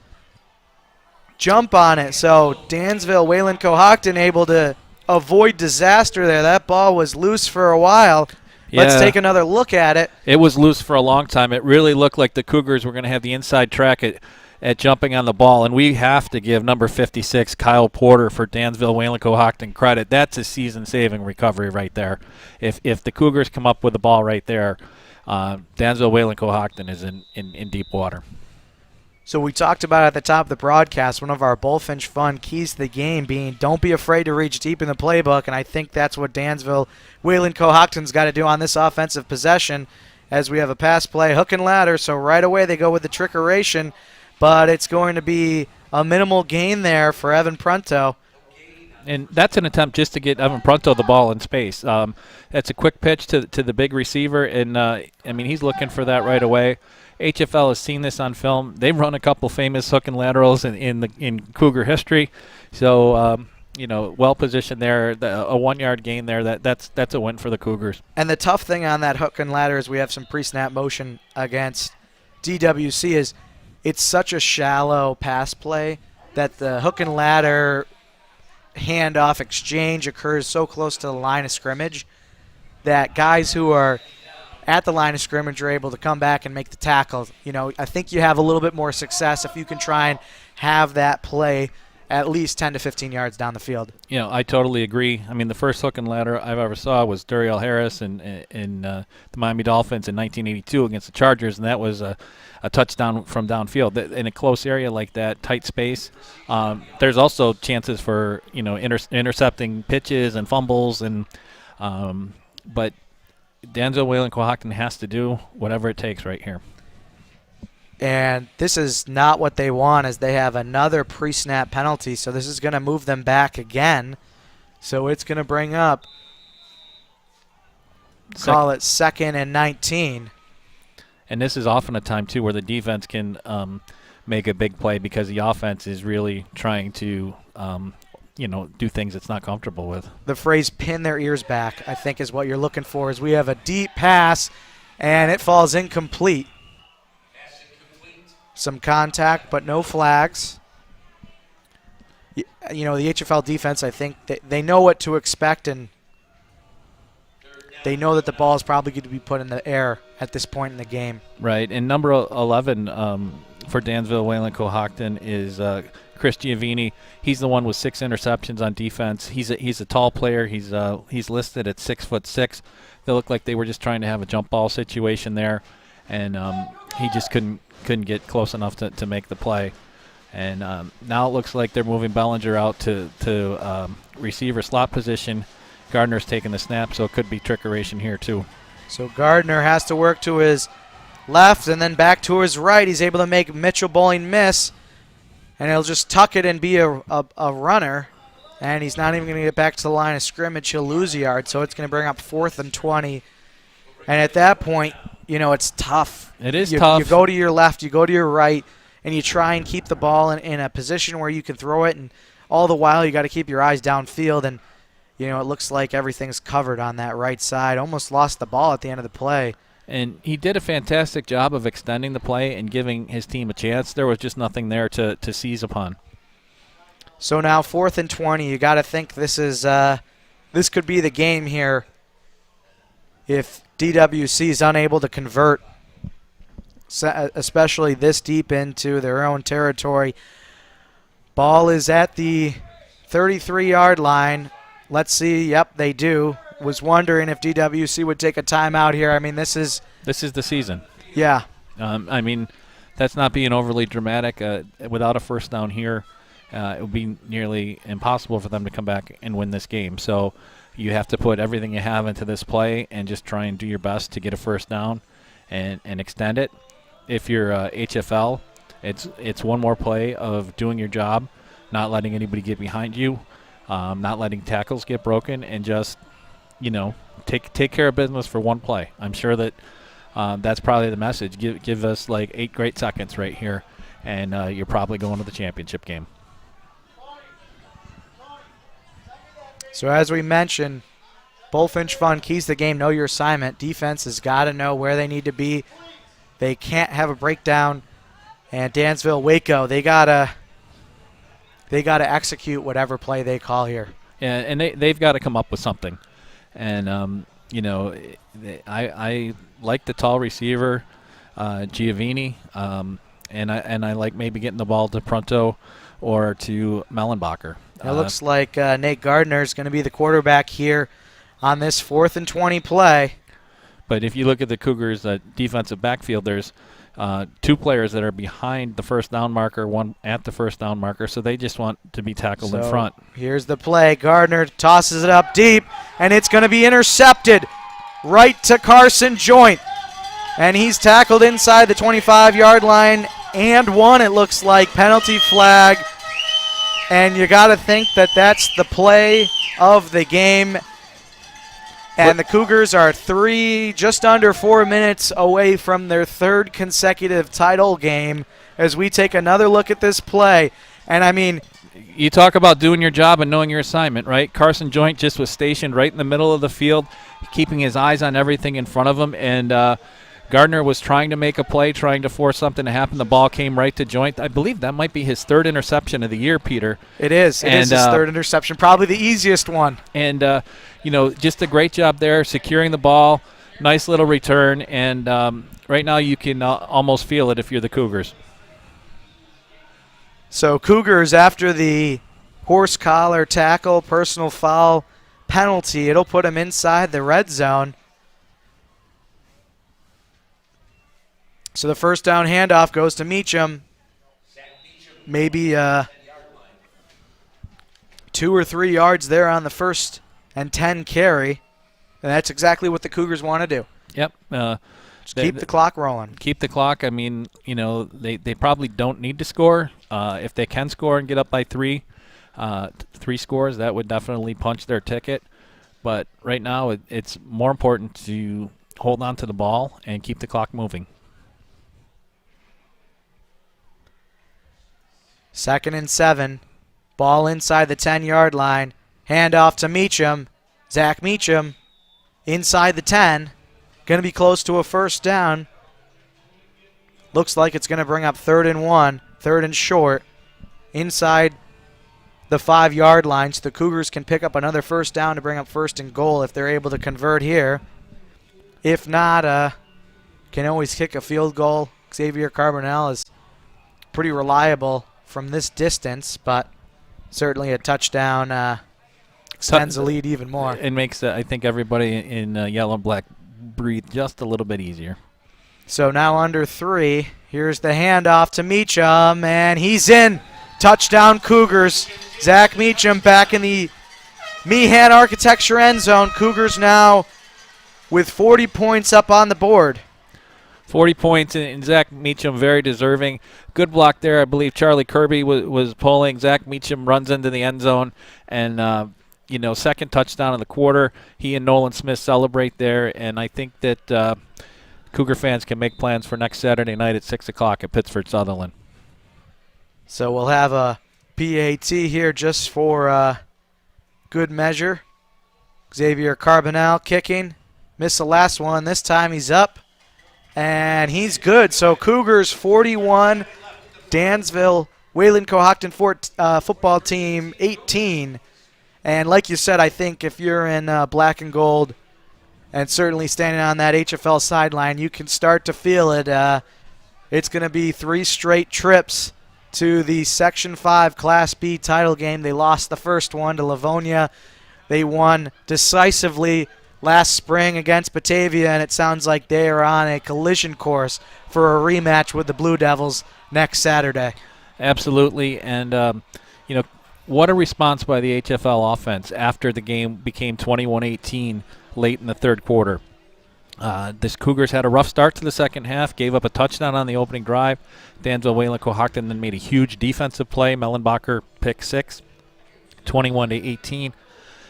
jump on it. So Dansville Wayland-Cohocton able to avoid disaster there. That ball was loose for a while. Let's take another look at it. It was loose for a long time. It really looked like the Cougars were going to have the inside track at jumping on the ball, and we have to give number 56, Kyle Porter, for Dansville Wayland-Cohocton credit. That's a season-saving recovery right there. If the Cougars come up with the ball right there, Dansville Wayland-Cohocton is in deep water. So we talked about at the top of the broadcast, one of our Bullfinch Fun keys to the game being don't be afraid to reach deep in the playbook, and I think that's what Dansville Wayland-Cohocton's got to do on this offensive possession as we have a pass play, hook and ladder, so right away they go with the trickeration, but it's going to be a minimal gain there for Evan Prunto. And that's an attempt just to get Evan Prunto the ball in space. That's a quick pitch to the big receiver, and he's looking for that right away. HFL has seen this on film. They've run a couple famous hook and laterals in Cougar history, so well positioned there. A 1-yard gain there. That's a win for the Cougars. And the tough thing on that hook and ladder is we have some pre-snap motion against DWC. Is it's such a shallow pass play that the hook and ladder handoff exchange occurs so close to the line of scrimmage that guys who are at the line of scrimmage are able to come back and make the tackle. I think you have a little bit more success if you can try and have that play at least 10 to 15 yards down the field. I totally agree. The first hook and ladder I've ever saw was Duriel Harris in the Miami Dolphins in 1982 against the Chargers, and that was a touchdown from downfield. In a close area like that, tight space, there's also chances for intercepting pitches and fumbles, but Dansville Wayland-Cohocton has to do whatever it takes right here. And this is not what they want, as they have another pre-snap penalty, so this is going to move them back again. So it's going to bring up, call it 2nd and 19. And this is often a time, too, where the defense can make a big play because the offense is really trying to do things it's not comfortable with. The phrase pin their ears back, I think, is what you're looking for, as we have a deep pass, and it falls incomplete. Some contact, but no flags. The HFL defense, I think, they know what to expect, and they know that the ball is probably going to be put in the air at this point in the game. Right, and number 11 for Dansville Wayland-Cohocton is Chris Giovini. He's the one with 6 interceptions on defense. He's a tall player. He's listed at 6'6". They look like they were just trying to have a jump ball situation there, and he just couldn't get close enough to make the play. And now it looks like they're moving Bellinger out to receiver slot position. Gardner's taking the snap, so it could be trickeration here too. So Gardner has to work to his left and then back to his right. He's able to make Mitchell Bowling miss, and he'll just tuck it and be a runner. And he's not even going to get back to the line of scrimmage. He'll lose a yard, so it's going to bring up 4th and 20. And at that point, it's tough. It is tough. You go to your left, you go to your right, and you try and keep the ball in a position where you can throw it. And all the while, you got to keep your eyes downfield. And, it looks like everything's covered on that right side. Almost lost the ball at the end of the play. And he did a fantastic job of extending the play and giving his team a chance. There was just nothing there to seize upon. So now 4th and 20. You got to think this could be the game here if DWC is unable to convert, especially this deep into their own territory. Ball is at the 33-yard line. Let's see. Yep, they do. Was wondering if DWC would take a timeout here. I mean, this is the season. Yeah. I mean, that's not being overly dramatic. Without a first down here, it would be nearly impossible for them to come back and win this game. So you have to put everything you have into this play and just try and do your best to get a first down and extend it. If you're HFL, it's one more play of doing your job, not letting anybody get behind you, not letting tackles get broken, and just take care of business for one play. I'm sure that that's probably the message. Give us like 8 great seconds right here, and you're probably going to the championship game. So as we mentioned, Bullfinch Fun keys the game. Know your assignment. Defense has got to know where they need to be. They can't have a breakdown. And Dansville, Waco, they gotta execute whatever play they call here. Yeah, and they've got to come up with something. And I like the tall receiver, Giovini, and I like maybe getting the ball to Pronto or to Mellenbacher. It looks like Nate Gardner is going to be the quarterback here on this 4th and 20 play. But if you look at the Cougars' defensive backfield, there's 2 players that are behind the first down marker, 1 at the first down marker, so they just want to be tackled in front. Here's the play. Gardner tosses it up deep, and it's going to be intercepted right to Carson Joint. And he's tackled inside the 25-yard line and one, it looks like. Penalty flag. And you got to think that that's the play of the game. And the Cougars are just under 4 minutes away from their 3rd consecutive title game as we take another look at this play. And, I mean, you talk about doing your job and knowing your assignment, right? Carson Joint just was stationed right in the middle of the field, keeping his eyes on everything in front of him. And Gardner was trying to make a play, trying to force something to happen. The ball came right to Joint. I believe that might be his 3rd interception of the year, Peter. It is. It is his 3rd interception, probably the easiest one. And, just a great job there, securing the ball, nice little return. And right now you can almost feel it if you're the Cougars. So Cougars, after the horse collar tackle, personal foul penalty, it'll put them inside the red zone. So the first down handoff goes to Meacham. Maybe 2 or 3 yards there on the 1st and 10 carry. And that's exactly what the Cougars want to do. Yep. Just keep the clock rolling. Keep the clock. I mean, they probably don't need to score. If they can score and get up by 3 scores, that would definitely punch their ticket. But right now it's more important to hold on to the ball and keep the clock moving. 2nd and 7. Ball inside the 10-yard line. Handoff to Meacham. Zach Meacham inside the 10. Going to be close to a first down. Looks like it's going to bring up 3rd and 1. 3rd and short. Inside the 5-yard line. So the Cougars can pick up another first down to bring up 1st and goal if they're able to convert here. If not, can always kick a field goal. Xavier Carbonell is pretty reliable from this distance, but certainly a touchdown extends the lead even more. It makes, I think, everybody in yellow and black breathe just a little bit easier. So now under 3. Here's the handoff to Meacham, and he's in. Touchdown Cougars. Zach Meacham back in the Meehan Architecture end zone. Cougars now with 40 points up on the board. 40 points, and Zach Meacham very deserving. Good block there. I believe Charlie Kirby was pulling. Zach Meacham runs into the end zone, and, 2nd touchdown of the quarter. He and Nolan Smith celebrate there, and I think that Cougar fans can make plans for next Saturday night at 6 o'clock at Pittsford Sutherland. So we'll have a PAT here just for good measure. Xavier Carbonell kicking. Missed the last one. This time he's up. And he's good. So Cougars 41, Dansville, Wayland-Cohocton football team 18. And like you said, I think if you're in black and gold and certainly standing on that HFL sideline, you can start to feel it. It's going to be 3 straight trips to the Section 5 Class B title game. They lost the first one to Livonia. They won decisively last spring against Batavia, and it sounds like they are on a collision course for a rematch with the Blue Devils next Saturday. Absolutely, and what a response by the HFL offense after the game became 21-18 late in the third quarter. This Cougars had a rough start to the second half, gave up a touchdown on the opening drive. Dansville Wayland-Cohocton then made a huge defensive play. Mellenbacher pick 6, 21-18.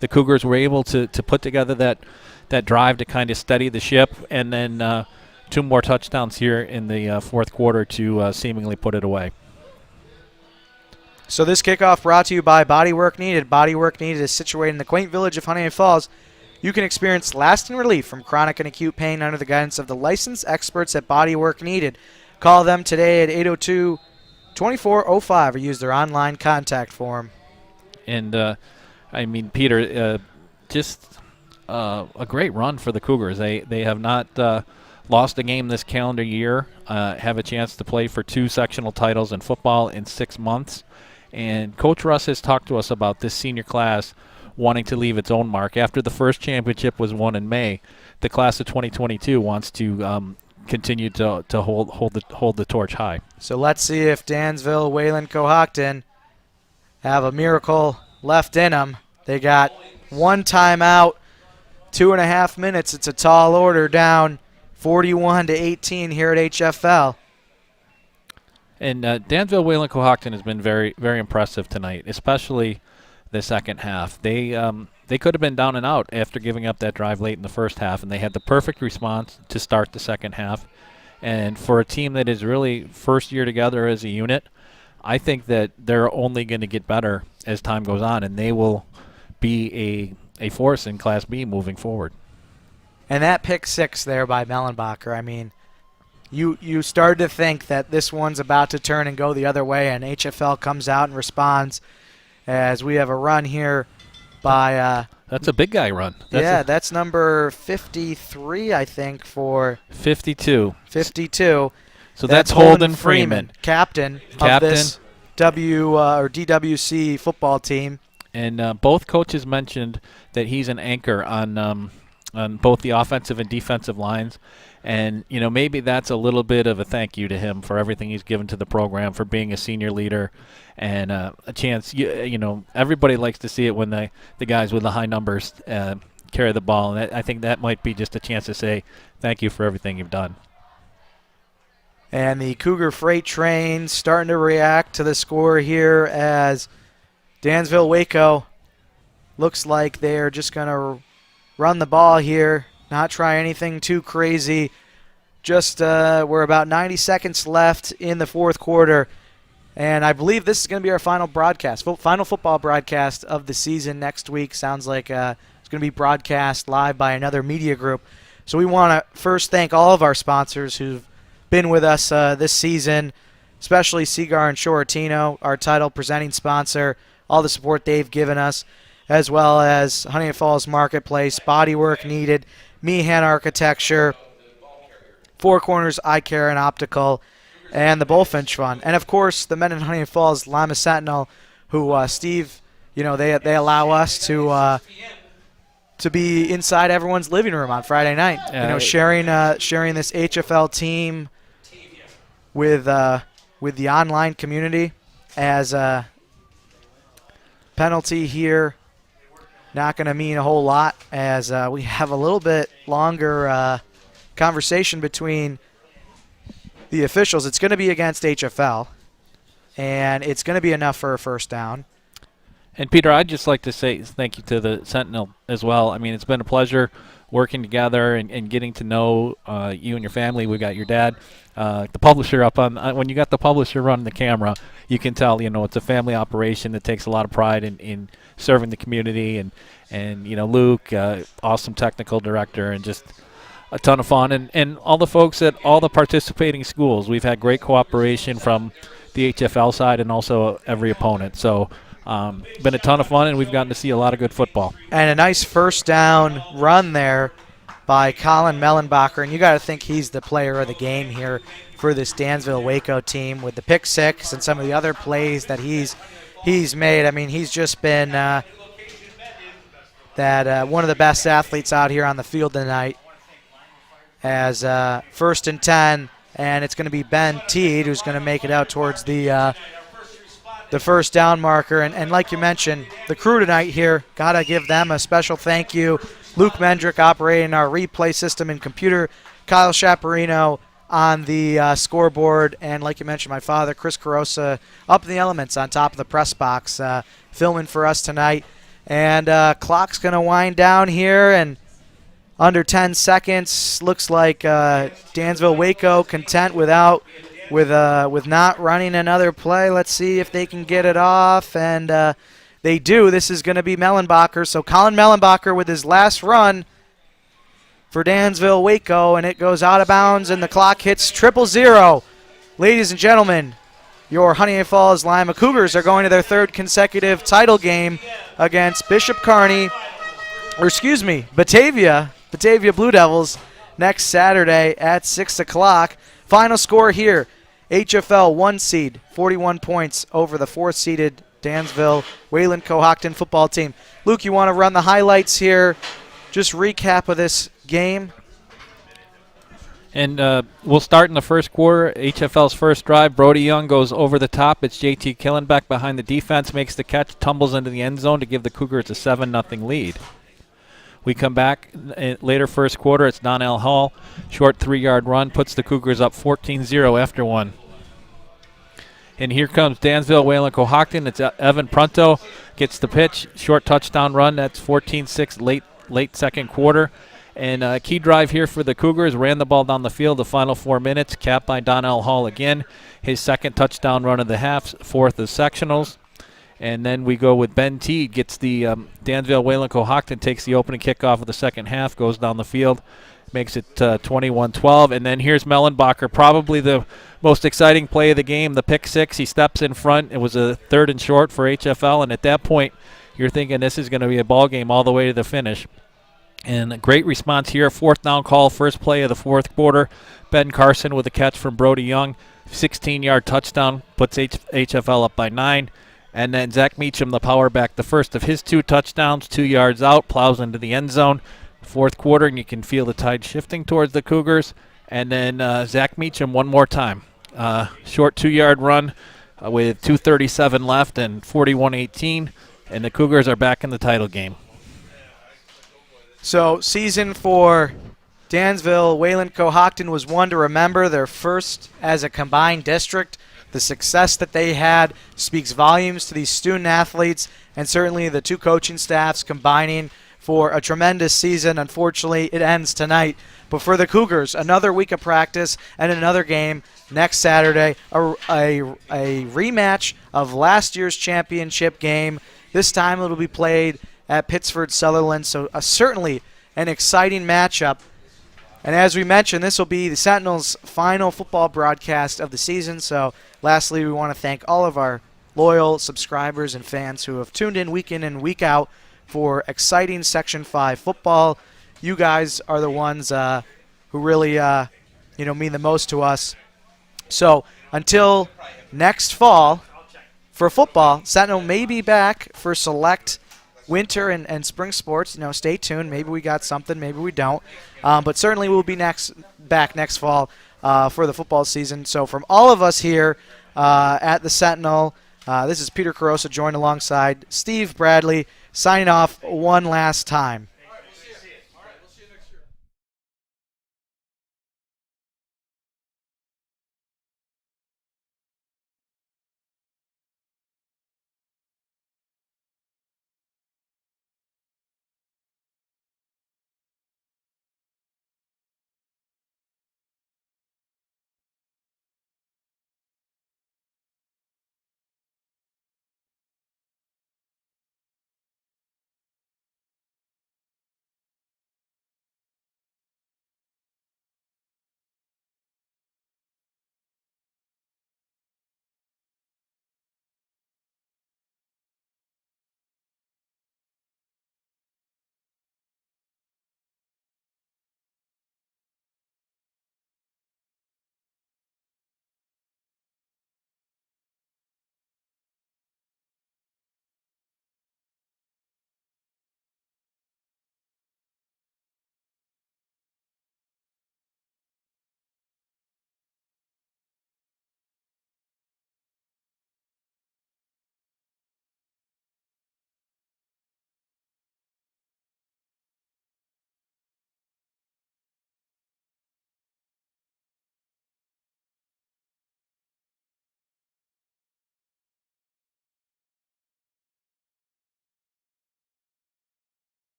The Cougars were able to put together that drive to kind of steady the ship, and then 2 more touchdowns here in the fourth quarter to seemingly put it away. So this kickoff brought to you by Bodywork Needed. Bodywork Needed is situated in the quaint village of Honeoye Falls. You can experience lasting relief from chronic and acute pain under the guidance of the licensed experts at Bodywork Needed. Call them today at 802-2405 or use their online contact form. And, Peter, just a great run for the Cougars. They have not lost a game this calendar year, have a chance to play for 2 sectional titles in football in 6 months. And Coach Russ has talked to us about this senior class wanting to leave its own mark. After the first championship was won in May, the class of 2022 wants to continue to hold the torch high. So let's see if Dansville, Wayland-Cohocton have a miracle left in them. They got 1 timeout, 2.5 minutes. It's a tall order, down 41-18 here at HFL. And Dansville Wayland-Cohocton has been very, very impressive tonight, especially the second half. They could have been down and out after giving up that drive late in the first half, and they had the perfect response to start the second half. And for a team that is really first year together as a unit, I think that they're only going to get better as time goes on, and they will be a force in Class B moving forward. And that pick 6 there by Mellenbacher, I mean, you started to think that this one's about to turn and go the other way, and HFL comes out and responds as we have a run here by that's a big guy run. That's number 53, I think, for 52. 52. So that's Holden Freeman, captain of this DWC football team. And both coaches mentioned that he's an anchor on both the offensive and defensive lines. And, maybe that's a little bit of a thank you to him for everything he's given to the program, for being a senior leader and a chance. Everybody likes to see it when the guys with the high numbers carry the ball. And I think that might be just a chance to say thank you for everything you've done. And the Cougar freight train starting to react to the score here as Dansville Waco looks like they're just going to run the ball here, not try anything too crazy. Just we're about 90 seconds left in the fourth quarter, and I believe this is going to be our final broadcast, final football broadcast of the season next week. Sounds like it's going to be broadcast live by another media group. So we want to first thank all of our sponsors who've been with us this season, especially Seagar and Shortino, our title presenting sponsor, all the support they've given us, as well as Honeoye Falls Marketplace, Bodywork Needed, Meehan Architecture, Four Corners Eye Care and Optical, and the Bullfinch Fund. And, of course, the Mendon-Honeoye Falls-Lima Sentinel, who, Steve, they allow us to be inside everyone's living room on Friday night, sharing this HFL team with the online community as a penalty here. Not going to mean a whole lot as we have a little bit longer conversation between the officials. It's going to be against HFL, and it's going to be enough for a first down. And, Peter, I'd just like to say thank you to the Sentinel as well. I mean, it's been a pleasure working together and getting to know you and your family. We got your dad, the publisher up on when you got the publisher running the camera, you can tell, it's a family operation that takes a lot of pride in serving the community. And Luke, awesome technical director, and just a ton of fun. And all the folks at all the participating schools, we've had great cooperation from the HFL side and also every opponent. So been a ton of fun, and we've gotten to see a lot of good football. And a nice first down run there by Colin Mellenbacher, and you got to think he's the player of the game here for this Dansville-Waco team with the pick six and some of the other plays that he's made. I mean, he's just been one of the best athletes out here on the field tonight. As 1st and 10, and it's going to be Ben Teed who's going to make it out towards the first down marker. And like you mentioned, the crew tonight here, got to give them a special thank you. Luke Mendrick operating our replay system and computer, Kyle Chaparino on the scoreboard, and like you mentioned, my father, Chris Carosa, up in the elements on top of the press box, filming for us tonight. And clock's going to wind down here, and under 10 seconds. Looks like Dansville-Waco content with not running another play. Let's see if they can get it off, and they do. This is going to be Mellenbacher. So Colin Mellenbacher with his last run for Dansville-Waco, and it goes out of bounds, and the clock hits 000. Ladies and gentlemen, your Honeoye Falls-Lima Cougars are going to their 3rd consecutive title game against Batavia Blue Devils next Saturday at 6 o'clock. Final score here, HFL 1 seed, 41 points over the 4th-seeded Dansville Wayland-Cohocton football team. Luke, you want to run the highlights here? Just recap of this game. And we'll start in the first quarter. HFL's first drive, Brody Young goes over the top. It's JT Killenbeck behind the defense, makes the catch, tumbles into the end zone to give the Cougars a 7-0 lead. We come back later first quarter. It's Donnell Hall, short 3-yard run, puts the Cougars up 14-0 after one. And here comes Dansville Wayland-Cohocton. It's Evan Prunto, gets the pitch, short touchdown run. That's 14-6 late second quarter. And a key drive here for the Cougars, ran the ball down the field the final 4 minutes, capped by Donnell Hall again. His second touchdown run of the half, 4th of sectionals. And then we go with Ben Teed, gets the Dansville Wayland-Cohocton, takes the opening kickoff of the second half, goes down the field, makes it 21-12. And then here's Mellenbacher, probably the most exciting play of the game, the pick six. He steps in front. It was a 3rd and short for HFL, and at that point you're thinking this is going to be a ball game all the way to the finish. And a great response here, 4th down call, first play of the 4th quarter. Ben Carson with a catch from Brody Young, 16-yard touchdown, puts HFL up by 9. And then Zach Meacham, the power back, the first of his 2 touchdowns, 2 yards out, plows into the end zone. 4th quarter, and you can feel the tide shifting towards the Cougars. And then Zach Meacham one more time. Short 2-yard run with 2:37 left and 41-18. And the Cougars are back in the title game. So season for Dansville Wayland-Cohocton was one to remember, their first as a combined district. The success that they had speaks volumes to these student athletes, and certainly the 2 coaching staffs combining for a tremendous season. Unfortunately, it ends tonight. But for the Cougars, another week of practice and another game next Saturday, a rematch of last year's championship game. This time it will be played at Pittsford Sutherland, so certainly an exciting matchup. And as we mentioned, this will be the Sentinel's final football broadcast of the season. So lastly, we want to thank all of our loyal subscribers and fans who have tuned in and week out for exciting Section 5 football. You guys are the ones who really mean the most to us. So until next fall for football, Sentinel may be back for select winter and spring sports. Stay tuned. Maybe we got something, maybe we don't. But certainly we'll be back next fall for the football season. So from all of us here at the Sentinel, this is Peter Carosa, joined alongside Steve Bradley, signing off one last time.